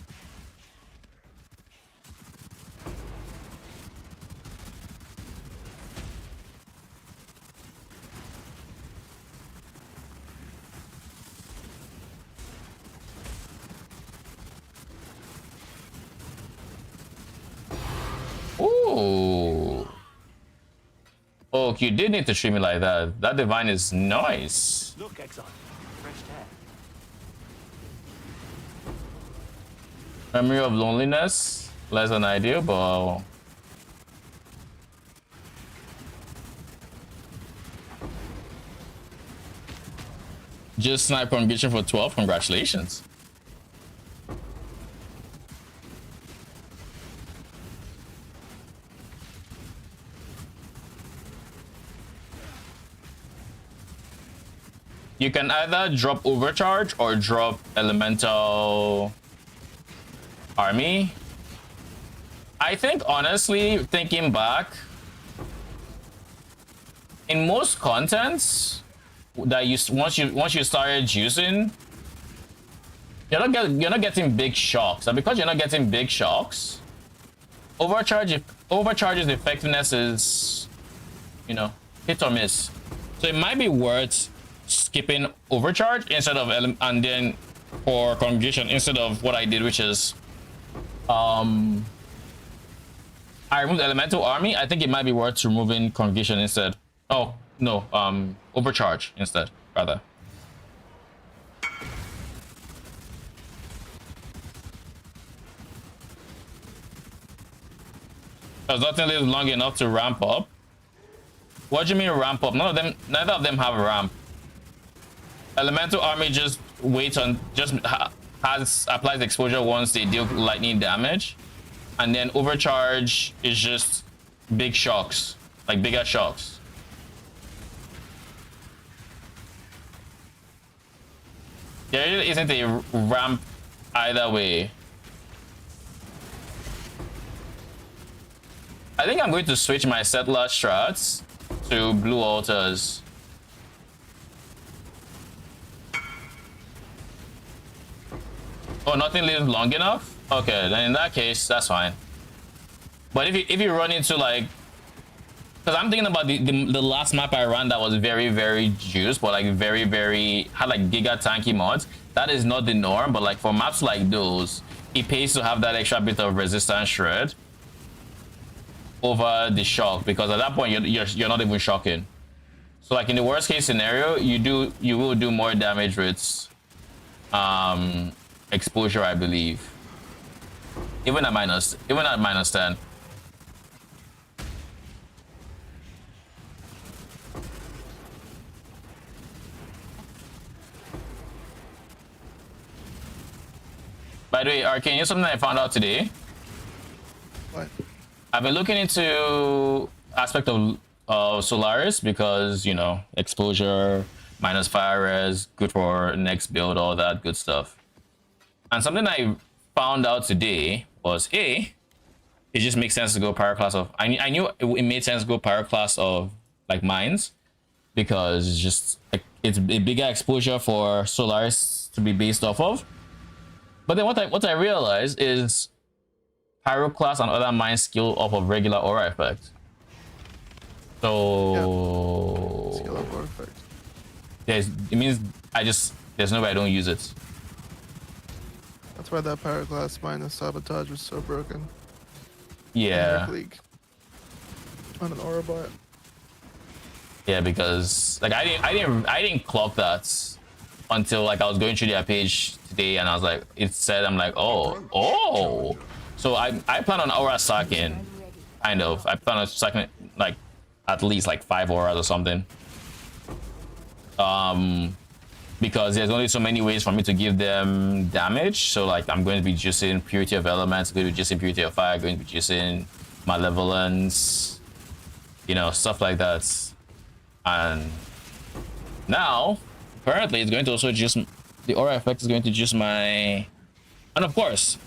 Ooh. Oh, you did need to treat me like that. That divine is nice. Look, Exile. Fresh air. Memory of loneliness. Less than ideal, but just snipe Congregation for 12. Congratulations. You can either drop Overcharge or drop Elemental Army. I think, honestly, thinking back, in most contents that once you started using, you're not getting big shocks, and because you're not getting big shocks, Overcharge's effectiveness is, hit or miss. So it might be worth skipping Overcharge instead of and then for Congregation instead of what I did, which is I removed Elemental Army. I think it might be worth removing Congregation instead. Oh no, Overcharge instead, rather. Because nothing lives long enough to ramp up. What do you mean ramp up? Neither of them have a ramp. Elemental Army just waits on, applies exposure once they deal lightning damage, and then Overcharge is just big shocks, like bigger shocks. There isn't a ramp either way. I think I'm going to switch my settler strats to blue altars. Oh, nothing lives long enough? Okay, then in that case, that's fine. But if you run into like, because I'm thinking about the last map I ran that was very, very juiced, but like very had like giga tanky mods. That is not the norm, but like for maps like those, it pays to have that extra bit of resistance shred over the shock, because at that point you're not even shocking. So like in the worst case scenario, you will do more damage with exposure, I believe. Even at minus 10. By the way, Arcane, here's something I found out today. What? I've been looking into aspect of Solaris because, you know, exposure, minus fire res, good for next build, all that good stuff. And something I found out today was, it just makes sense to go Pyroclast of... I knew it made sense to go Pyroclast of, like, mines, because it's just, like, it's a bigger exposure for Solaris to be based off of. But then what I realized is Pyroclast and other mines skill off of regular aura effect. So Yeah. Skill of aura effect. it means there's no way I don't use it. That's why that Pyroclast minus sabotage was so broken. Yeah. League. On an aura bot. Yeah, because like I didn't clock that until like I was going through their page today, and I was like, it said, I'm like, oh. So I plan on aura stacking, kind of. I plan on stacking like at least like 5 auras or something. Because there's only so many ways for me to give them damage. So like I'm going to be juicing Purity of Elements, going to be juicing Purity of Fire, going to be juicing Malevolence, you know, stuff like that. And now, apparently, it's going to also juice the aura effect is going to juice my, and of course,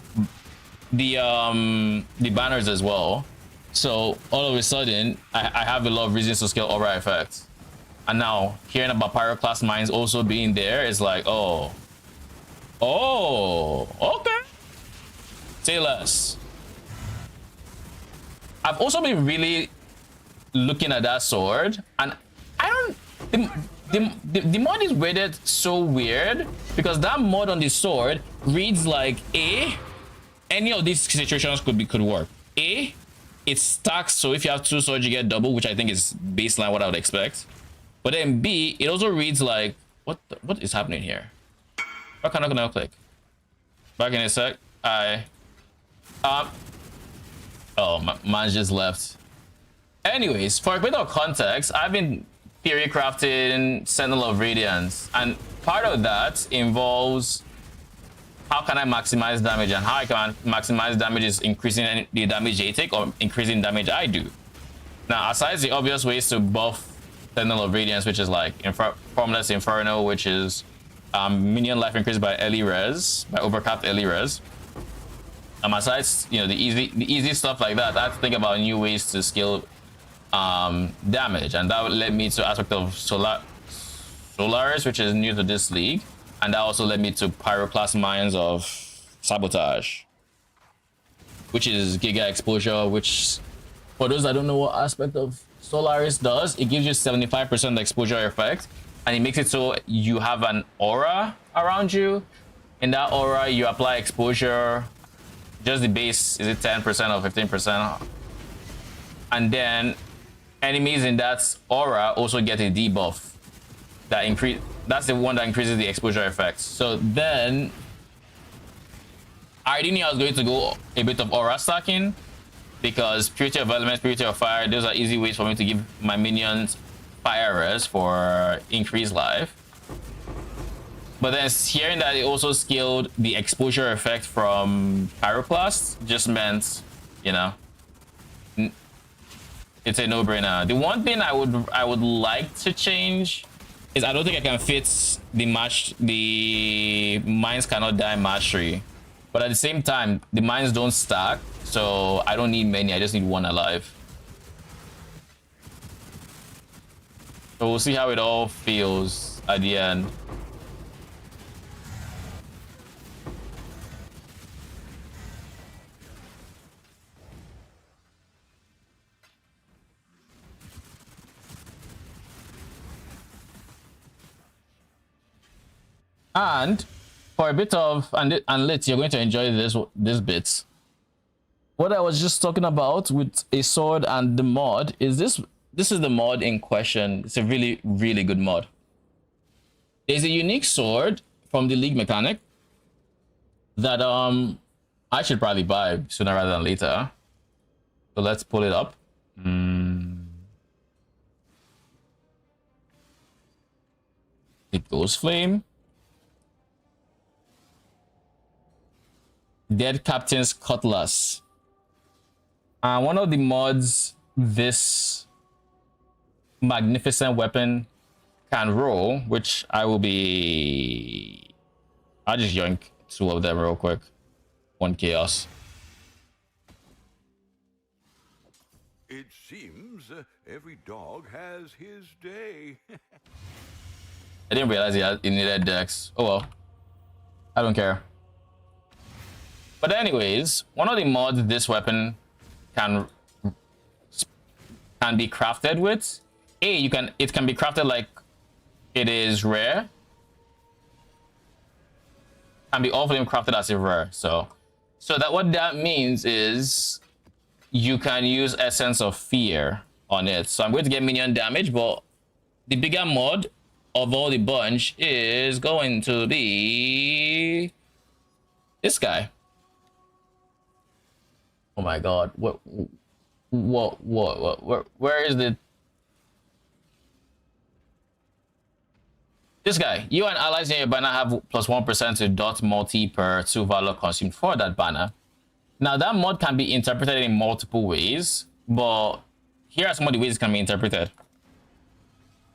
the banners as well. So all of a sudden, I have a lot of reasons to scale aura effect. And now hearing about Pyroclast mines also being there is like, oh, okay. Say less. I've also been really looking at that sword, and I don't. The mod is worded so weird because that mod on the sword reads like any of these situations could work. It stacks, so if you have 2 swords you get double, which I think is baseline what I would expect. But then B, it also reads like what is happening here? Why can't I now click? Back in a sec. Man just left. Anyways, for a bit of context, I've been theory crafting Sentinel of Radiance, and part of that involves how can I maximize damage, and how I can maximize damage is increasing the damage they take or increasing damage I do. Now, aside the obvious ways to buff Sentinel of Radiance, which is like Formless Inferno, which is minion life increased by early res, by overcapped early res. Aside, you know, the easy stuff like that, I have to think about new ways to scale damage, and that led me to aspect of Solaris, which is new to this league, and that also led me to Pyroclast mines of Sabotage, which is Giga Exposure, which for those that don't know what aspect of Solaris does, it gives you 75% exposure effect, and it makes it so you have an aura around you. In that aura you apply exposure, just the base, is it 10% or 15%, and then enemies in that aura also get a debuff that increase. That's the one that increases the exposure effect. So then I didn't know I was going to go a bit of aura stacking, because Purity of Elements, Purity of Fire, those are easy ways for me to give my minions fire res for increased life. But then hearing that it also scaled the exposure effect from Pyroclast just meant, you know, it's a no-brainer. The one thing I would like to change is I don't think I can fit the mines cannot die mastery, but at the same time the mines don't stack, so I don't need many, I just need 1 alive. So we'll see how it all feels at the end. And for a bit of and lit, you're going to enjoy this bit. What I was just talking about with a sword and the mod is this is the mod in question. It's a really, really good mod. There's a unique sword from the League mechanic that I should probably buy sooner rather than later. So let's pull it up. The Ghost Flame. Dead Captain's Cutlass. One of the mods this magnificent weapon can roll, which I'll just yoink 2 of them real quick. 1 chaos. It seems every dog has his day. I didn't realize he needed dex. Oh well. I don't care. But anyways, one of the mods this weapon can be crafted with. It can be crafted like it is rare. Can be Allflame crafted as a rare. So that what that means is you can use Essence of Fear on it. So I'm going to get minion damage, but the bigger mod of all the bunch is going to be this guy. Oh my god, what, where is the... This guy. You and allies in your banner have +1% to dot multi per 2 valor consumed for that banner. Now that mod can be interpreted in multiple ways, but here are some of the ways it can be interpreted.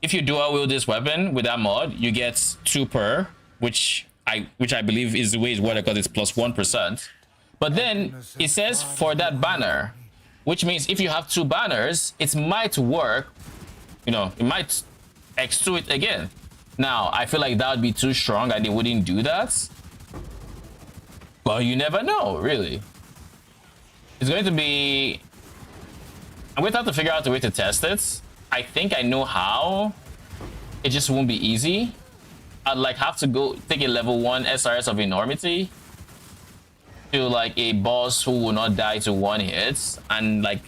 If you dual wield this weapon with that mod, you get 2 per, which I believe is the way it's worded because it's +1%. But then it says for that banner, which means if you have 2 banners, it might work, you know, it might X2 it again. Now, I feel like that would be too strong and they wouldn't do that. But you never know, really. It's going to be... I'm going to have to figure out a way to test it. I think I know how. It just won't be easy. I'd like have to go take a level 1 SRS of enormity to like a boss who will not die to 1 hit, and like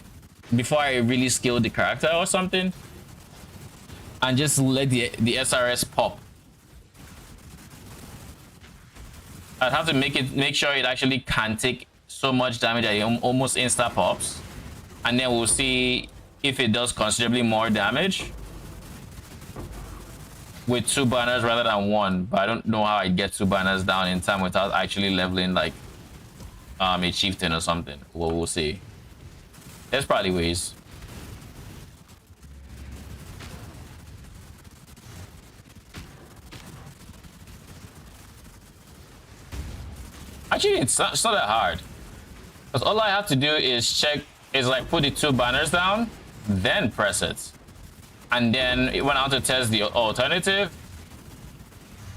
before I really skill the character or something, and just let the SRS pop. I'd have to make sure it actually can take so much damage that it almost insta pops, and then we'll see if it does considerably more damage with 2 banners rather than 1. But I don't know how I get 2 banners down in time without actually leveling like a chieftain or something. Well, we'll see. There's probably ways. Actually, it's not that hard. Because all I have to do is like put the 2 banners down, then press it. And then it went out to test the alternative.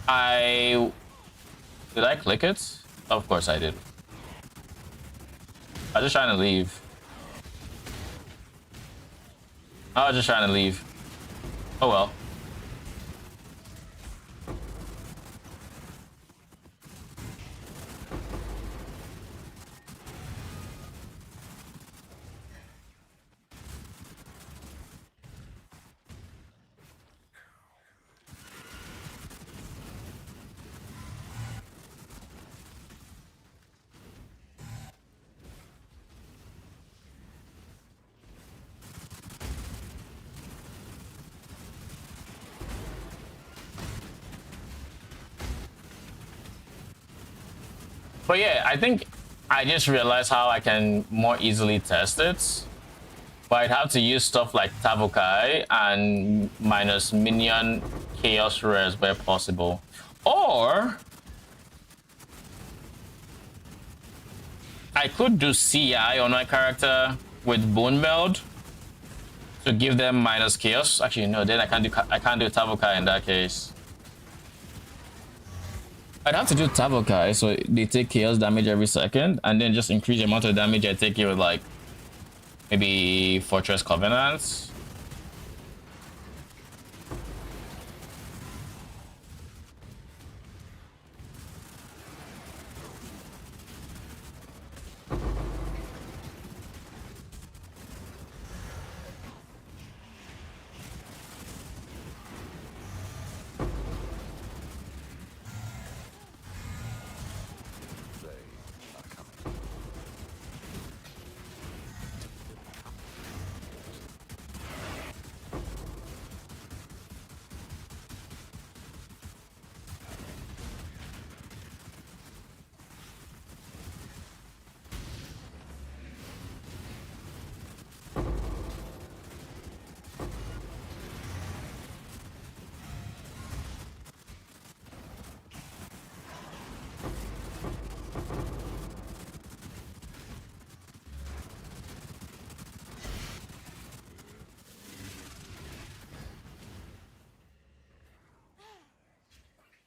Did I click it? Of course I did. I was just trying to leave. Oh well. But yeah, I think I just realized how I can more easily test it. But I'd have to use stuff like Tavokai and minus minion chaos rares where possible. Or I could do CI on my character with Bone Meld to give them minus chaos. Actually, no. Then I can't do Tavokai in that case. I'd have to do Tavokai so they take chaos damage every second, and then just increase the amount of damage I take here with like maybe Fortress Covenants.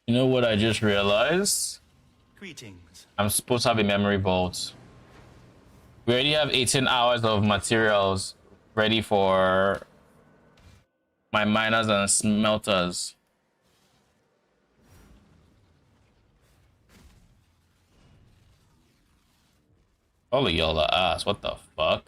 You know what I just realized? Greetings. I'm supposed to have a memory vault. We already have 18 hours of materials ready for my miners and smelters. Holy y'all the ass, what the fuck?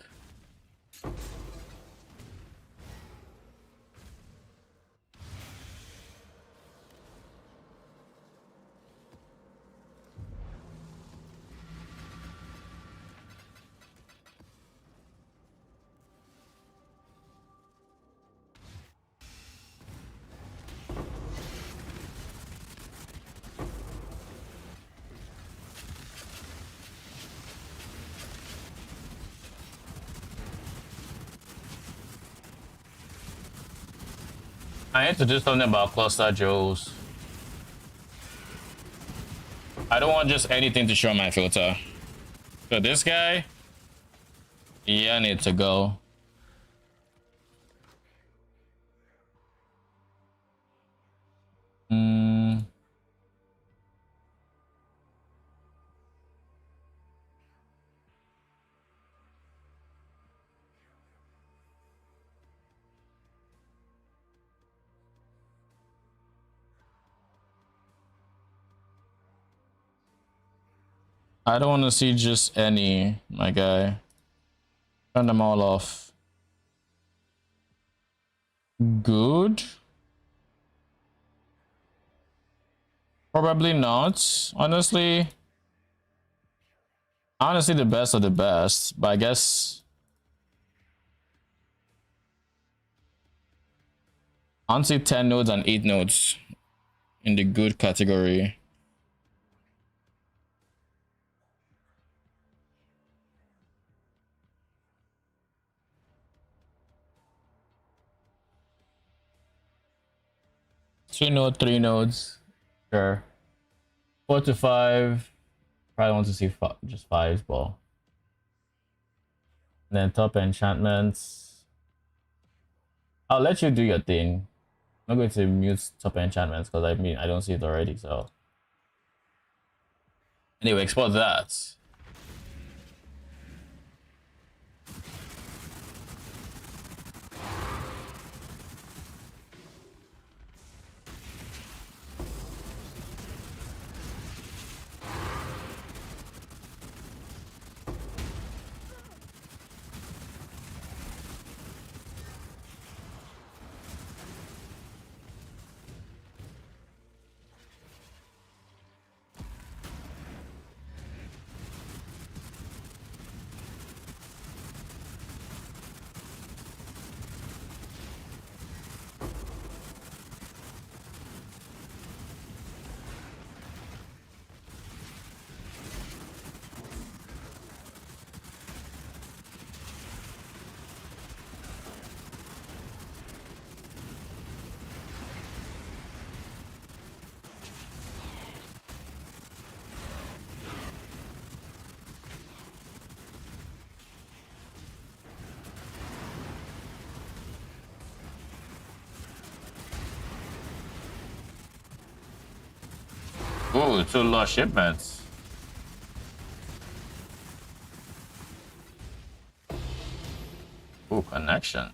I need to do something about cluster Joes. I don't want just anything to show my filter. So this guy, yeah, I need to go. I don't want to see just any, my guy. Turn them all off. Good. Probably not. Honestly, the best of the best, but I guess honestly 10 nodes and 8 nodes in the good category. Two nodes, 3 nodes, sure. 4 to 5. Probably want to see just 5 ball. And then top enchantments. I'll let you do your thing. I'm not going to mute top enchantments because I mean I don't see it already. So anyway, export that. Ooh, 2 lost shipments. Ooh, connections.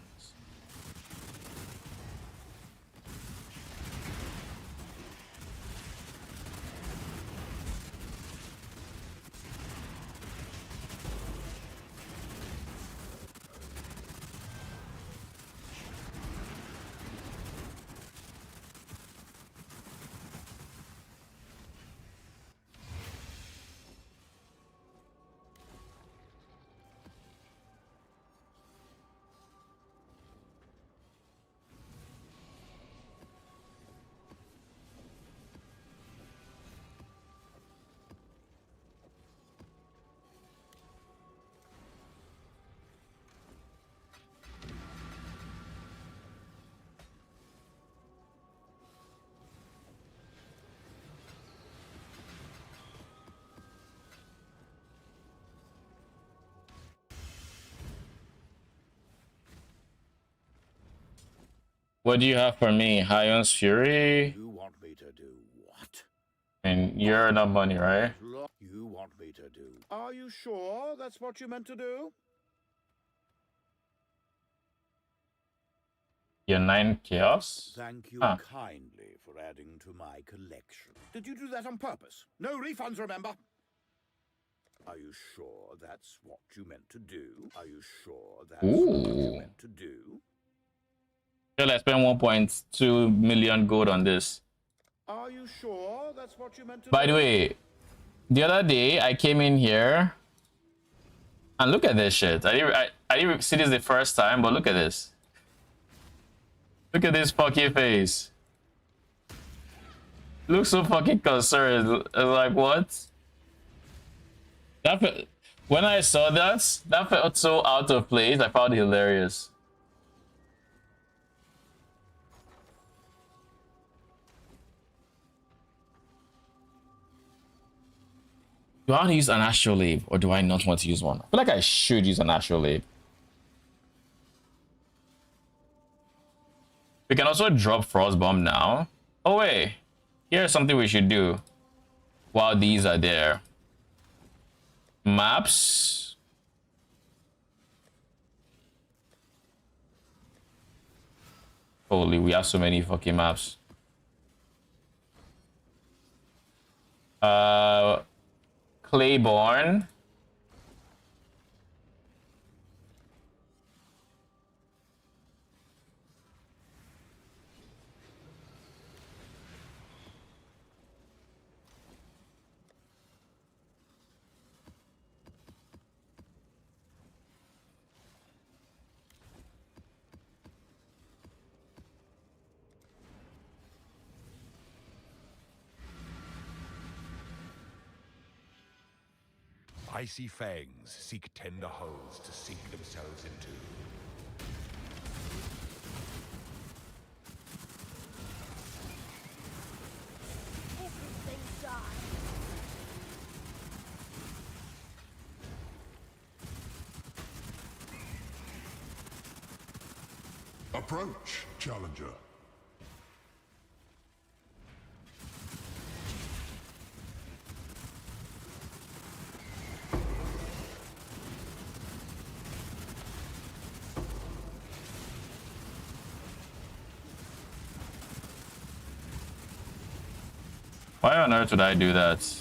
What do you have for me? Hion's Fury? You want me to do what? And you're not money, right? You want me to do? Are you sure that's what you meant to do? You're 9 chaos? Thank you Huh. kindly for adding to my collection. Did you do that on purpose? No refunds, remember? Are you sure that's what you meant to do? Are you sure that's what you Ooh. meant to do? I spent 1.2 million gold on this. Are you sure that's what you meant to By do? the way, the other day I came in here and look at this shit. I didn't see this the first time, but look at this. Look at this fucking face. Looks so fucking concerned. It's like, what? When I saw that felt so out of place. I found it hilarious. Do I want to use an astrolabe or do I not want to use one? I feel like I should use an astrolabe. We can also drop Frostbomb now. Oh wait, here's something we should do while these are there. Maps. Holy, we have so many fucking maps. Claiborne. Icy fangs seek tender holes to sink themselves into. Approach, challenger. Why on earth would I do that?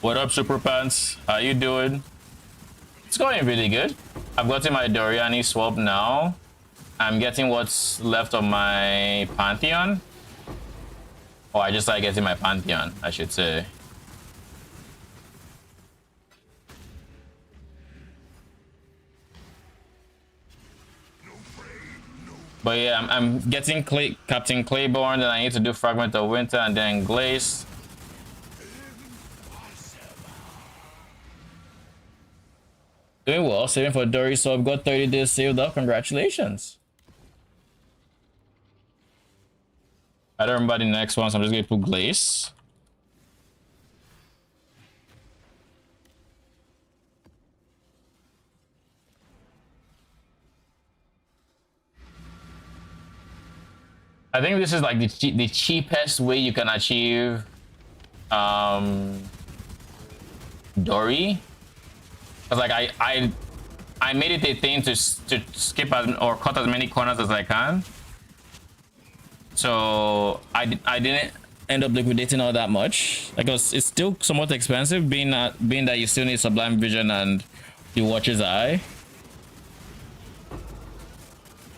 What up, Super Pants? How you doing? It's going really good. I've gotten my Doryani swap now. I'm getting what's left of my Pantheon. Oh, I just started getting my Pantheon, I should say. But yeah, I'm getting Captain Claiborne, then I need to do Fragment of Winter and then Glaze. Doing well, saving for Dory, so I've got 30 days saved up. Congratulations. I don't remember the next one, so I'm just gonna put Glaze. I think this is like the cheapest way you can achieve Dory. Cause like I made it a thing to skip or cut as many corners as I can. So I didn't end up liquidating all that much because it's still somewhat expensive, being that you still need Sublime Vision and the Watcher's Eye.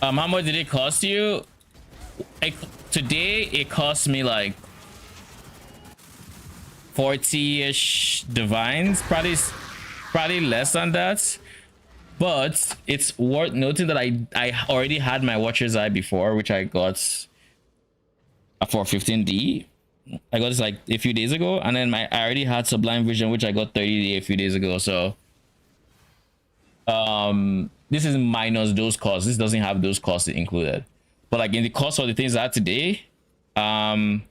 How much did it cost you? Today it cost me like 40-ish divines, probably less than that. But it's worth noting that I already had my Watcher's Eye before, which I got for 15D. I got this like a few days ago, and then I already had Sublime Vision, which I got 30D a few days ago. So this is minus those costs. This doesn't have those costs included. But like in the cost of the things I had today, I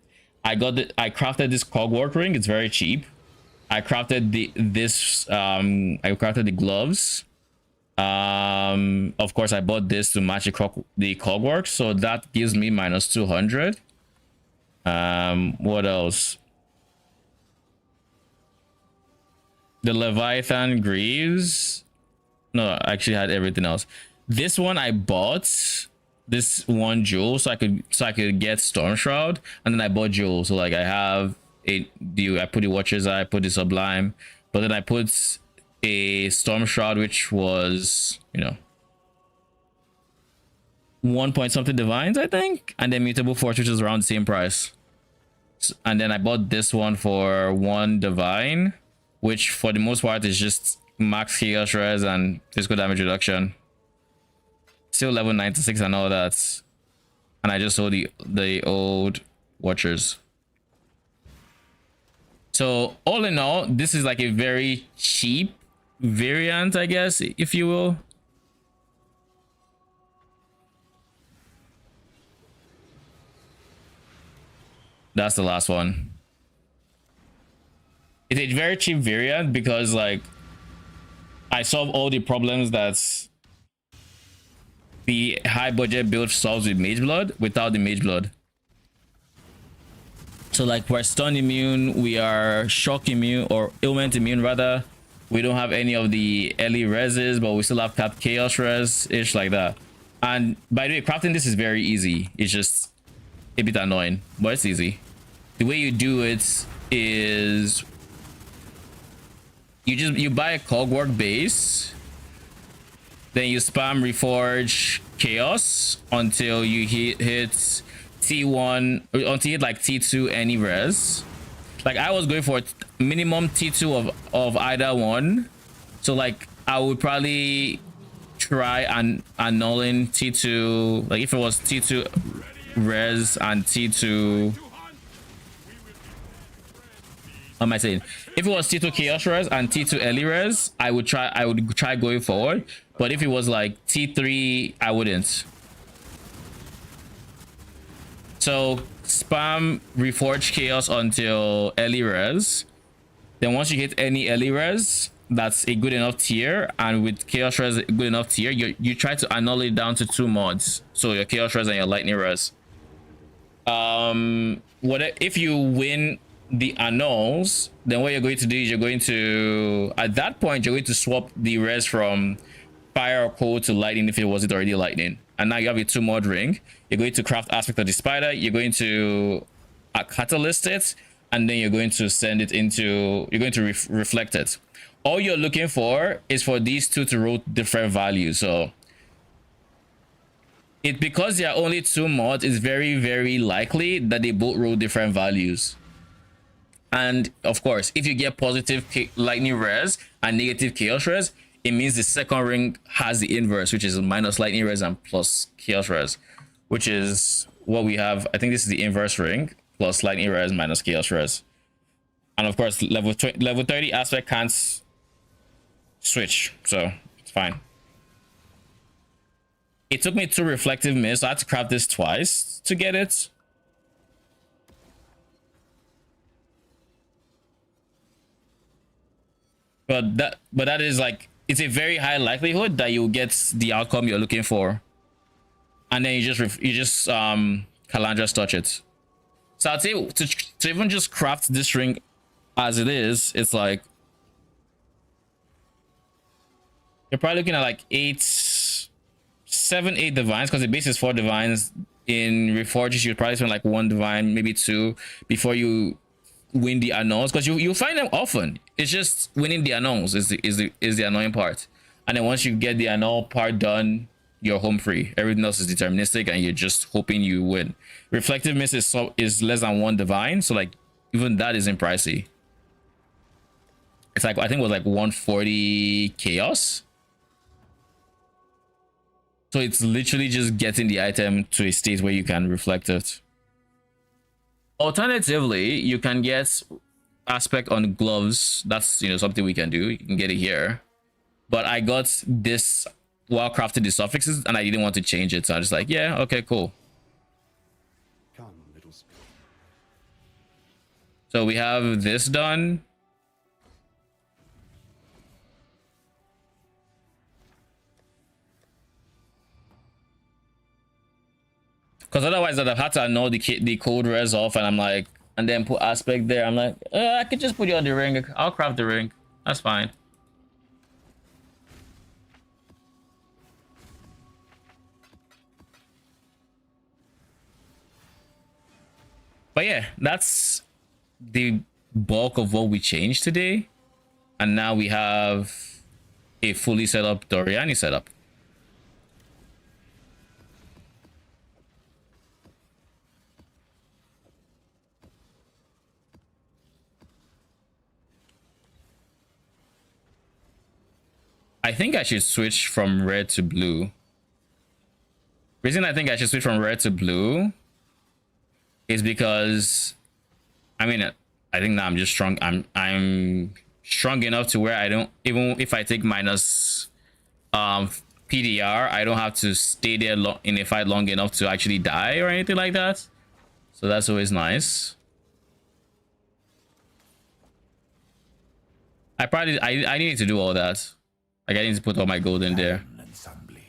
crafted this cogwork ring. It's very cheap. I crafted I crafted the gloves. Of course I bought this to match the cogwork, so that gives me minus 200. What else? The Leviathan Greaves. No, I actually had everything else. This one I bought this one jewel so I could get Storm Shroud, and then I bought jewels. So like I put the Watcher's Eye, I put the Sublime, but then I put a Storm Shroud, which was, you know, 1 point something divines, I think, and then Mutable Force, which is around the same price. And then I bought this one for 1 divine, which for the most part is just max Chaos Res and physical damage reduction. Still level 96 and all that. And I just sold the old Watchers. So all in all, this is like a very cheap variant, I guess, if you will. That's the last one. It's a very cheap variant because like I solve all the problems that the high budget build solves with Mage Blood without the Mage Blood. So like we're stun immune, we are shock immune, or ailment immune rather. We don't have any of the early reses, but we still have capped chaos res, ish like that. And by the way, crafting this is very easy. It's just a bit annoying, but it's easy. The way you do it is you buy a cogwork base, then you spam Reforge Chaos until you hit T1, until you hit like T2 any res. Like I was going for minimum T2 of either one. So like I would probably try and annulling T2, like if it was T2 res and T2, what am I saying? If it was T2 Chaos Res and T2 early res, I would try going forward. But if it was like T3, I wouldn't. So spam Reforge Chaos until early res. Then once you hit any early res, that's a good enough tier, and with Chaos Res good enough tier, you try to annul it down to 2 mods. So your Chaos Res and your Lightning Res. If you win the annuls, then what you're going to do is you're going to, at that point, you're going to swap the res from fire or cold to lightning if it wasn't already lightning. And now you have a 2 mod ring. You're going to craft Aspect of the Spider. You're going to catalyst it, and then you're going to send it into, you're going to reflect it. All you're looking for is for these two to roll different values. So because there are only 2 mods, it's very, very likely that they both roll different values. And of course, if you get positive lightning res and negative chaos res, it means the second ring has the inverse, which is minus lightning res and plus chaos res. which is what we have. I think this is the inverse ring plus lightning res minus chaos res. And of course, level 30 aspect can't switch, so it's fine. It took me 2 reflective mists. So I had to craft this twice to get it. But that is like, it's a very high likelihood that you'll get the outcome you're looking for, and then you just Calandra's touch it. So I'd say to even just craft this ring as it is, it's like you're probably looking at like 7, 8 divines, because the base is 4 divines. In Reforges, you'd probably spend like 1 divine, maybe 2, before you win the unknowns, because you'll find them often. It's just winning the unknowns is the annoying part. And then once you get the unknown part done, you're home free. Everything else is deterministic, and you're just hoping you win. Reflective Mist is less than 1 divine, so like even that isn't pricey. It's like, I think it was like 140 chaos. So it's literally just getting the item to a state where you can reflect it. Alternatively, you can get aspect on gloves. That's, you know, something we can do. You can get it here. But I got this while crafting the suffixes, and I didn't want to change it. So I was like, yeah, okay, cool. Come, little spirit. So we have this done. Because otherwise I'd have had to annul the code res off, and I'm like, and then put aspect there. I'm like, I could just put you on the ring. I'll craft the ring. That's fine. But yeah, that's the bulk of what we changed today. And now we have a fully set up Doryani setup. I think I should switch from red to blue. Reason I think I should switch from red to blue is because, I mean, I think now I'm just strong. I'm strong enough to where I don't, even if I take minus PDR, I don't have to stay there in a fight long enough to actually die or anything like that. So that's always nice. I need to do all that. Like, I need to put all my gold in there. And sun bleach.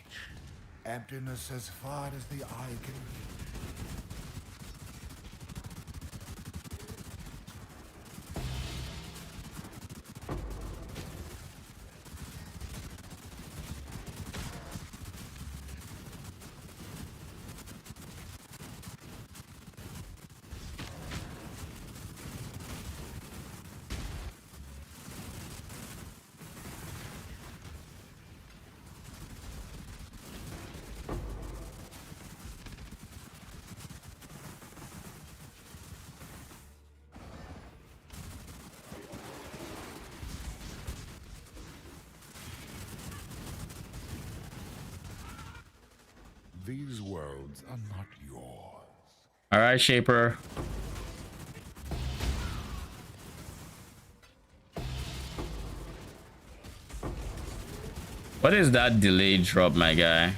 Emptiness as far as the eye can reach. These worlds are not yours. All right, Shaper. What is that delayed drop, my guy?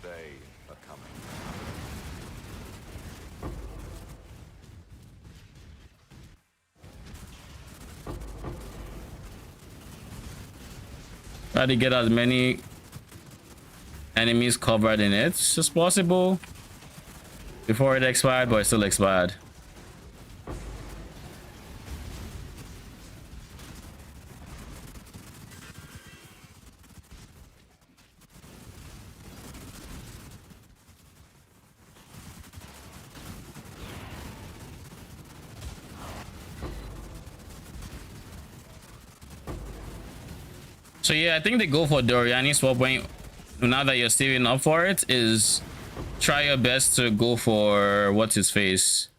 They are coming. Try to get as many enemies covered in it as possible before it expired, but it still expired. So yeah, I think the goal for Doryani swap, when now that you're saving up for it, is try your best to go for what's his face.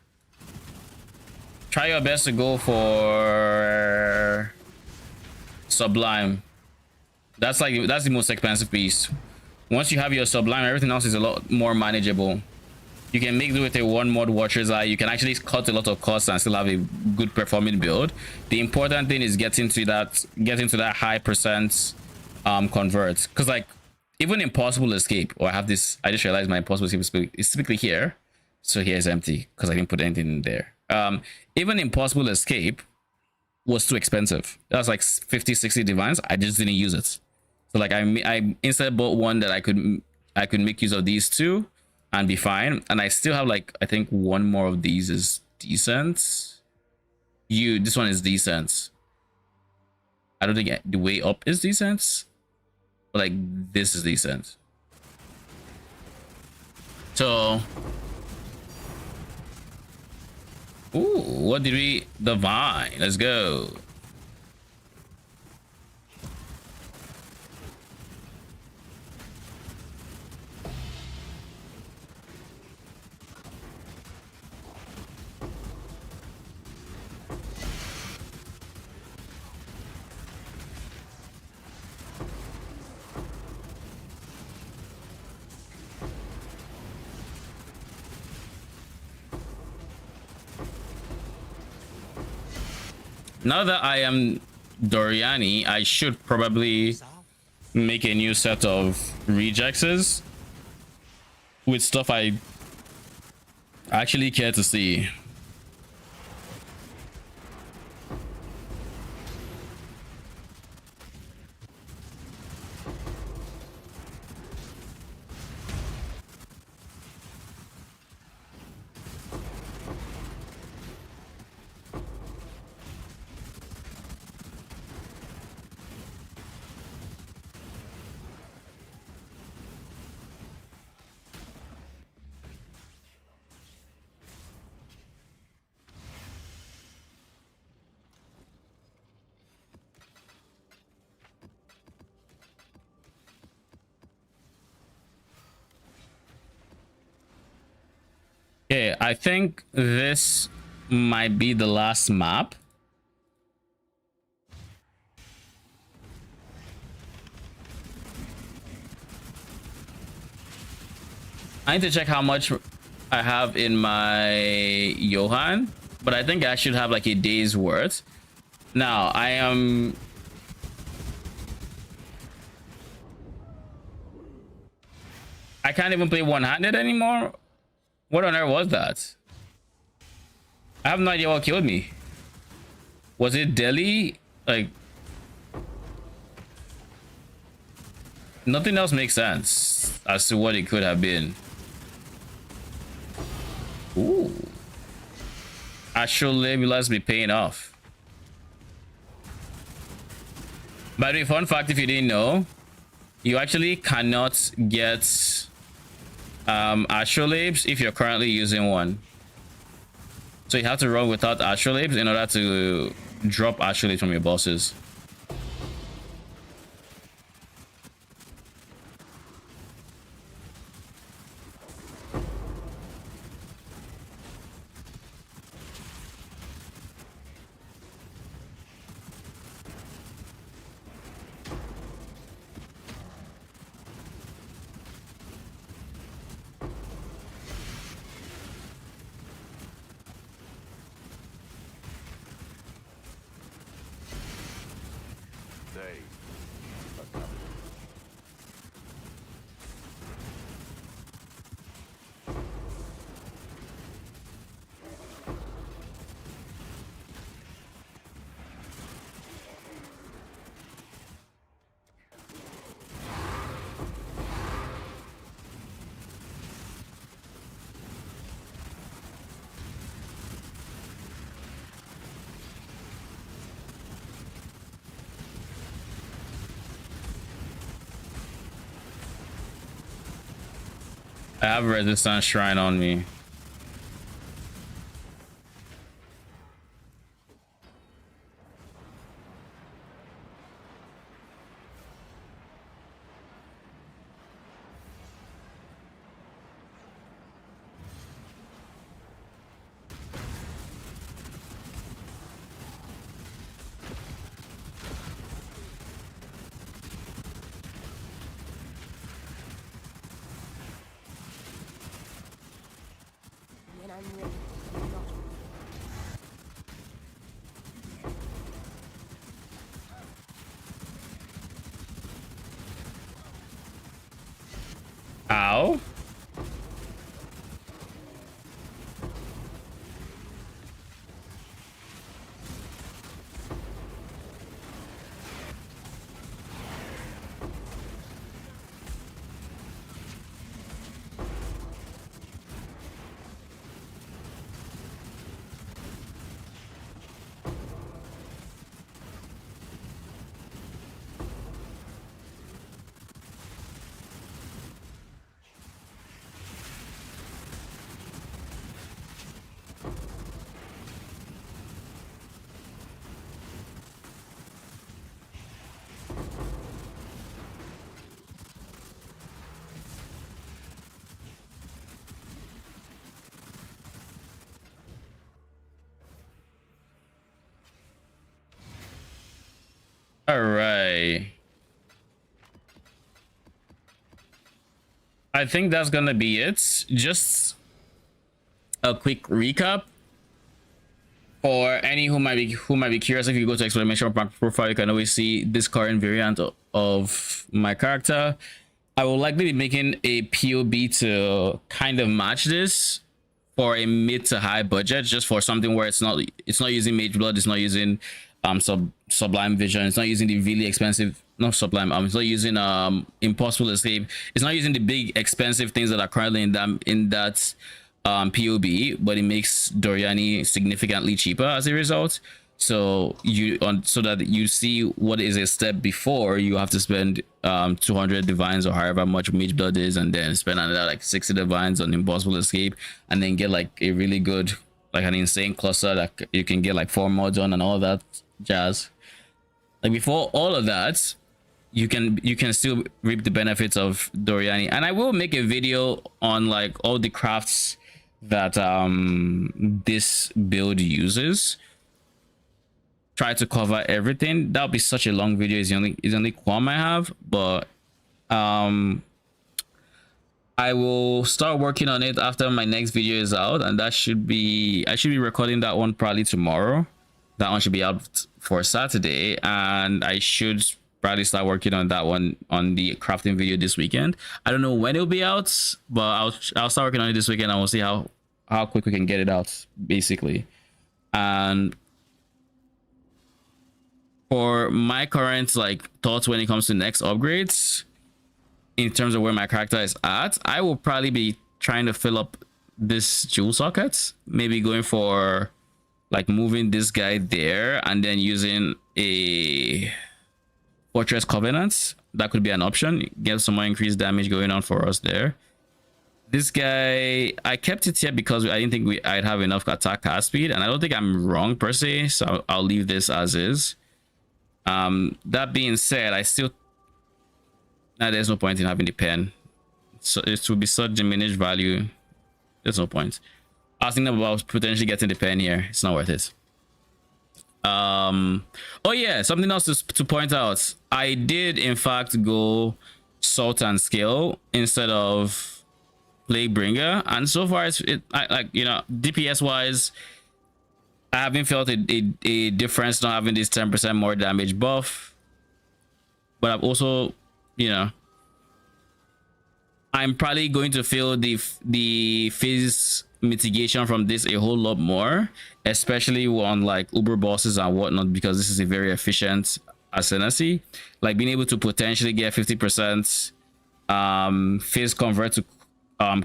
Try your best to go for Sublime. That's the most expensive piece. Once you have your Sublime, everything else is a lot more manageable. You can make do with a one mod Watcher's Eye. You can actually cut a lot of costs and still have a good performing build. The important thing is getting to that high percent convert. Because like even Impossible Escape, or I just realized my Impossible Escape is typically here. So here is empty because I didn't put anything in there. Even Impossible Escape was too expensive. That was like 50-60 divines. I just didn't use it. So like I instead bought one that I could make use of these two and be fine. And I still have like, I think one more of these is decent. This one is decent. I don't think the way up is decent, but like this is decent. So ooh, what did we divine? Let's go. Now that I am Doryani, I should probably make a new set of rejects with stuff I actually care to see. Okay, I think this might be the last map. I need to check how much I have in my Johan, but I think I should have like a day's worth. Now, I can't even play one-handed anymore. What on earth was that? I have no idea what killed me. Was it Delhi? Like, nothing else makes sense as to what it could have been. Ooh. Actual label must be paying off. By the way, fun fact, if you didn't know, you actually cannot get astrolabes if you're currently using one. So you have to run without astrolabes in order to drop astrolabes from your bosses. I have Resistance Shrine on me. go. All right. I think that's gonna be it. Just a quick recap for any who might be curious. If you go to exclamation mark profile, you can always see this current variant of my character. I will likely be making a POB to kind of match this for a mid to high budget, just for something where it's not using Mage Blood, it's not using Sublime Vision, it's not using the really expensive, not Sublime, it's not using Impossible Escape, it's not using the big expensive things that are currently in that POB, but it makes Doryani significantly cheaper as a result. So so that you see what is a step before you have to spend 200 divines or however much Mage Blood is, and then spend another like 60 divines on Impossible Escape, and then get like a really good, like an insane cluster that you can get like 4 mods on and all that jazz. Like before all of that, you can still reap the benefits of Doryani. And I will make a video on like all the crafts that this build uses. Try to cover everything. That'll be such a long video. Is the only qualm I have, but I will start working on it after my next video is out, and I should be recording that one probably tomorrow. That one should be out for Saturday, and I should probably start working on that one, on the crafting video, this weekend. I don't know when it'll be out, but I'll start working on it this weekend, and we'll see how quick we can get it out, basically. And for my current like thoughts when it comes to next upgrades, in terms of where my character is at, I will probably be trying to fill up this jewel socket, maybe going for like moving this guy there and then using a Fortress Covenant. That could be an option. Get some more increased damage going on for us there. This guy, I kept it here because I didn't think I'd have enough attack cast speed, and I don't think I'm wrong per se, so I'll leave this as is. That being said, I still there's no point in having the pen, so it would be such diminished value. There's no point. I was thinking about potentially getting the pen here. It's not worth it. Oh yeah, something else to point out. I did in fact go Salt and Scale instead of Plague Bringer, and so far like, you know, DPS wise, I haven't felt a difference not having this 10% more damage buff. But I've also, you know, I'm probably going to feel the phase mitigation from this a whole lot more, especially on like Uber bosses and whatnot, because this is a very efficient ascendancy. Like being able to potentially get 50% phase convert to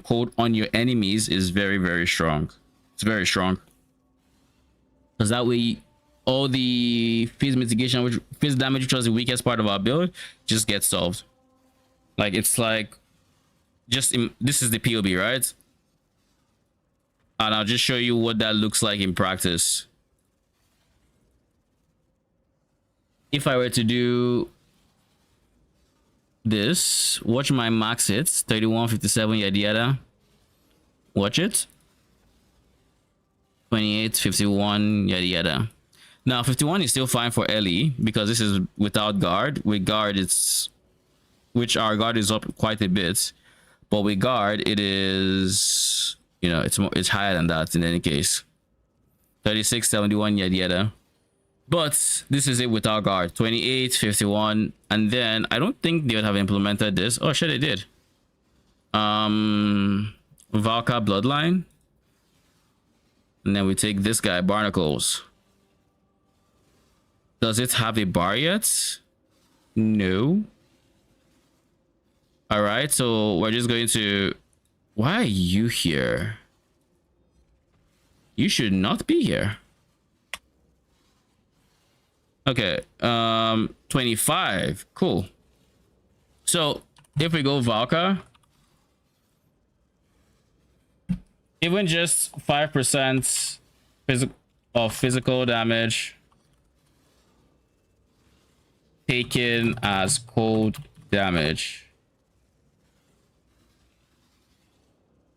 code on your enemies is very, very strong. It's very strong, because that way all the phase mitigation, which phase damage, which was the weakest part of our build, just gets solved. Like it's like this is the POB, right? And I'll just show you what that looks like in practice. If I were to do this, watch my max hits, 31, 57, yada yada. Watch it. 28, 51, yada yada. Now 51 is still fine for Ellie because this is without guard. With guard, which our guard is up quite a bit, but with guard it is, you know, it's higher than that in any case. 36, 71, yada yada. But this is it without guard. 28, 51, and then I don't think they would have implemented this. Oh shit, they did. Valka Bloodline. And then we take this guy, Barnacles. Does it have a bar yet? No. All right, so we're just going to... Why are you here? You should not be here. Okay, 25. Cool. So if we go Valka, even just 5% physical damage taken as cold damage,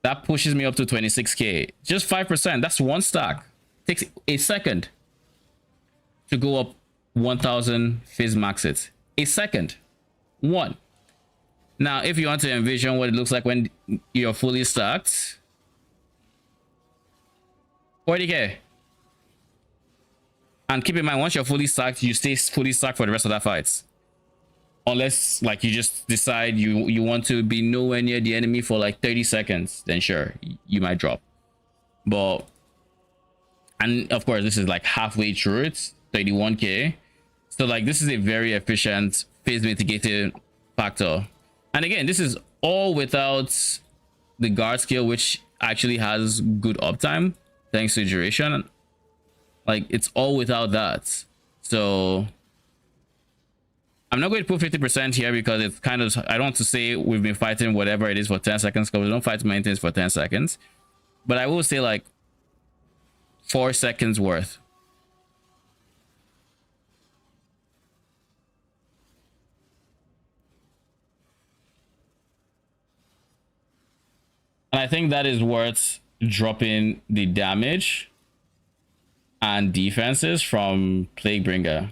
that pushes me up to 26k. Just 5%. That's one stack. Takes a second to go up 1000 fizz max it. A second. One. Now, if you want to envision what it looks like when you're fully stacked, 40k. And keep in mind, once you're fully stacked, you stay fully stacked for the rest of that fight. Unless like you just decide you want to be nowhere near the enemy for like 30 seconds, then sure, you might drop. But, and of course this is like halfway through it, 31k. So like this is a very efficient phase mitigating factor. And again, this is all without the guard skill, which actually has good uptime thanks to duration. Like it's all without that. So I'm not going to put 50% here because it's kind of, I don't want to say we've been fighting whatever it is for 10 seconds because we don't fight many things for 10 seconds. But I will say like 4 seconds worth. And I think that is worth dropping the damage and defenses from Plaguebringer.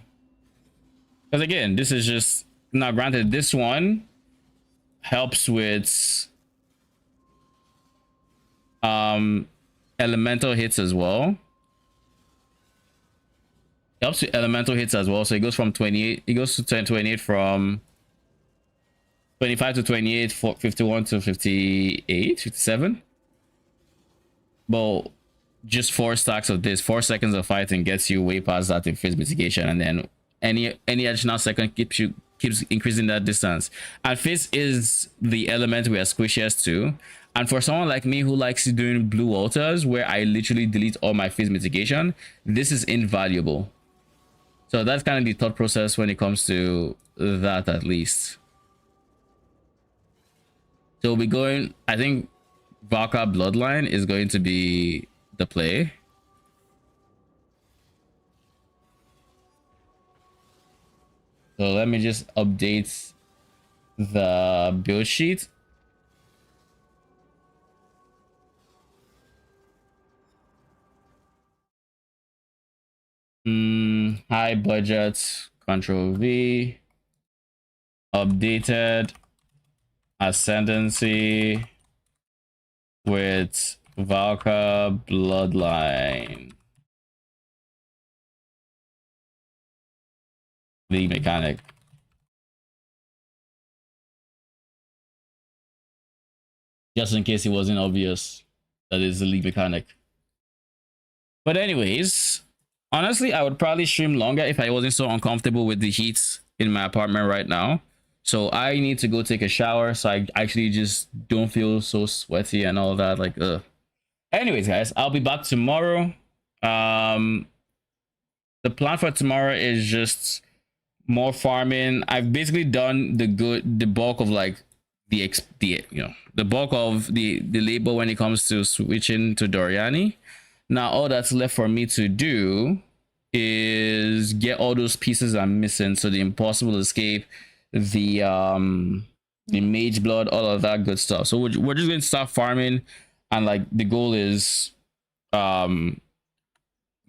Because again, this is just, now granted, this one helps with elemental hits as well. Helps with elemental hits as well. So it goes from 28, it goes to 28 from 25 to 28, 51 to 58, 57. But just 4 stacks of this, 4 seconds of fighting gets you way past that in phase mitigation, and then any additional second keeps increasing that distance. And phase is the element we are squishiest to. And for someone like me who likes doing blue altars where I literally delete all my phase mitigation, this is invaluable. So that's kind of the thought process when it comes to that, at least. So we'll be going, I think Valka Bloodline is going to be the play. So let me just update the build sheet. High budget, Control V, updated ascendancy with Valka Bloodline. The mechanic. Just in case it wasn't obvious, that is the league mechanic. But anyways, honestly, I would probably stream longer if I wasn't so uncomfortable with the heat in my apartment right now. So I need to go take a shower so I actually just don't feel so sweaty and all that. Like, ugh. Anyways, guys, I'll be back tomorrow. The plan for tomorrow is just more farming. I've basically done the bulk of like the bulk of the labor when it comes to switching to Doryani. Now all that's left for me to do is get all those pieces I'm missing. So the impossible escape, the mage blood, all of that good stuff. So we're just going to start farming, and like the goal is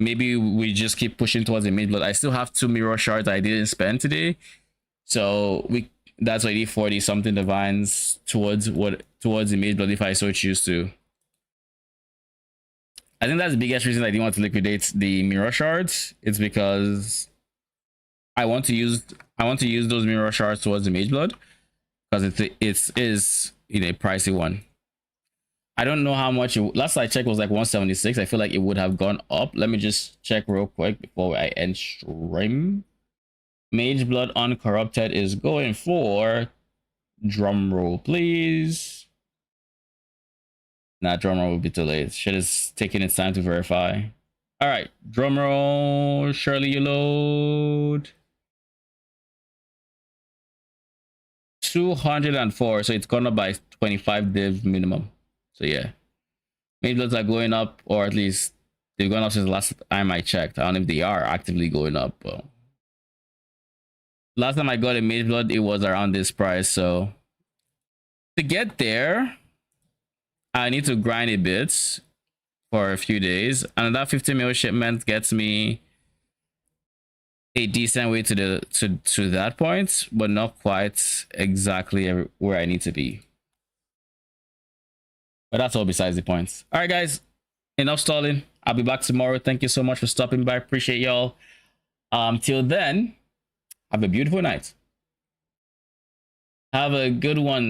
maybe we just keep pushing towards the mage blood. I still have 2 mirror shards I didn't spend today, so that's already 40 something divines towards the mage blood if I so choose to. I think that's the biggest reason I didn't want to liquidate the mirror shards. It's because I want to use those mirror shards towards the mage blood, because it is in a pricey one. I don't know how much last I checked was like 176. I feel like it would have gone up. Let me just check real quick before I end stream. Mage Blood Uncorrupted is going for, drum roll please. Nah, drum roll will be too late. Shit is taking its time to verify. All right, drum roll. Surely you load. 204, so it's gone up by 25 div minimum. So yeah, Mage Bloods are going up, or at least they've gone up since the last time I checked. I don't know if they are actively going up, but last time I got a Mage Blood, it was around this price. So to get there, I need to grind a bit for a few days, and that 50 mil shipment gets me a decent way to the to that point, but not quite exactly where I need to be. But that's all besides the points. All right, guys, enough stalling. I'll be back tomorrow. Thank you so much for stopping by. Appreciate y'all. Till then, have a beautiful night. Have a good one.